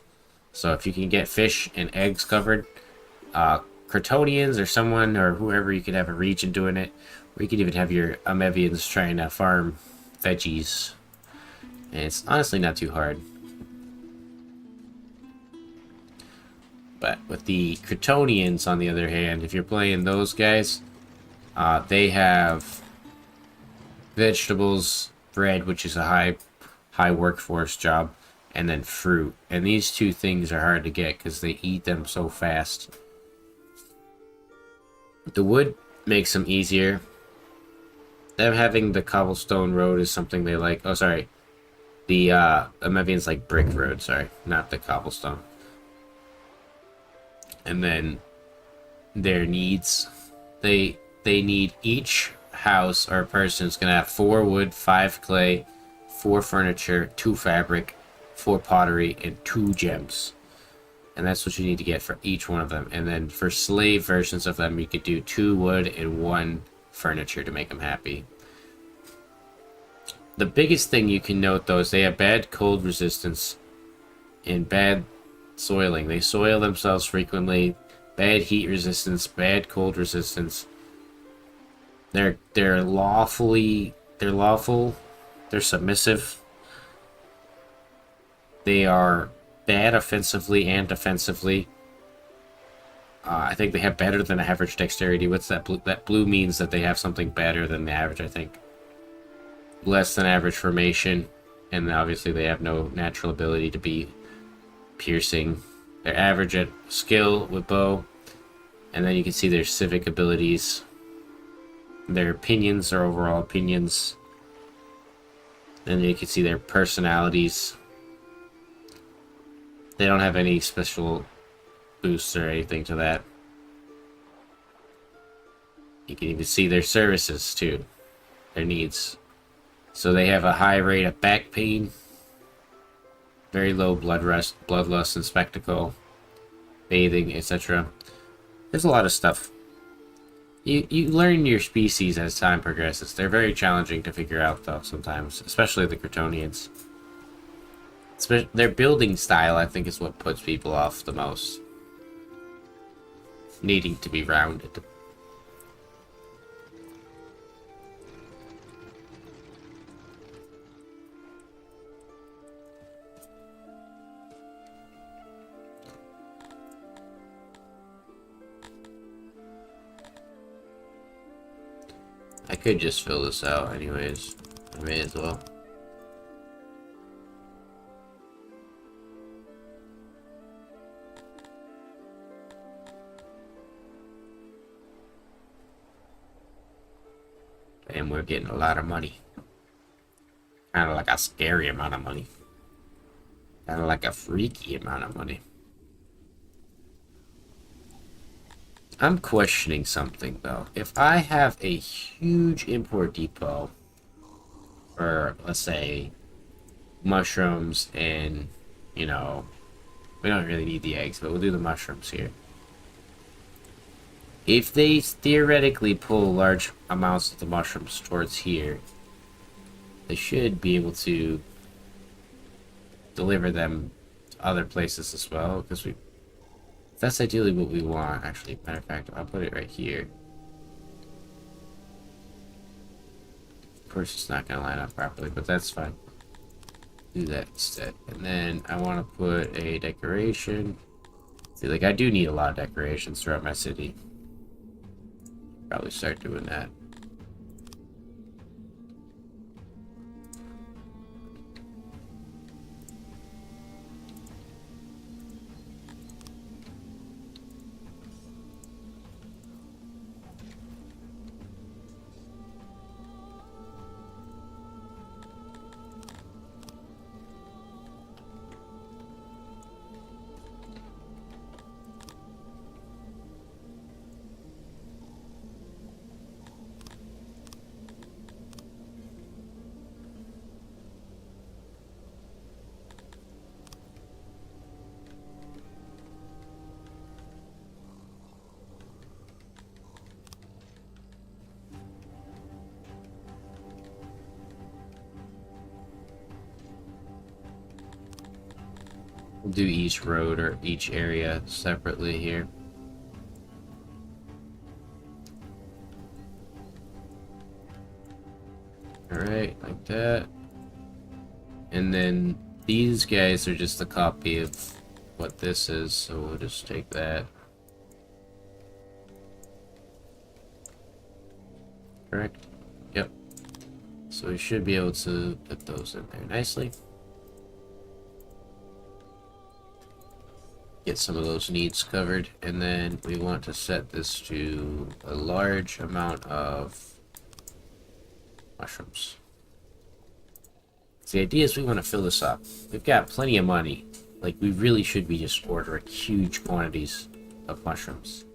So if you can get fish and eggs covered, Crotonians or someone or whoever, you could have a region doing it, or you could even have your Amevians trying to farm veggies. And it's honestly not too hard. But with the Crotonians, on the other hand, if you're playing those guys, they have vegetables, bread, which is a high workforce job, and then fruit. And these two things are hard to get because they eat them so fast. The wood makes them easier. Them having the cobblestone road is something they like. Oh, sorry. The Amevians like brick road, sorry, not the cobblestone. And then their needs, they need each house or person is gonna have 4 wood, 5 clay, 4 furniture, 2 fabric, 4 pottery, and 2 gems. And that's what you need to get for each one of them. And then for slave versions of them, you could do 2 wood and 1 furniture to make them happy. The biggest thing you can note though is they have bad cold resistance and bad soiling. They soil themselves frequently. Bad heat resistance, bad cold resistance. They're lawful. They're submissive. They are bad offensively and defensively. I think they have better than average dexterity. What's that blue? That blue means that they have something better than the average, I think. Less than average formation, and obviously they have no natural ability to be piercing. They're average at skill with bow, and then you can see their civic abilities. Their opinions are overall opinions. And then you can see their personalities. They don't have any special boosts or anything to that. You can even see their services too, their needs. So they have a high rate of back pain, very low bloodlust and spectacle, bathing, etc. There's a lot of stuff. You learn your species as time progresses. They're very challenging to figure out though sometimes, especially the Kryptonians. Their building style, I think, is what puts people off the most. Needing to be rounded. I could just fill this out anyways. I may as well. And we're getting a lot of money. Kind of like a scary amount of money. Kind of like a freaky amount of money. I'm questioning something though. If I have a huge import depot for, let's say, mushrooms and, you know, we don't really need the eggs, but we'll do the mushrooms here. If they theoretically pull large amounts of the mushrooms towards here, they should be able to deliver them to other places as well, because that's ideally what we want. Actually, matter of fact, I'll put it right here. Of course, it's not gonna line up properly, but that's fine. Do that instead. And then I want to put a decoration. See, like, I do need a lot of decorations throughout my city. Probably start doing that. We'll do each road or each area separately here. Alright, like that. And then these guys are just a copy of what this is, so we'll just take that. Correct? Yep. So we should be able to put those in there nicely. Get some of those needs covered, and then we want to set this to a large amount of mushrooms. So the idea is we want to fill this up. We've got plenty of money. Like, we really should be just ordering huge quantities of mushrooms.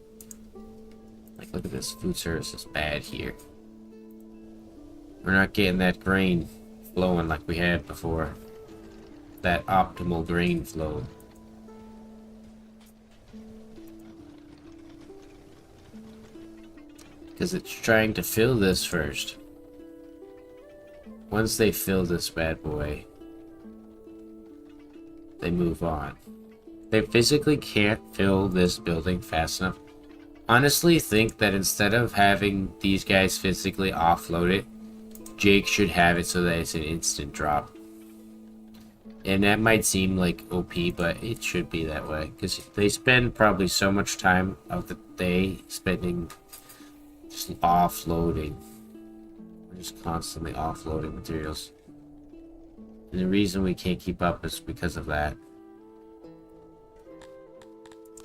Like, look at this. Food service is bad here. We're not getting that grain flowing like we had before. That optimal grain flow. Because it's trying to fill this first. Once they fill this bad boy, they move on. They physically can't fill this building fast enough. Honestly, think that instead of having these guys physically offload it, Jake should have it so that it's an instant drop. And that might seem like OP, but it should be that way. Because they spend probably so much time of the day spending just offloading. We're just constantly offloading materials. And the reason we can't keep up is because of that.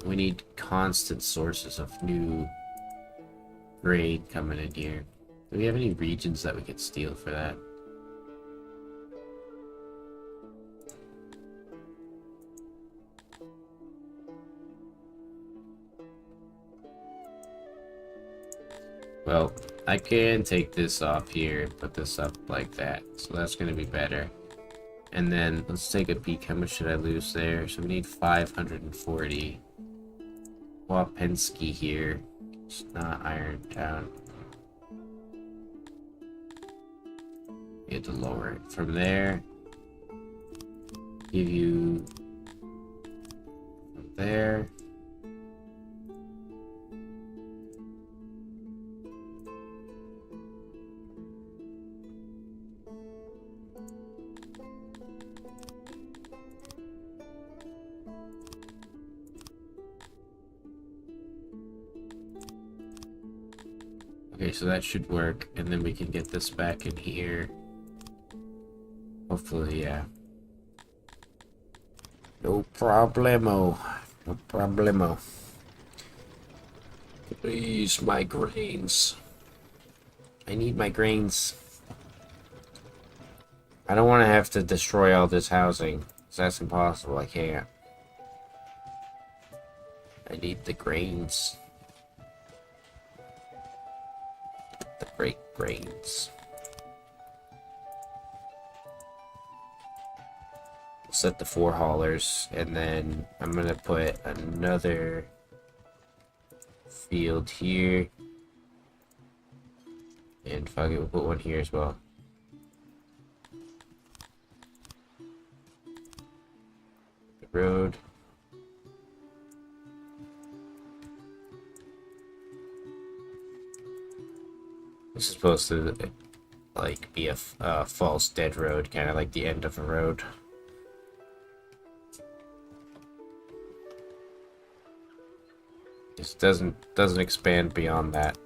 We need constant sources of new grade coming in here. Do we have any regions that we could steal for that? Well, I can take this off here and put this up like that. So that's going to be better. And then let's take a peek. How much did I lose there? So we need 540. Wapensky here. It's not Iron Town. You have to lower it from there. Give you from there. Okay, so that should work, and then we can get this back in here. Hopefully, yeah. No problemo. No problemo. Please, my grains. I need my grains. I don't want to have to destroy all this housing, because that's impossible. I can't. I need the grains. The great grains. Set the 4 haulers, and then I'm gonna put another field here. And fuck it, we'll put one here as well. The road. This is supposed to like be a false dead road, kind of like the end of a road. This doesn't expand beyond that.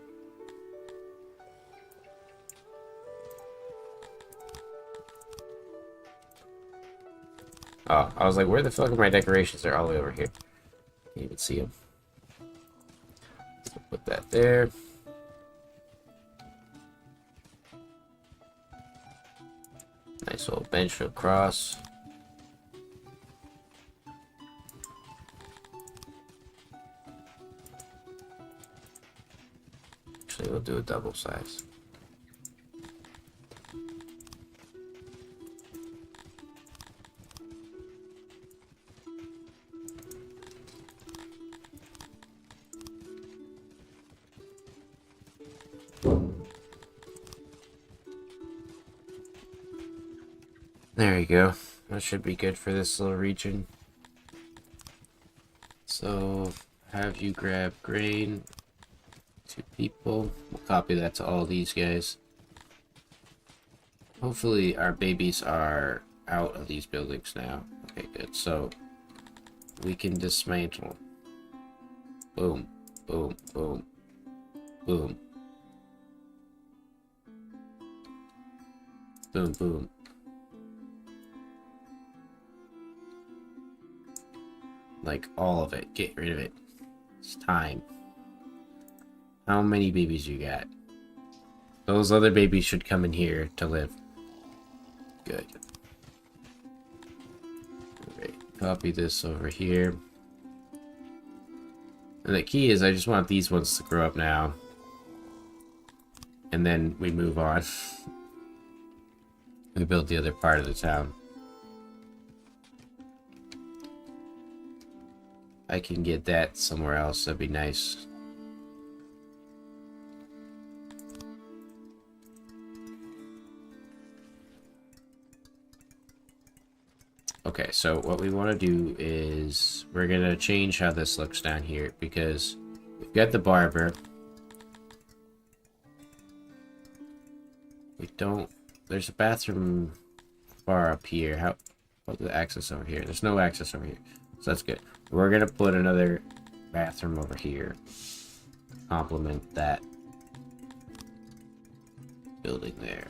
Oh, I was like, where the fuck are my decorations? They're all the way over here. Can't even see them. So put that there. Nice little bench across. Actually, we'll do a double size. There you go. That should be good for this little region. So, have you grab grain. 2 people. We'll copy that to all these guys. Hopefully our babies are out of these buildings now. Okay, good. So, we can dismantle. Boom. Boom. Boom. Boom. Boom. Boom. Like, all of it. Get rid of it. It's time. How many babies you got? Those other babies should come in here to live. Good. Alright, copy this over here. And the key is I just want these ones to grow up now. And then we move on. We build the other part of the town. I can get that somewhere else. That'd be nice. Okay, so what we want to do is we're going to change how this looks down here because we've got the barber. We don't... There's a bathroom far up here. What's the access over here? There's no access over here. So that's good. We're going to put another bathroom over here. Complement that building there.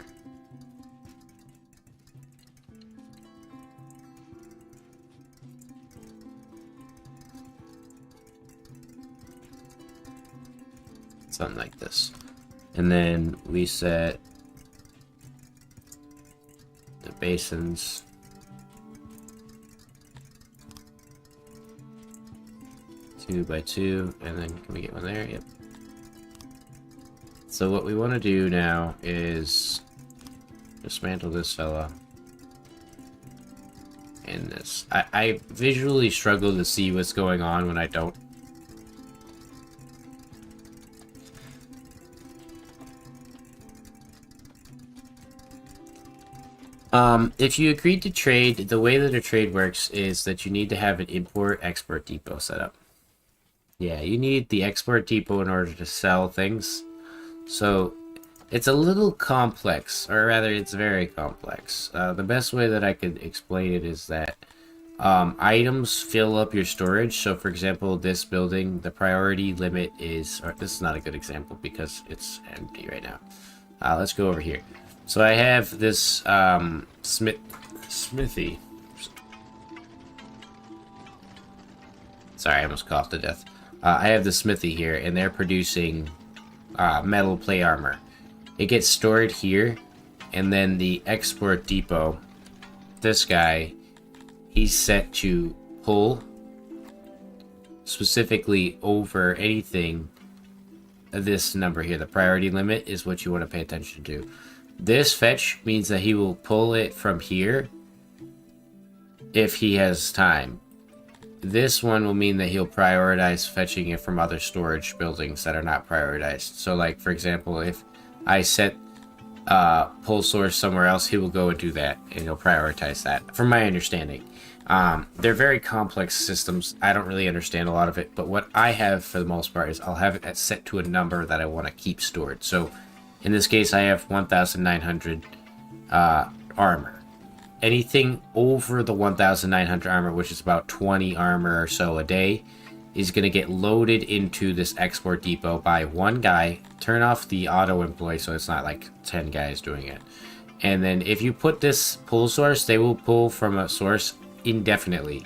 Something like this. And then we set the basins. Two by two, and then can we get one there? Yep. So what we want to do now is dismantle this fella. And this. I visually struggle to see what's going on when I don't. If you agreed to trade, the way that a trade works is that you need to have an import-export depot set up. Yeah, you need the export depot in order to sell things. So, it's a little complex, or rather, it's very complex. The best way that I could explain it is that items fill up your storage. So, for example, this building, the priority limit is... Or this is not a good example because it's empty right now. Let's go over here. So I have this smithy. Sorry, I almost coughed to death. I have the smithy here, and they're producing metal plate armor. It gets stored here, and then the export depot, this guy, he's set to pull specifically over anything. This number here, the priority limit, is what you want to pay attention to. This fetch means that he will pull it from here if he has time. This one will mean that he'll prioritize fetching it from other storage buildings that are not prioritized. So like, for example, if I set pull source somewhere else, he will go and do that, and he'll prioritize that, from my understanding. They're very complex systems. I don't really understand a lot of it, but what I have for the most part is I'll have it set to a number that I want to keep stored. So in this case, I have 1,900 armor. Anything over the 1,900 armor, which is about 20 armor or so a day, is going to get loaded into this export depot by one guy. Turn off the auto employ so it's not like 10 guys doing it. And then if you put this pull source, they will pull from a source indefinitely.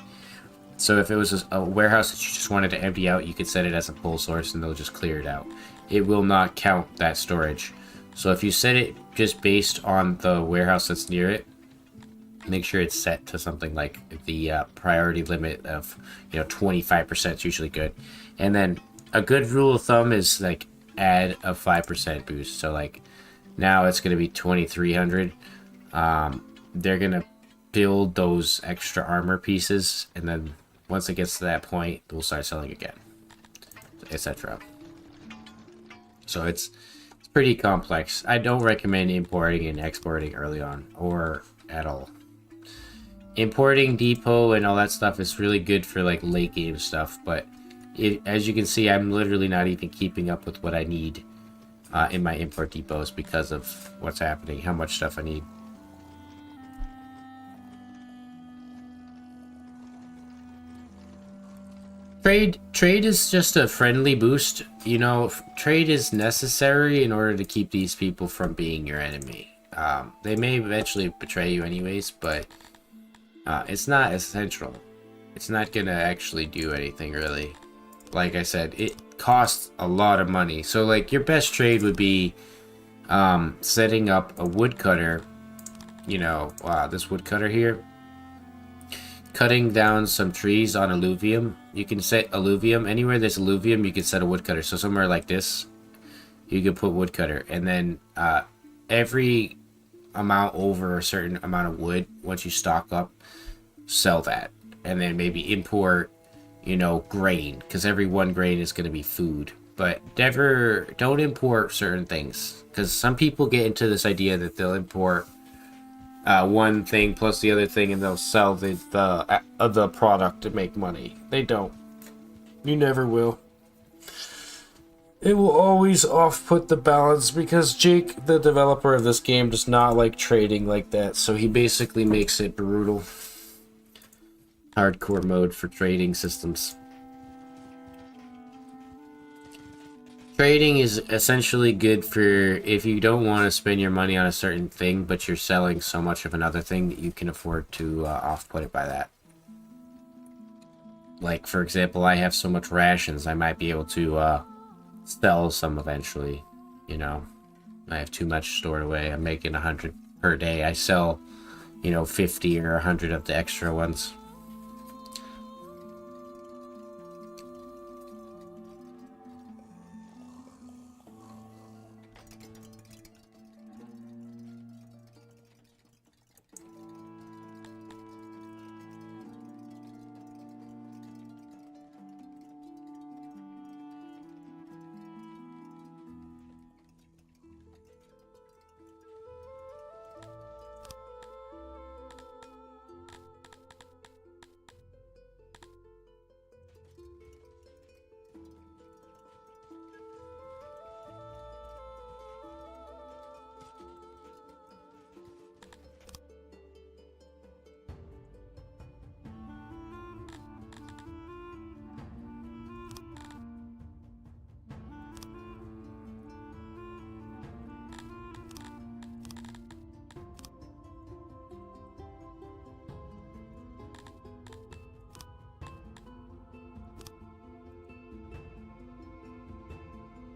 So if it was a warehouse that you just wanted to empty out, you could set it as a pull source and they'll just clear it out. It will not count that storage. So if you set it just based on the warehouse that's near it, make sure it's set to something like the priority limit of 25% is usually good. And then a good rule of thumb is like add a 5% boost. So like now it's going to be 2,300. They're going to build those extra armor pieces, and then once it gets to that point, we'll start selling again, etc. So it's pretty complex. I don't recommend importing and exporting early on or at all. Importing depot and all that stuff is really good for like late game stuff, but as you can see, I'm literally not even keeping up with what I need in my import depots because of what's happening, how much stuff I need. Trade is just a friendly boost. Trade is necessary in order to keep these people from being your enemy. They may eventually betray you anyways, but it's not essential. It's not gonna actually do anything really. Like I said, it costs a lot of money. So like your best trade would be setting up a woodcutter. This woodcutter here. Cutting down some trees on alluvium. You can set alluvium. Anywhere there's alluvium, you can set a woodcutter. So somewhere like this, you can put woodcutter. And then every amount over a certain amount of wood, once you stock up, sell that. And then maybe import, grain. Because every one grain is going to be food. But don't import certain things. Because some people get into this idea that they'll import one thing plus the other thing, and they'll sell the product to make money. They don't. You never will. It will always off-put the balance because Jake, the developer of this game, does not like trading like that. So he basically makes it brutal. Hardcore mode for trading systems. Trading is essentially good for if you don't want to spend your money on a certain thing, but you're selling so much of another thing that you can afford to off-put it by that. Like, for example, I have so much rations, I might be able to sell some eventually. I have too much stored away. I'm making 100 per day. I sell, 50 or 100 of the extra ones.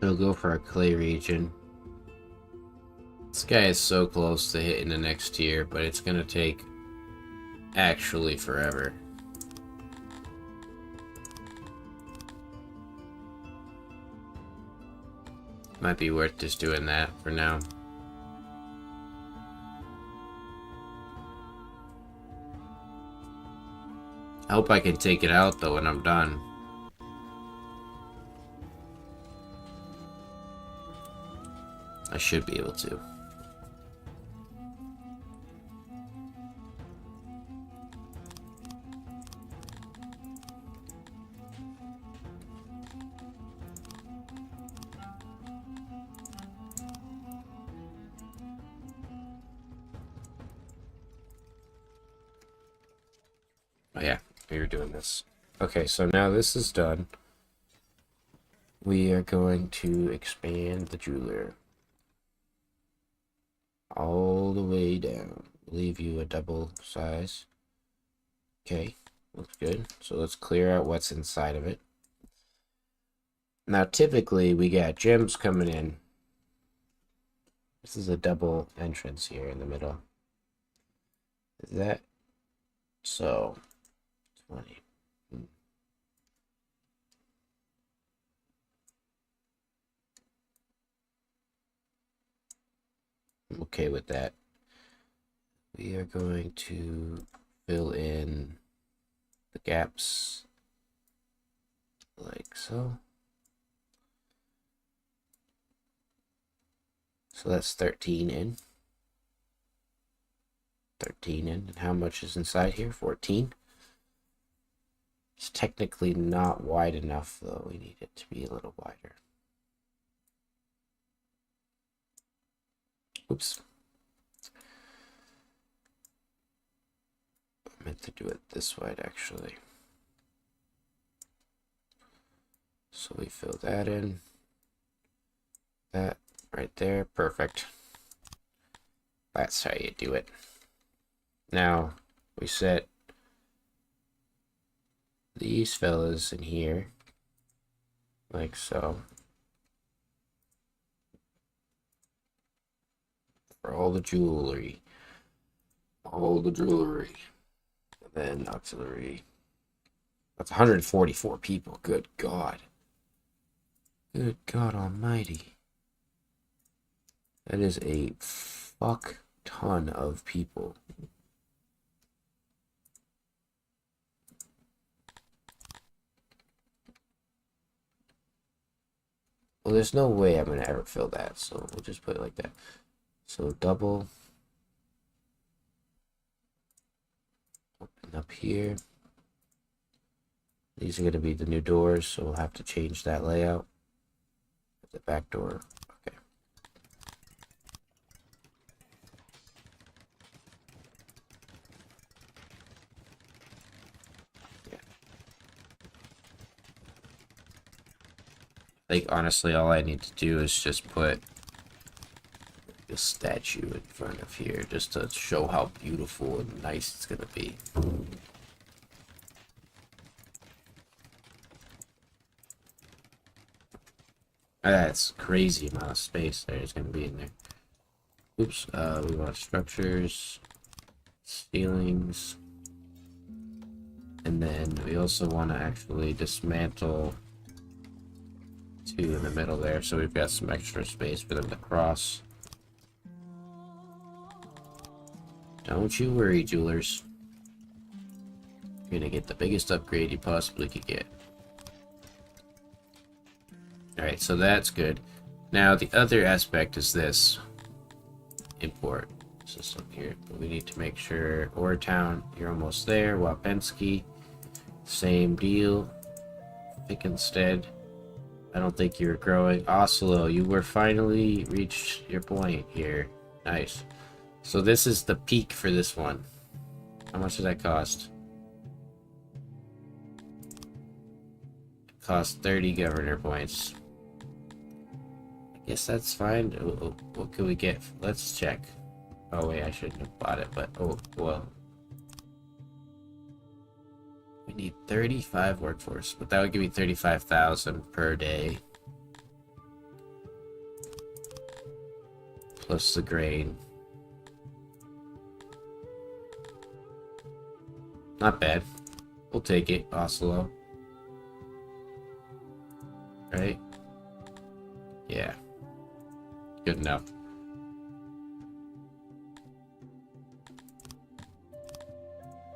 We'll go for our clay region. This guy is so close to hitting the next tier, but it's gonna take actually forever. Might be worth just doing that for now. I hope I can take it out though when I'm done. I should be able to. Oh yeah, we were doing this. Okay, so now this is done. We are going to expand the jeweler all the way down. Leave you a double size. Okay, looks good. So let's clear out what's inside of it. Now typically we got gems coming in. This is a double entrance here in the middle. Is that so? 20. I'm okay with that. We are going to fill in the gaps like so. So that's 13 in. 13 in. And how much is inside here? 14. It's technically not wide enough, though. We need it to be a little wider. Oops. I meant to do it this wide, actually. So we fill that in. That right there. Perfect. That's how you do it. Now, we set these fellas in here. Like so. For all the jewelry. All the jewelry. And then auxiliary. That's 144 people. Good God. Good God almighty. That is a fuck ton of people. Well, there's no way I'm gonna ever fill that, so we'll just put it like that. So double. Open up here. These are gonna be the new doors, so we'll have to change that layout. The back door. Okay. Yeah. Like honestly, all I need to do is just put a statue in front of here just to show how beautiful and nice it's gonna be. That's crazy amount of space there's gonna be in there. Oops, we want structures, ceilings, and then we also want to actually dismantle two in the middle there, so we've got some extra space for them to cross. Don't you worry, jewelers. You're gonna get the biggest upgrade you possibly could get. Alright, so that's good. Now, the other aspect is this. Import system here. But we need to make sure Ortown, you're almost there. Wapensky, same deal. Finkenstead, I don't think you're growing. Oslo, you were finally reached your point here. Nice. So this is the peak for this one. How much did that cost? Cost 30 governor points. I guess that's fine. What can we get? Let's check. Oh wait, I shouldn't have bought it, but oh well. We need 35 workforce, but that would give me 35,000 per day. plus the grain. Not bad. We'll take it, Oslo. Right? Yeah. Good enough.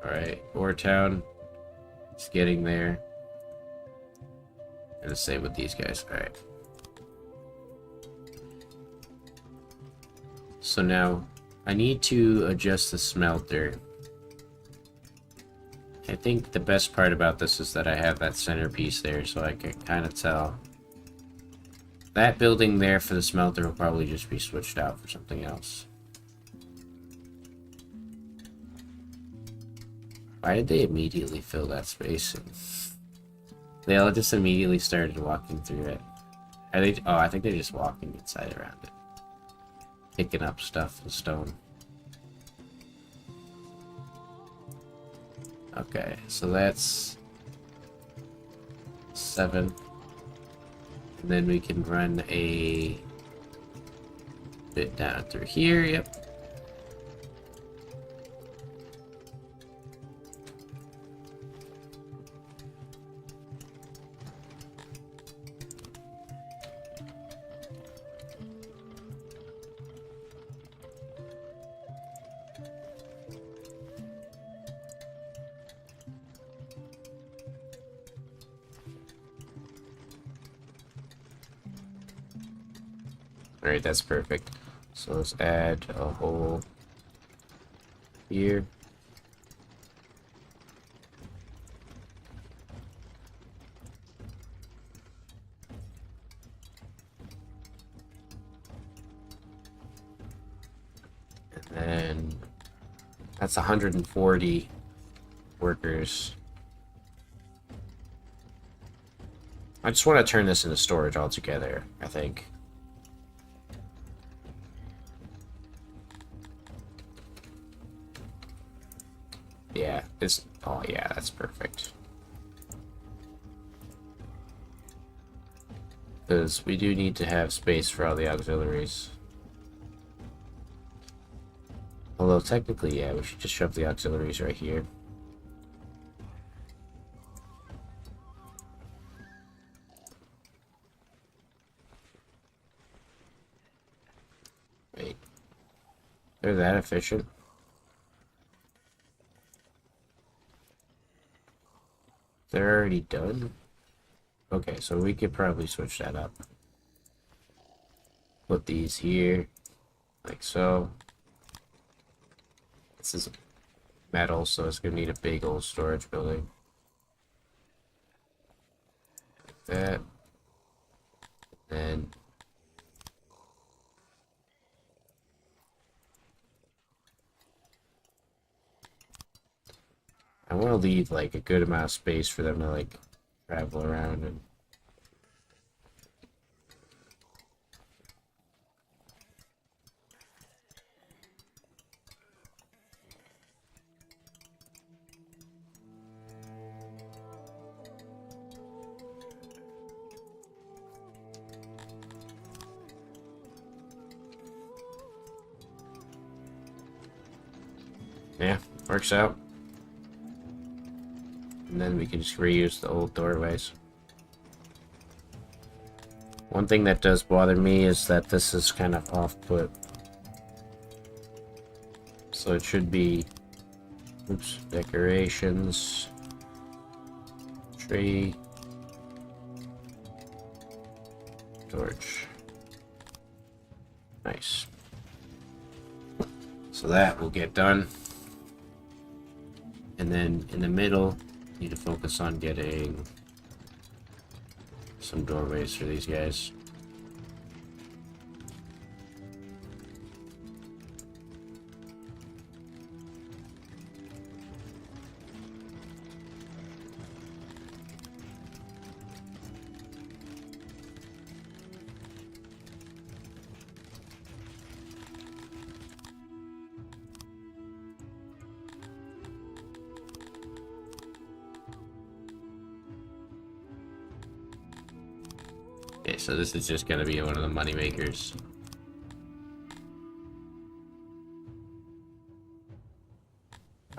Alright, Ortown. It's getting there. And the same with these guys. Alright. So now, I need to adjust the smelter. I think the best part about this is that I have that centerpiece there, so I can kind of tell. That building there for the smelter will probably just be switched out for something else. Why did they immediately fill that space? They all just immediately started walking through it. Are they? Oh, I think they're just walking inside around it. Picking up stuff and stone. Okay, so that's 7. And then we can run a bit down through here, yep. Alright, that's perfect. So let's add a hole here. And then that's 140 workers. I just want to turn this into storage altogether, I think. Yeah, this. Oh, yeah, that's perfect. Because we do need to have space for all the auxiliaries. Although, technically, yeah, we should just shove the auxiliaries right here. Wait. They're that efficient? They're already done? Okay, so we could probably switch that up. Put these here, like so. This is metal, so it's gonna need a big old storage building. Like that. And I want to leave like a good amount of space for them to like travel around and yeah, works out. And then we can just reuse the old doorways. One thing that does bother me is that this is kind of off-put. So it should be, oops, decorations, tree, torch. Nice. So that will get done. And then in the middle, need to focus on getting some doorways for these guys. Okay, so this is just gonna be one of the money makers.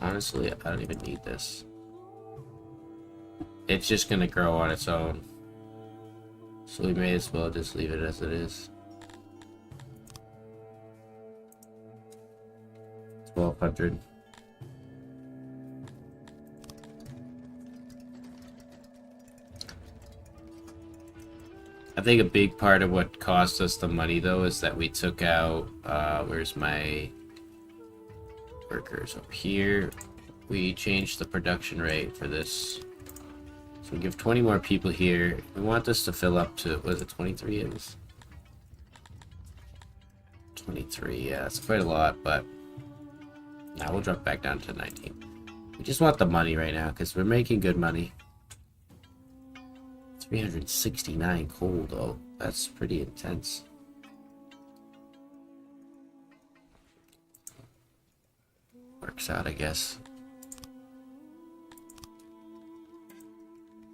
Honestly, I don't even need this. It's just gonna grow on its own. So we may as well just leave it as it is. 1200. I think a big part of what cost us the money though is that we took out where's my workers over here. We changed the production rate for this. So we give 20 more people here. We want this to fill up to, was it 23 it was? 23, yeah, that's quite a lot, but now we'll drop back down to 19. We just want the money right now because we're making good money. 369 coal though. That's pretty intense. Works out, I guess.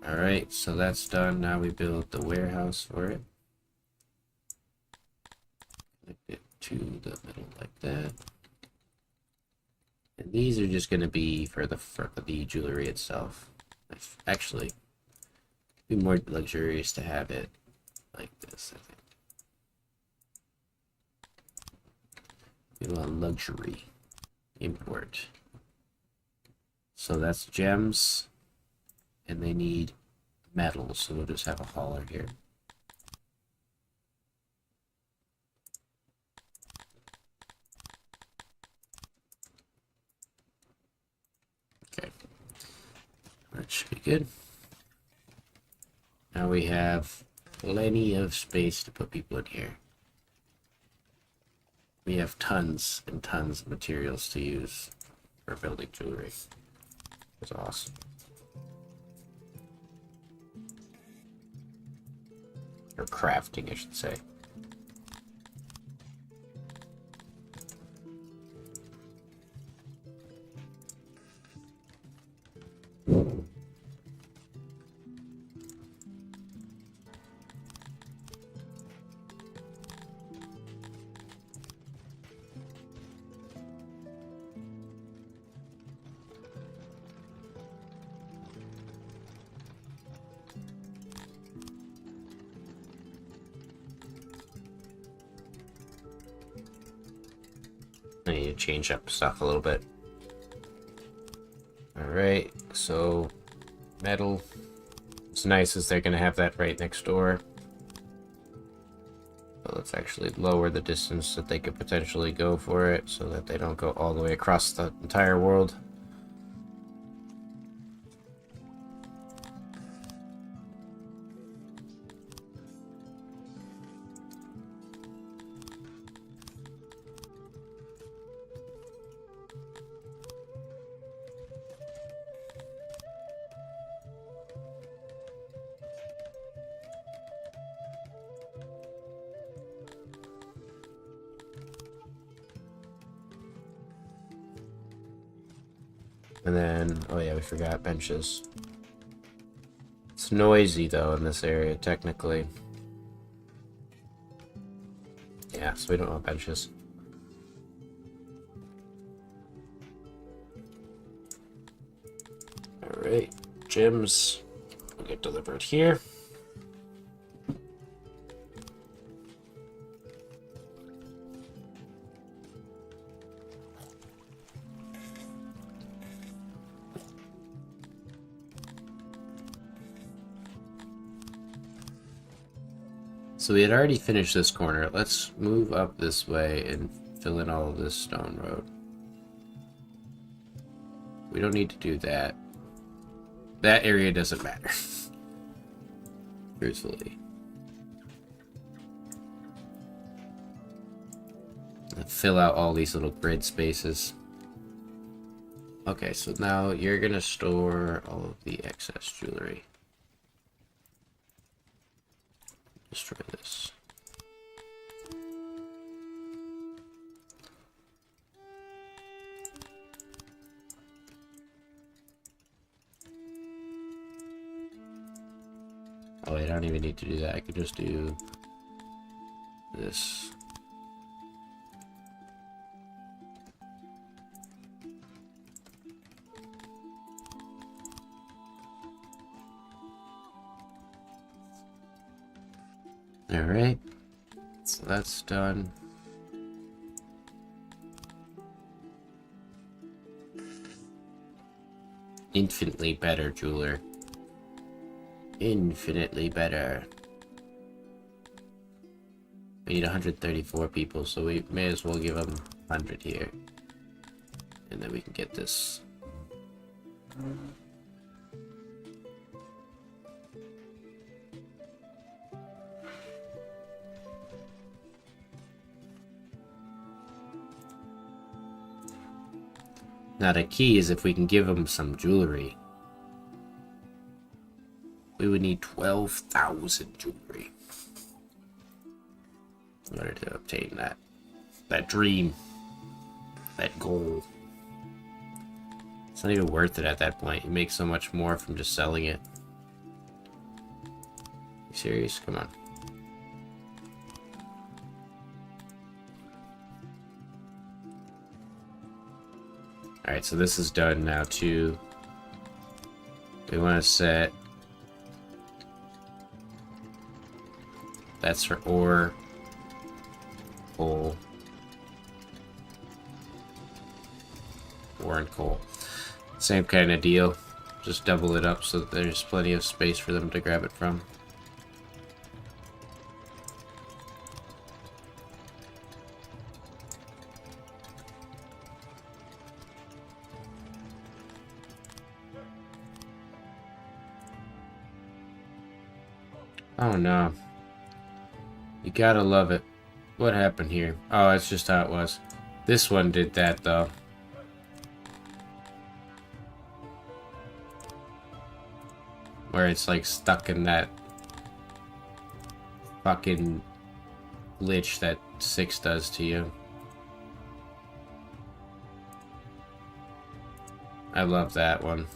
Alright, so that's done. Now we build the warehouse for it. Connect it to the middle like that. And these are just going to be for the jewelry itself. Actually, it'd be more luxurious to have it like this, I think. We want luxury. Import. So that's gems. And they need metal, so we'll just have a hauler here. Okay. That should be good. Now we have plenty of space to put people in here. We have tons and tons of materials to use for building jewelry. That's awesome. Or crafting, I should say. I need to change up stuff a little bit. Alright, so metal. What's nice is they're going to have that right next door. So let's actually lower the distance that they could potentially go for it so that they don't go all the way across the entire world. And then, oh yeah, we forgot benches. It's noisy though in this area, technically. Yeah, so we don't want benches. Alright, gyms will get delivered here. So we had already finished this corner. Let's move up this way and fill in all of this stone road. We don't need to do that. That area doesn't matter. Truthfully. Fill out all these little grid spaces. Okay, so now you're gonna store all of the excess jewelry. Destroy this. Oh wait, I don't even need to do that. I could just do this. Alright. So that's done. Infinitely better jeweler. Infinitely better. We need 134 people, so we may as well give them 100 here. And then we can get this. Now the key is if we can give them some jewelry. We would need 12,000 jewelry in order to obtain that dream, that goal. It's not even worth it at that point. You make so much more from just selling it. You serious? Come on. Alright, so this is done now too. We want to set... That's for ore, coal, ore and coal. Same kind of deal. Just double it up so that there's plenty of space for them to grab it from. Oh no. You gotta love it. What happened here? Oh, that's just how it was. This one did that though. Where it's like stuck in that fucking glitch that 6 does to you. I love that one.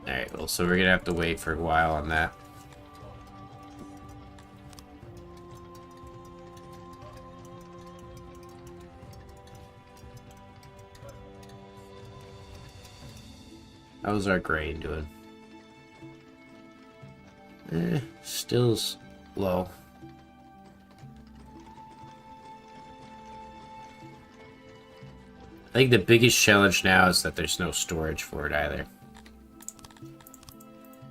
Alright, well, so we're gonna have to wait for a while on that. How's our grain doing? Still low. I think the biggest challenge now is that there's no storage for it either.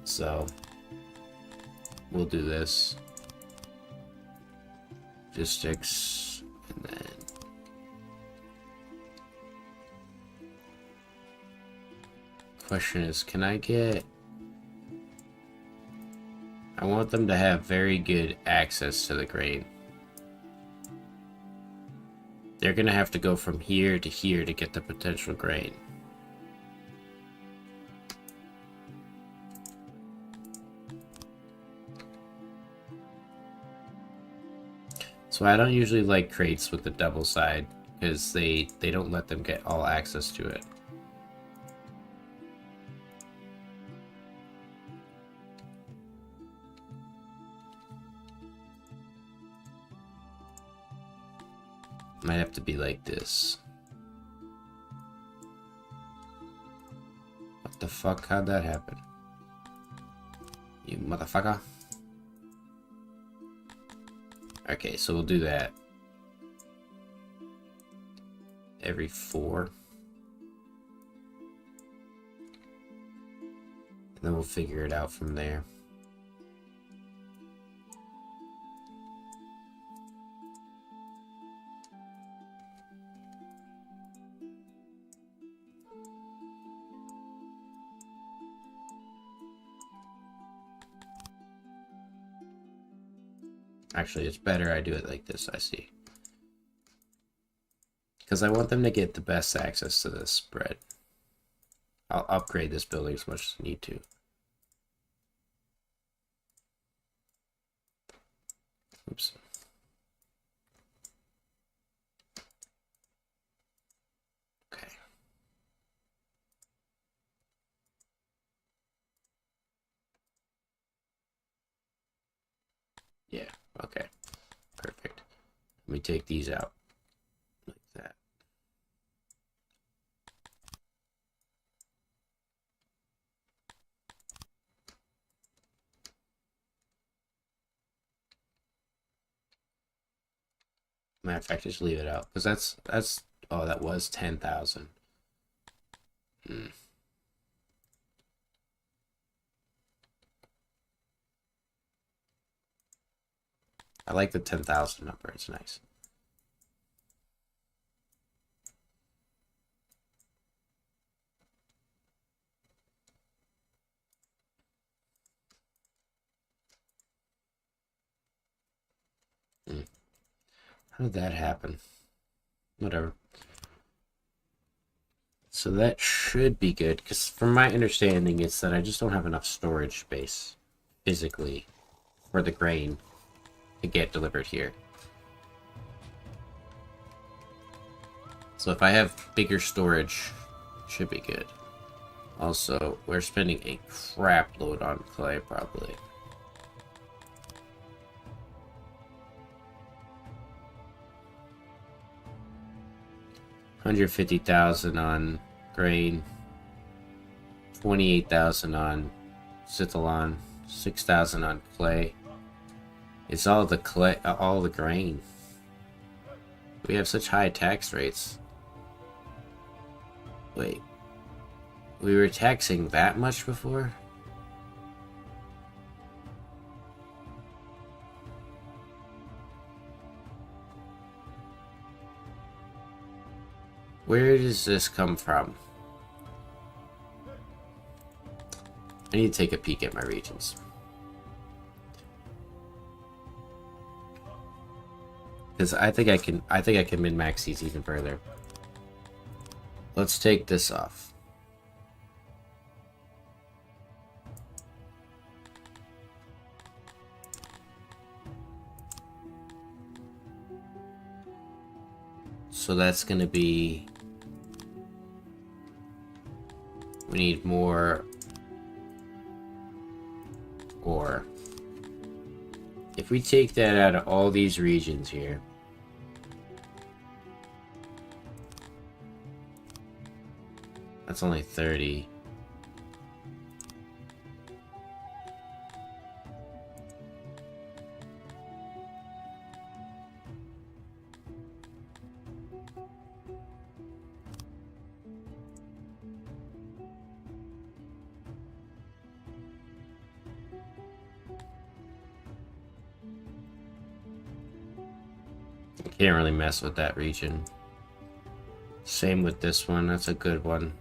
So, we'll do this. Logistics, and then... Question is, can I get... I want them to have very good access to the grain. They're gonna have to go from here to get the potential grain. So I don't usually like crates with the double side, because they don't let them get all access to it. Might have to be like this. What the fuck? How'd that happen? You motherfucker. Okay, so we'll do that. Every 4. And then we'll figure it out from there. Actually, it's better I do it like this, I see. Because I want them to get the best access to this spread. I'll upgrade this building as much as I need to. Oops. Okay. Yeah, okay. Perfect. Let me take these out. Like that. Matter of fact, just leave it out because that's oh, that was 10,000. Hmm. I like the 10,000 number. It's nice. Hmm. How did that happen? Whatever. So that should be good, because from my understanding, it's that I just don't have enough storage space physically for the grain to get delivered here. So if I have bigger storage, should be good. Also, we're spending a crap load on clay, probably. $150,000 on grain, 28,000 on Cithalon, 6,000 on clay. It's all the clay, all the grain. We have such high tax rates. Wait, we were taxing that much before? Where does this come from? I need to take a peek at my regions. Because I think I can min-max these even further. Let's take this off. So that's gonna be, we need more ore. If we take that out of all these regions here, that's only 30. Can't really mess with that region. Same with this one, that's a good one.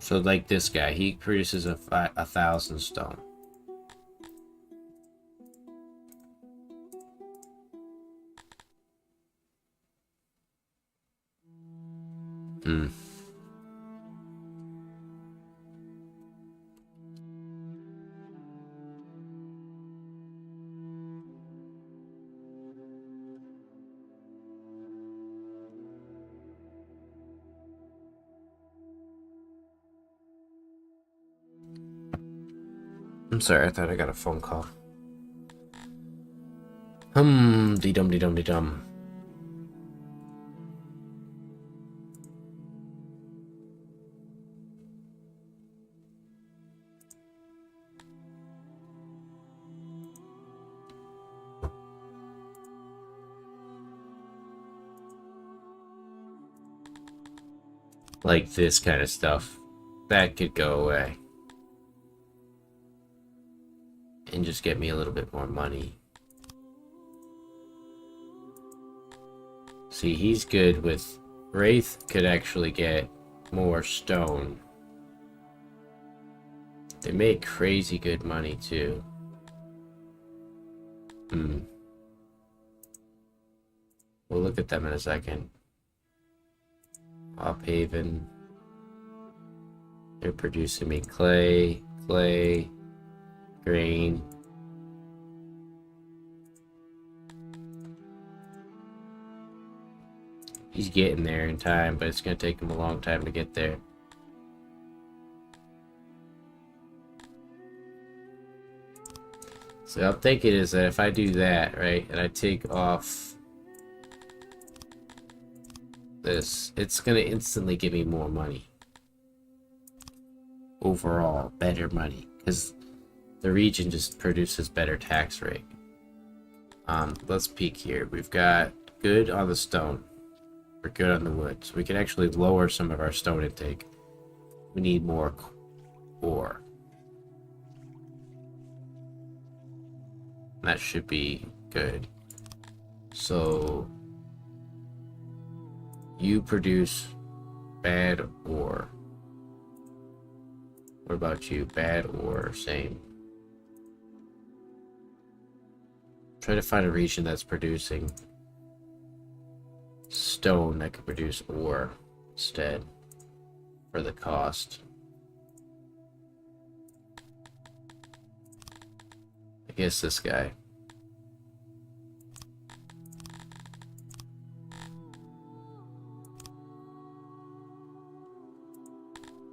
So like this guy, he produces a 1,000 stone. Hmm. I'm sorry, I thought I got a phone call. Dee dum dee dum dee dum. Like this kind of stuff. That could go away. And just get me a little bit more money. See, he's good with... Wraith could actually get more stone. They make crazy good money, too. We'll look at them in a second. Uphaven. They're producing me clay, grain. He's getting there in time, but it's going to take him a long time to get there. So I'm thinking is that if I do that, right, and I take off this, it's going to instantly give me more money. Overall, better money. Because the region just produces better tax rate. Let's peek here. We've got good on the stone. We're good on the wood. So we can actually lower some of our stone intake. We need more ore. That should be good. So you produce bad ore. What about you? Bad ore, same. Try to find a region that's producing stone that could produce ore instead for the cost. I guess this guy.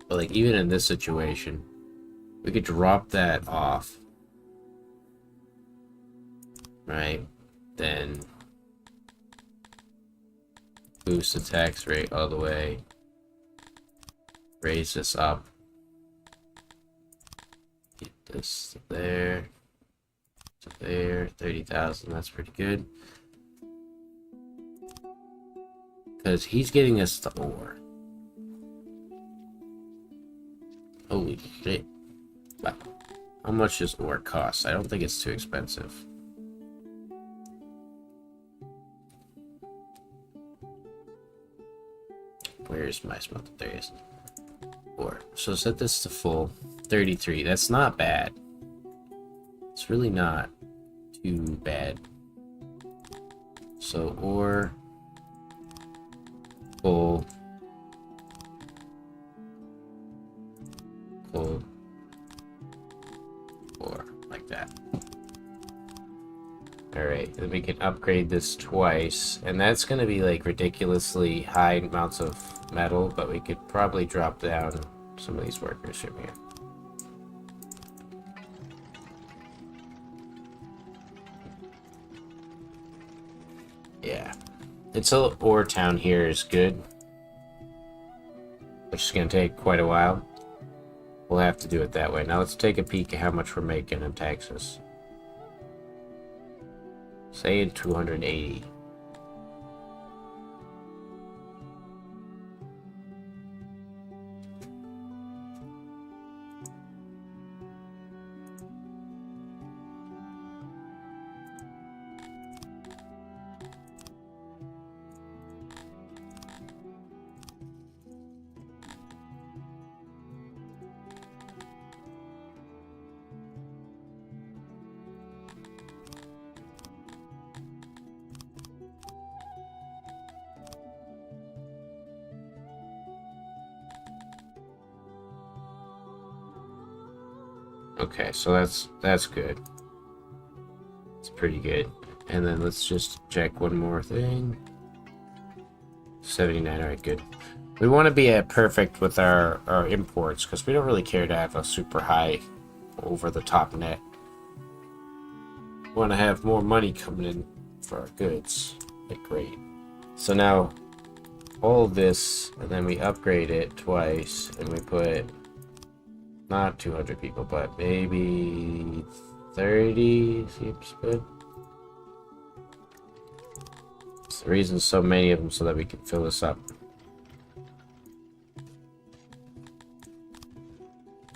But like even in this situation, we could drop that off. Right? Then boost the tax rate all the way. Raise this up. Get this there. To there. 30,000. That's pretty good. Because he's getting us the ore. Holy shit. Wow. How much does ore cost? I don't think it's too expensive. Where's my smelter? There he is. Ore. So set this to full. 33. That's not bad. It's really not too bad. So ore. Full. Full. Ore. Like that. Alright, then we can upgrade this twice, and that's going to be like ridiculously high amounts of metal, but we could probably drop down some of these workers from here. Yeah. Until Ore Town here is good, which is going to take quite a while. We'll have to do it that way. Now let's take a peek at how much we're making in taxes. Say 280. Okay, so that's good. It's pretty good. And then let's just check one more thing. 79, alright, good. We want to be at perfect with our imports, because we don't really care to have a super high over-the-top net. We want to have more money coming in for our goods. Like, great. So now, all of this, and then we upgrade it twice, and we put not 200 people, but maybe 30 seems good. It's the reason so many of them, so that we can fill this up.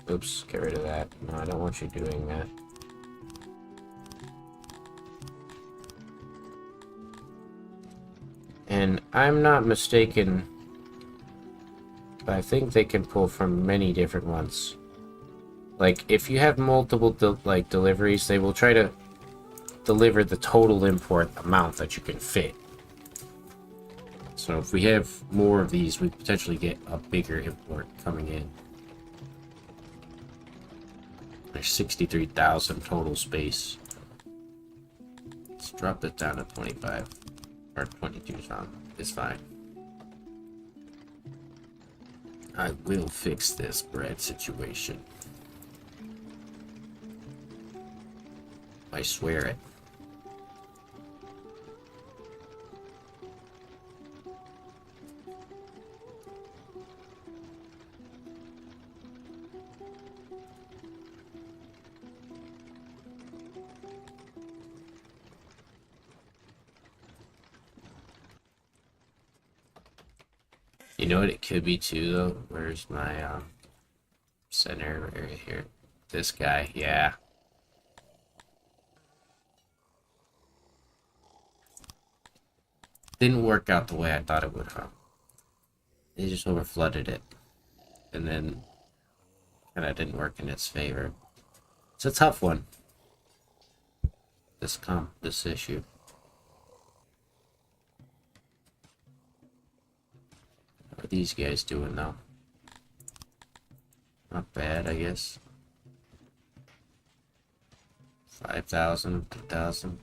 Oops, get rid of that. No, I don't want you doing that. And I'm not mistaken, but I think they can pull from many different ones. Like, if you have multiple deliveries, they will try to deliver the total import amount that you can fit. So if we have more of these, we potentially get a bigger import coming in. There's 63,000 total space. Let's drop it down to 25. Or 22 is fine. It's fine. I will fix this bread situation. I swear it. You know what it could be too, though? Where's my center area here? This guy, yeah. Didn't work out the way I thought it would, huh? They just overflooded it. And then kinda didn't work in its favor. It's a tough one. This issue. What are these guys doing though? Not bad, I guess. 5,000, 2,000.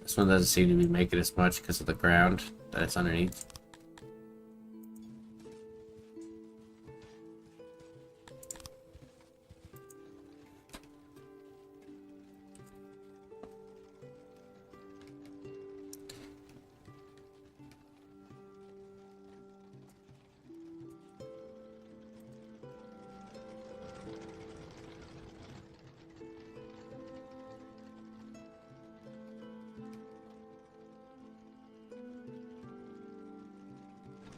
This one doesn't seem to be making as much because of the ground that it's underneath.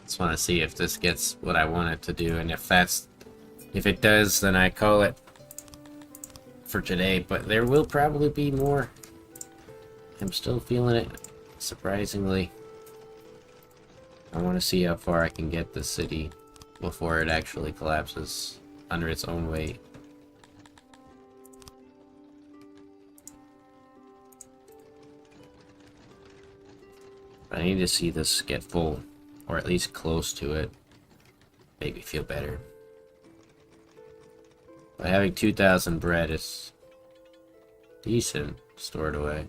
Just want to see if this gets what I want it to do, and if it does, then I call it for today. But there will probably be more. I'm still feeling it, surprisingly. I want to see how far I can get the city before it actually collapses under its own weight. I need to see this get full, or at least close to it. Make me feel better. By having 2,000 bread is decent stored away.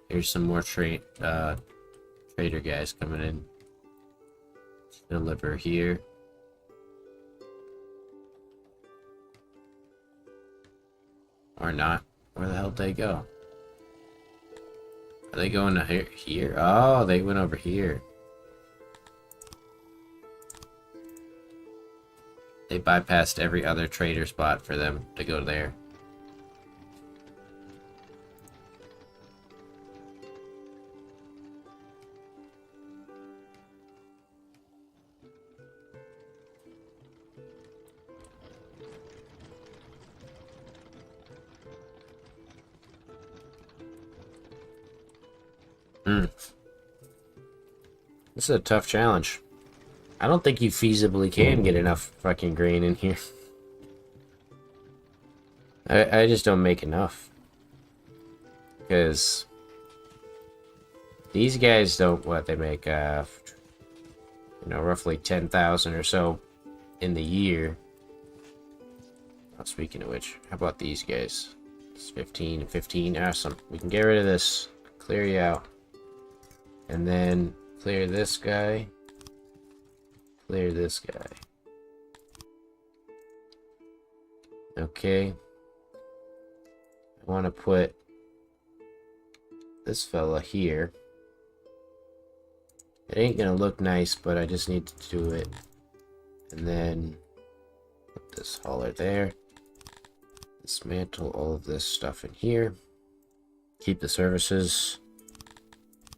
Here's some more trader guys coming in. Deliver here. Or not. Where the hell did they go? Are they going to here? Oh, they went over here. They bypassed every other trader spot for them to go there. This is a tough challenge. I don't think you feasibly can get enough fucking grain in here. I just don't make enough. Because these guys don't, what, they make, roughly 10,000 or so in the year. Oh, speaking of which, how about these guys? It's 15 and 15, awesome. We can get rid of this, clear you out. And then clear this guy. Clear this guy. Okay. I want to put this fella here. It ain't gonna look nice, but I just need to do it. And then put this hauler there. Dismantle all of this stuff in here. Keep the services.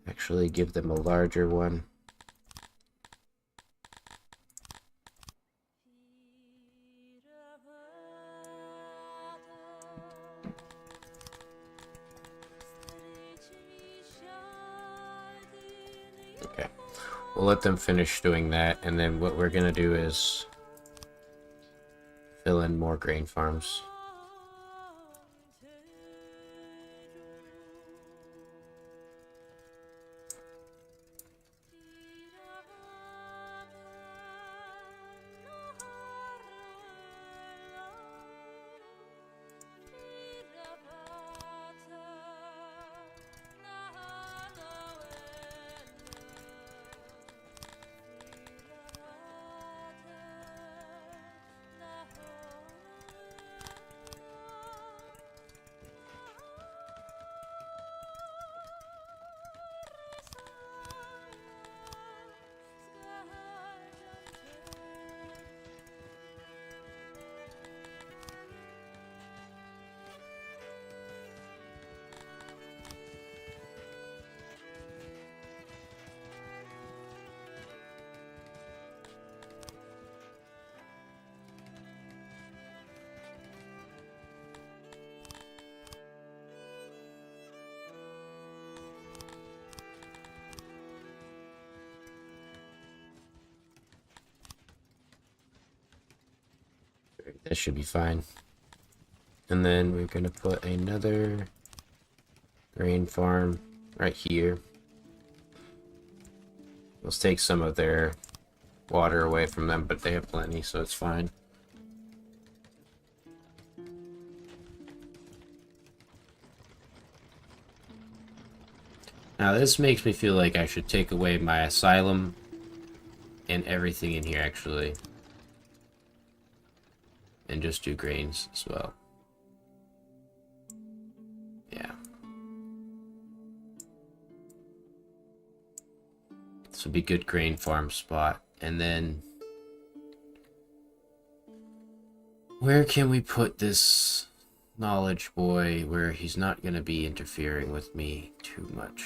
Actually give them a larger one. Okay, we'll let them finish doing that, and then what we're gonna do is fill in more grain farms. That should be fine. And then we're gonna put another grain farm right here. Let's take some of their water away from them, but they have plenty, so it's fine. Now this makes me feel like I should take away my asylum and everything in here, actually. And just do grains as well. Yeah. This would be a good grain farm spot. And then where can we put this knowledge boy where he's not going to be interfering with me too much?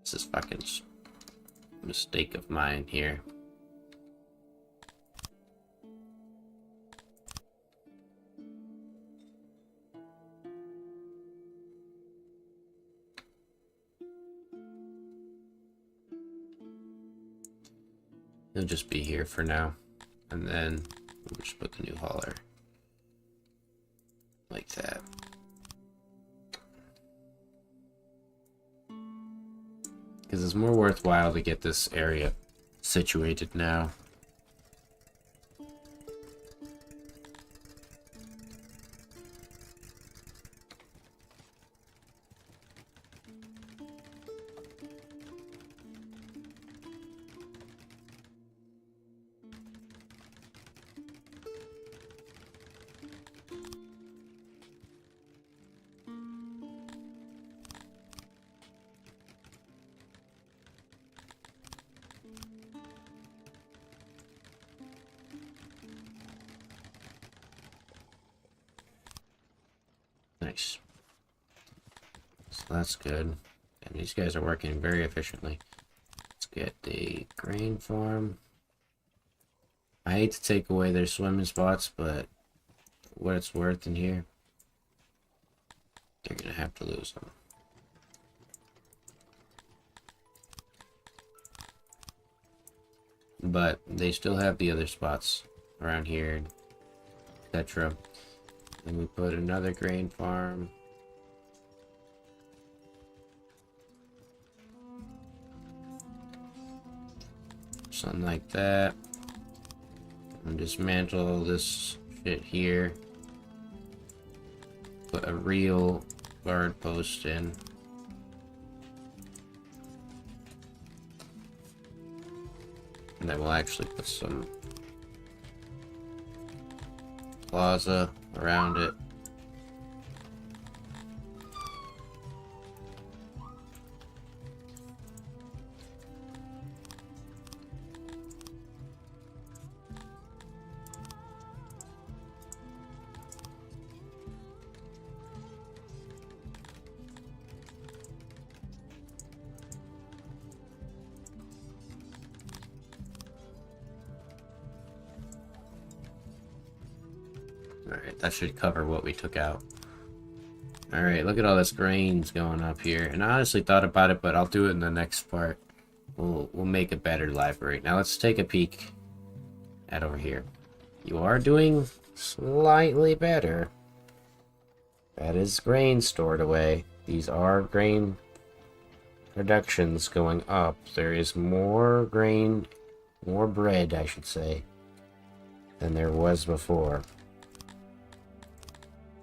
This is fucking mistake of mine here. He'll just be here for now. And then we'll just put the new hauler. Like that. Because it's more worthwhile to get this area situated now. Nice. So that's good. And these guys are working very efficiently. Let's get the grain farm. I hate to take away their swimming spots, but what it's worth in here, they're gonna have to lose them. But they still have the other spots around here, etc. Then we put another grain farm. Something like that. And dismantle this shit here. Put a real guard post in. And then we'll actually put some plaza around it. Alright, that should cover what we took out. Alright, look at all this grains going up here. And I honestly thought about it, but I'll do it in the next part. We'll make a better library. Now let's take a peek at over here. You are doing slightly better. That is grain stored away. These are grain productions going up. There is more grain, more bread, I should say, than there was before.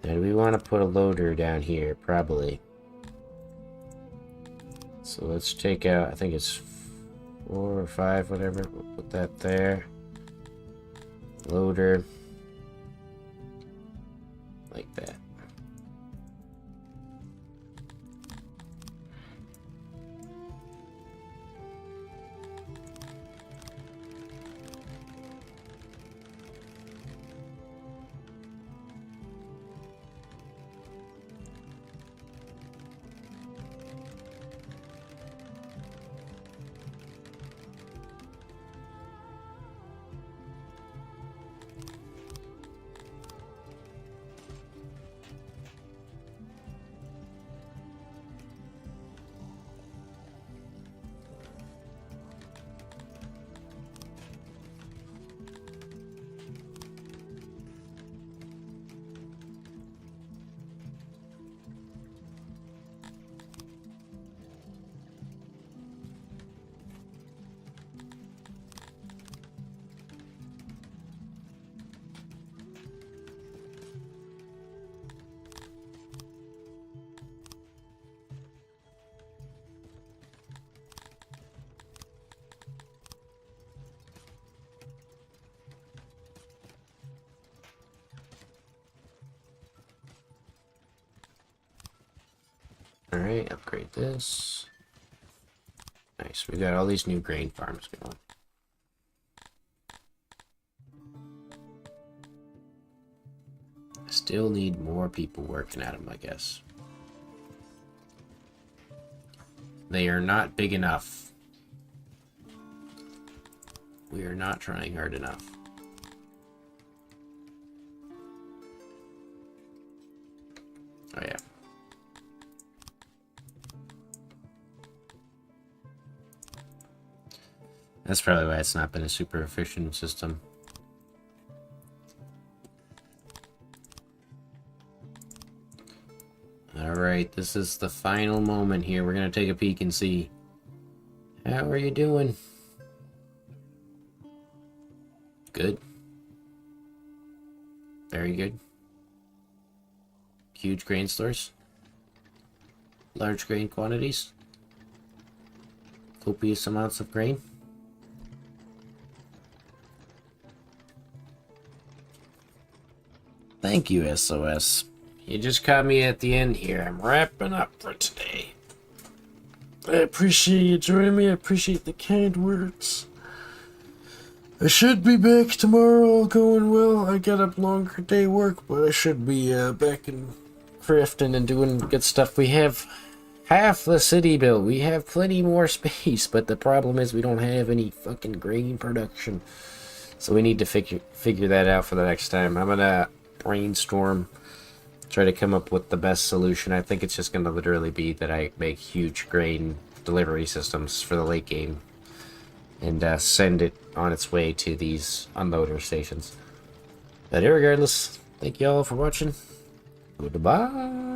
Now, do we want to put a loader down here? Probably. So let's take out, I think it's 4 or 5, whatever. We'll put that there. Loader. Like that. Alright, upgrade this. Nice, we got all these new grain farms going. Still need more people working at them, I guess. They are not big enough. We are not trying hard enough. Oh yeah. That's probably why it's not been a super efficient system. Alright, this is the final moment here. We're gonna take a peek and see. How are you doing? Good. Very good. Huge grain stores. Large grain quantities. Copious amounts of grain. Thank you, SOS. You just caught me at the end here. I'm wrapping up for today. I appreciate you joining me. I appreciate the kind words. I should be back tomorrow, all going well. I got a longer day work, but I should be back in crafting and doing good stuff. We have half the city built. We have plenty more space, but the problem is we don't have any fucking grain production. So we need to figure that out for the next time. I'm gonna brainstorm, try to come up with the best solution. I think it's just gonna literally be that I make huge grain delivery systems for the late game and send it on its way to these unloader stations. But irregardless, thank you all for watching. Goodbye.